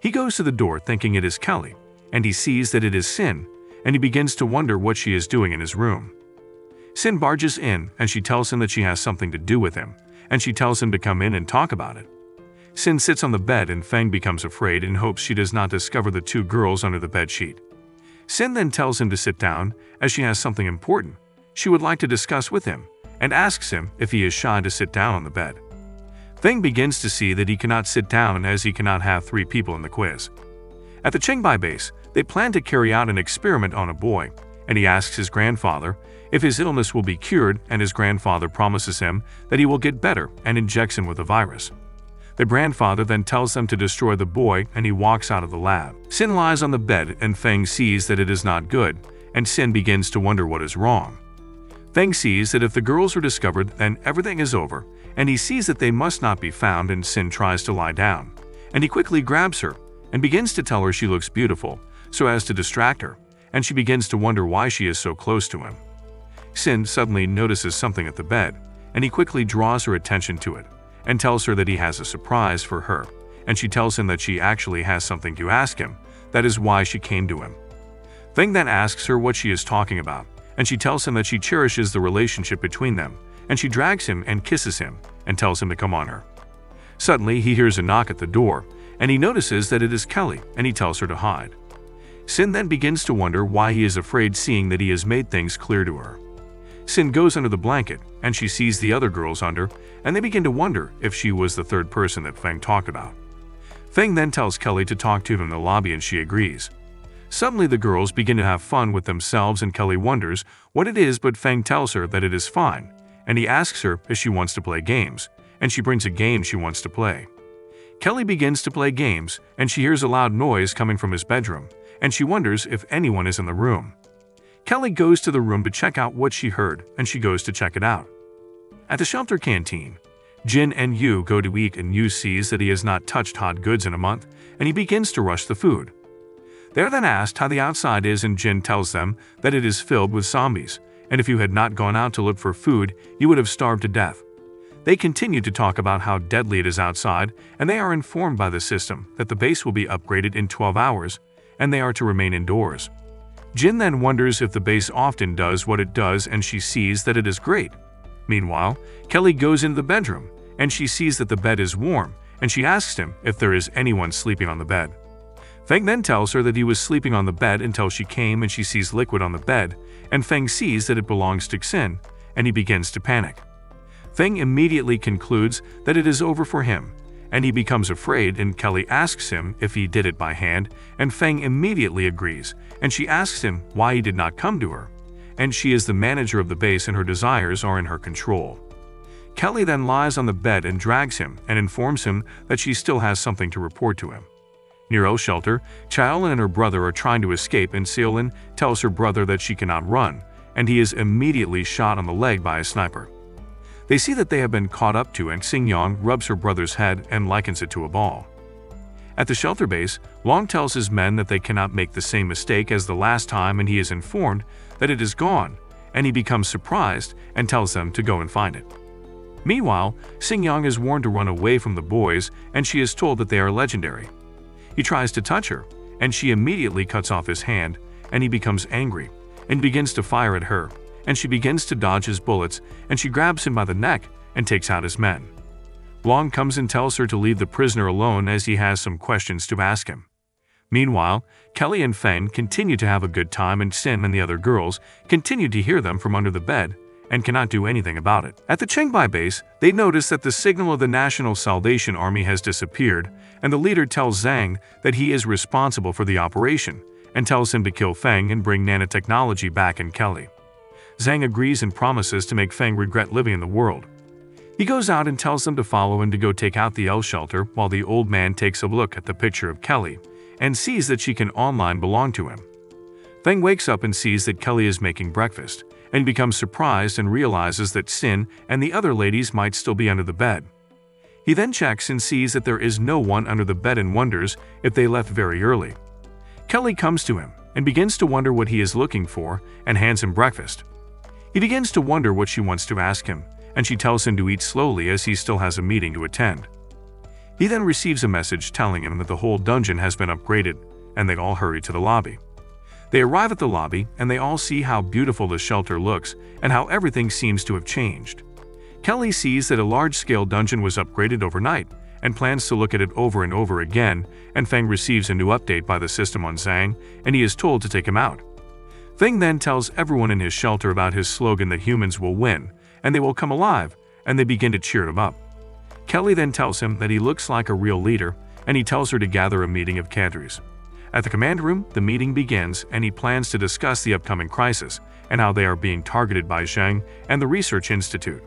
He goes to the door thinking it is Kelly, and he sees that it is Sin, and he begins to wonder what she is doing in his room. Sin barges in, and she tells him that she has something to do with him, and she tells him to come in and talk about it. Sin sits on the bed, and Feng becomes afraid and hopes she does not discover the two girls under the bedsheet. Sin then tells him to sit down, as she has something important she would like to discuss with him, and asks him if he is shy to sit down on the bed. Feng begins to see that he cannot sit down as he cannot have 3 people in the quiz. At the Qingbai base, they plan to carry out an experiment on a boy, and he asks his grandfather if his illness will be cured, and his grandfather promises him that he will get better and injects him with a virus. The grandfather then tells them to destroy the boy, and he walks out of the lab. Sin lies on the bed, and Feng sees that it is not good, and Sin begins to wonder what is wrong. Feng sees that if the girls are discovered, then everything is over, and he sees that they must not be found, and Sin tries to lie down, and he quickly grabs her and begins to tell her she looks beautiful so as to distract her, and she begins to wonder why she is so close to him. Sin suddenly notices something at the bed, and he quickly draws her attention to it and tells her that he has a surprise for her, and she tells him that she actually has something to ask him. That is why she came to him. Feng then asks her what she is talking about, and she tells him that she cherishes the relationship between them, and she drags him and kisses him and tells him to come on her. Suddenly, he hears a knock at the door, and he notices that it is Kelly, and he tells her to hide. Sin then begins to wonder why he is afraid, seeing that he has made things clear to her. Sin goes under the blanket, and she sees the other girls under, and they begin to wonder if she was the third person that Feng talked about. Feng then tells Kelly to talk to him in the lobby, and she agrees. Suddenly, the girls begin to have fun with themselves, and Kelly wonders what it is, but Feng tells her that it is fine, and he asks her if she wants to play games, and she brings a game she wants to play. Kelly begins to play games, and she hears a loud noise coming from his bedroom, and she wonders if anyone is in the room. Kelly goes to the room to check out what she heard, and she goes to check it out. At the shelter canteen, Jin and Yu go to eat, and Yu sees that he has not touched hot goods in a month, and he begins to rush the food. They are then asked how the outside is, and Jin tells them that it is filled with zombies, and if you had not gone out to look for food, you would have starved to death. They continue to talk about how deadly it is outside, and they are informed by the system that the base will be upgraded in 12 hours, and they are to remain indoors. Jin then wonders if the base often does what it does, and she sees that it is great. Meanwhile, Kelly goes into the bedroom, and she sees that the bed is warm, and she asks him if there is anyone sleeping on the bed. Feng then tells her that he was sleeping on the bed until she came, and she sees liquid on the bed, and Feng sees that it belongs to Xin, and he begins to panic. Feng immediately concludes that it is over for him, and he becomes afraid, and Kelly asks him if he did it by hand, and Feng immediately agrees, and she asks him why he did not come to her, and she is the manager of the base and her desires are in her control. Kelly then lies on the bed and drags him and informs him that she still has something to report to him. Near O's shelter, Chaolin and her brother are trying to escape, and Seolin tells her brother that she cannot run, and he is immediately shot on the leg by a sniper. They see that they have been caught up to, and Xingyang rubs her brother's head and likens it to a ball. At the shelter base, Long tells his men that they cannot make the same mistake as the last time, and he is informed that it is gone, and he becomes surprised and tells them to go and find it. Meanwhile, Xingyang is warned to run away from the boys, and she is told that they are legendary. He tries to touch her, and she immediately cuts off his hand, and he becomes angry and begins to fire at her, and she begins to dodge his bullets, and she grabs him by the neck and takes out his men. Long comes and tells her to leave the prisoner alone as he has some questions to ask him. Meanwhile, Kelly and Feng continue to have a good time, and Sin and the other girls continue to hear them from under the bed and cannot do anything about it. At the Qingbai base, they notice that the signal of the National Salvation Army has disappeared, and the leader tells Zhang that he is responsible for the operation and tells him to kill Feng and bring nanotechnology back in Kelly. Zhang agrees and promises to make Feng regret living in the world. He goes out and tells them to follow him to go take out the L shelter, while the old man takes a look at the picture of Kelly and sees that she can online belong to him. Feng wakes up and sees that Kelly is making breakfast, and becomes surprised and realizes that Sin and the other ladies might still be under the bed. He then checks and sees that there is no one under the bed and wonders if they left very early. Kelly comes to him and begins to wonder what he is looking for and hands him breakfast. He begins to wonder what she wants to ask him, and she tells him to eat slowly as he still has a meeting to attend. He then receives a message telling him that the whole dungeon has been upgraded, and they all hurry to the lobby. They arrive at the lobby, and they all see how beautiful the shelter looks and how everything seems to have changed. Kelly sees that a large-scale dungeon was upgraded overnight and plans to look at it over and over again, and Feng receives a new update by the system on Zhang, and he is told to take him out. Feng then tells everyone in his shelter about his slogan that humans will win, and they will come alive, and they begin to cheer him up. Kelly then tells him that he looks like a real leader, and he tells her to gather a meeting of cadres. At the command room, the meeting begins, and he plans to discuss the upcoming crisis and how they are being targeted by Zhang and the Research Institute.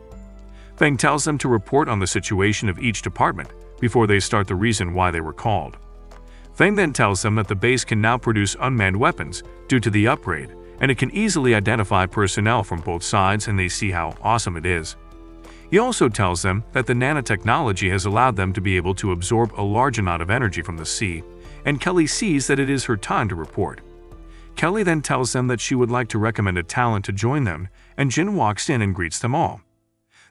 Feng tells them to report on the situation of each department before they start the reason why they were called. Feng then tells them that the base can now produce unmanned weapons due to the upgrade, and it can easily identify personnel from both sides, and they see how awesome it is. He also tells them that the nanotechnology has allowed them to be able to absorb a large amount of energy from the sea, and Kelly sees that it is her time to report. Kelly then tells them that she would like to recommend a talent to join them, and Jin walks in and greets them all.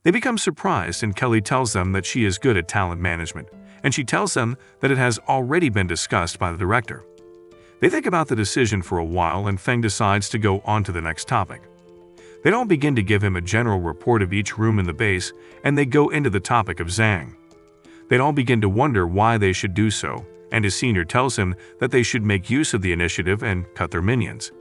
They become surprised, and Kelly tells them that she is good at talent management, and she tells them that it has already been discussed by the director. They think about the decision for a while, and Feng decides to go on to the next topic. They all begin to give him a general report of each room in the base, and they go into the topic of Zhang. They all begin to wonder why they should do so, and his senior tells him that they should make use of the initiative and cut their minions.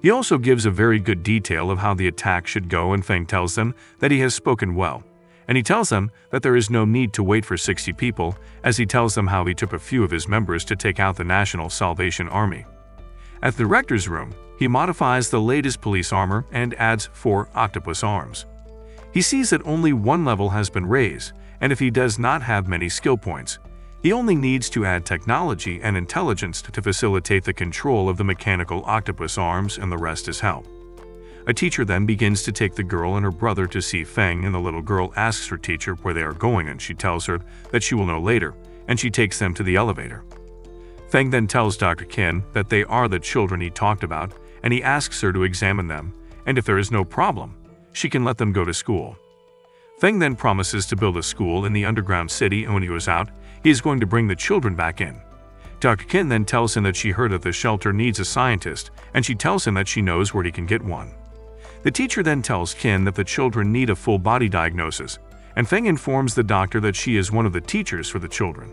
He also gives a very good detail of how the attack should go, and Feng tells them that he has spoken well, and he tells them that there is no need to wait for 60 people, as he tells them how he took a few of his members to take out the National Salvation Army. At the director's room, he modifies the latest police armor and adds 4 octopus arms. He sees that only one level has been raised, and if he does not have many skill points, he only needs to add technology and intelligence to facilitate the control of the mechanical octopus arms, and the rest is help. A teacher then begins to take the girl and her brother to see Feng, and the little girl asks her teacher where they are going, and she tells her that she will know later, and she takes them to the elevator. Feng then tells Dr. Qin that they are the children he talked about, and he asks her to examine them, and if there is no problem, she can let them go to school. Feng then promises to build a school in the underground city, and when he was out, he is going to bring the children back in. Dr. Qin then tells him that she heard that the shelter needs a scientist, and she tells him that she knows where he can get one. The teacher then tells Qin that the children need a full body diagnosis, and Feng informs the doctor that she is one of the teachers for the children.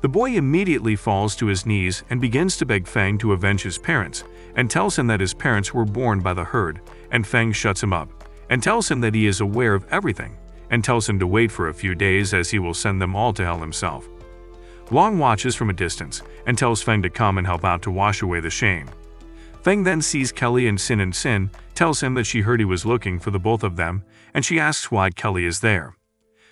The boy immediately falls to his knees and begins to beg Feng to avenge his parents, and tells him that his parents were born by the herd, and Feng shuts him up, and tells him that he is aware of everything, and tells him to wait for a few days as he will send them all to hell himself. Long watches from a distance, and tells Feng to come and help out to wash away the shame. Feng then sees Kelly and Sin tells him that she heard he was looking for the both of them, and she asks why Kelly is there.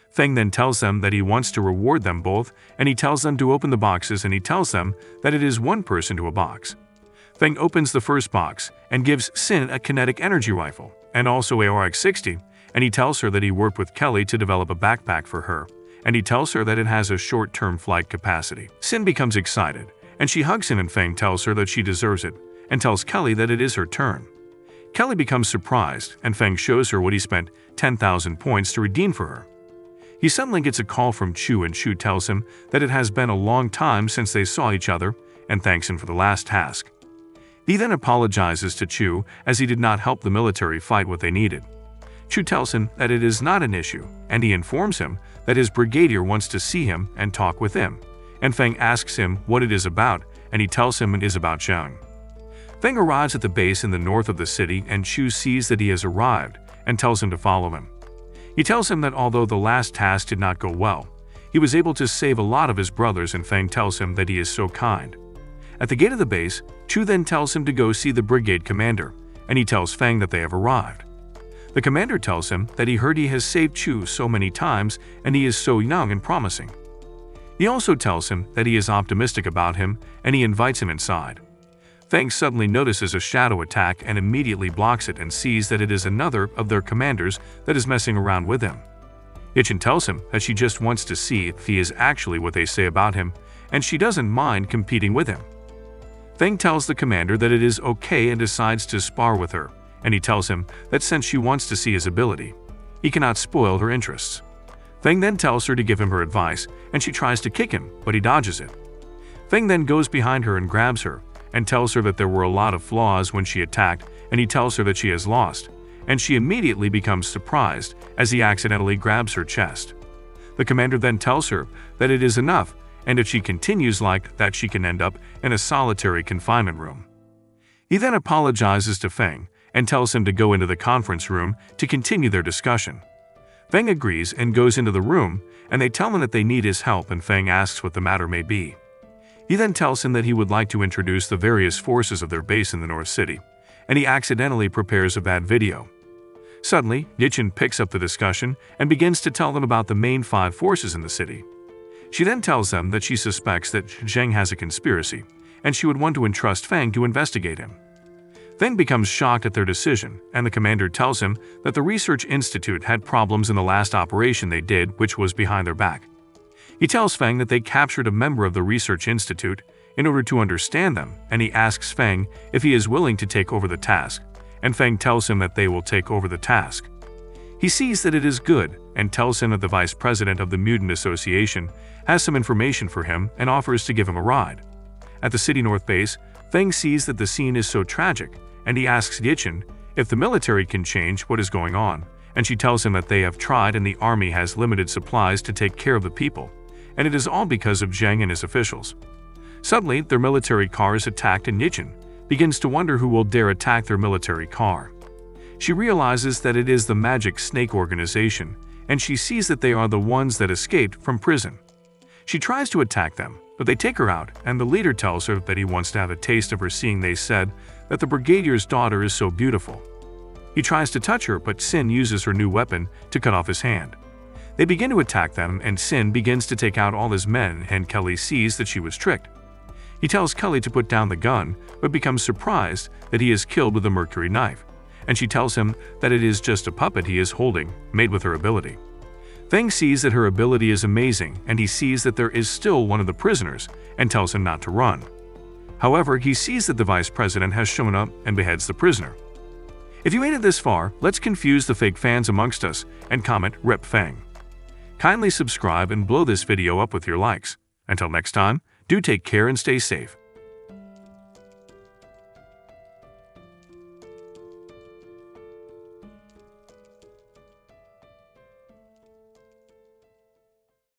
Feng then tells them that he wants to reward them both, and he tells them to open the boxes, and he tells them that it is one person to a box. Feng opens the first box and gives Sin a kinetic energy rifle, and also a RX-60, and he tells her that he worked with Kelly to develop a backpack for her, and he tells her that it has a short-term flight capacity. Sin becomes excited, and she hugs him, and Feng tells her that she deserves it, and tells Kelly that it is her turn. Kelly becomes surprised, and Feng shows her what he spent 10,000 points to redeem for her. He suddenly gets a call from Chu, and Chu tells him that it has been a long time since they saw each other, and thanks him for the last task. He then apologizes to Chu as he did not help the military fight what they needed. Chu tells him that it is not an issue, and he informs him that his brigadier wants to see him and talk with him, and Feng asks him what it is about, and he tells him it is about Zhang. Feng arrives at the base in the north of the city, and Chu sees that he has arrived and tells him to follow him. He tells him that although the last task did not go well, he was able to save a lot of his brothers, and Feng tells him that he is so kind. At the gate of the base, Chu then tells him to go see the brigade commander, and he tells Feng that they have arrived. The commander tells him that he heard he has saved Chu so many times, and he is so young and promising. He also tells him that he is optimistic about him, and he invites him inside. Feng suddenly notices a shadow attack and immediately blocks it, and sees that it is another of their commanders that is messing around with him. Yichin tells him that she just wants to see if he is actually what they say about him, and she doesn't mind competing with him. Feng tells the commander that it is okay and decides to spar with her, and he tells him that since she wants to see his ability, he cannot spoil her interests. Feng then tells her to give him her advice, and she tries to kick him, but he dodges it. Feng then goes behind her and grabs her, and tells her that there were a lot of flaws when she attacked, and he tells her that she has lost, and she immediately becomes surprised as he accidentally grabs her chest. The commander then tells her that it is enough, and if she continues like that she can end up in a solitary confinement room. He then apologizes to Feng and tells him to go into the conference room to continue their discussion. Feng agrees and goes into the room, and they tell him that they need his help, and Feng asks what the matter may be. He then tells him that he would like to introduce the various forces of their base in the North City, and he accidentally prepares a bad video. Suddenly, Yichin picks up the discussion and begins to tell them about the main 5 forces in the city. She then tells them that she suspects that Zheng has a conspiracy, and she would want to entrust Feng to investigate him. Feng becomes shocked at their decision, and the commander tells him that the Research Institute had problems in the last operation they did, which was behind their back. He tells Feng that they captured a member of the Research Institute in order to understand them, and he asks Feng if he is willing to take over the task, and Feng tells him that they will take over the task. He sees that it is good and tells him that the vice president of the Mutant Association has some information for him and offers to give him a ride. At the City North base, Feng sees that the scene is so tragic, and he asks Yichin if the military can change what is going on, and she tells him that they have tried and the army has limited supplies to take care of the people, and it is all because of Zhang and his officials. Suddenly, their military car is attacked and Yichin begins to wonder who will dare attack their military car. She realizes that it is the Magic Snake organization, and she sees that they are the ones that escaped from prison. She tries to attack them, but they take her out, and the leader tells her that he wants to have a taste of her, seeing they said that the brigadier's daughter is so beautiful. He tries to touch her, but Sin uses her new weapon to cut off his hand. They begin to attack them, and Sin begins to take out all his men, and Kelly sees that she was tricked. He tells Kelly to put down the gun, but becomes surprised that he is killed with a mercury knife, and she tells him that it is just a puppet he is holding, made with her ability. Feng sees that her ability is amazing, and he sees that there is still one of the prisoners, and tells him not to run. However, he sees that the vice president has shown up and beheads the prisoner. If you made it this far, let's confuse the fake fans amongst us and comment Rip Feng. Kindly subscribe and blow this video up with your likes. Until next time, do take care and stay safe.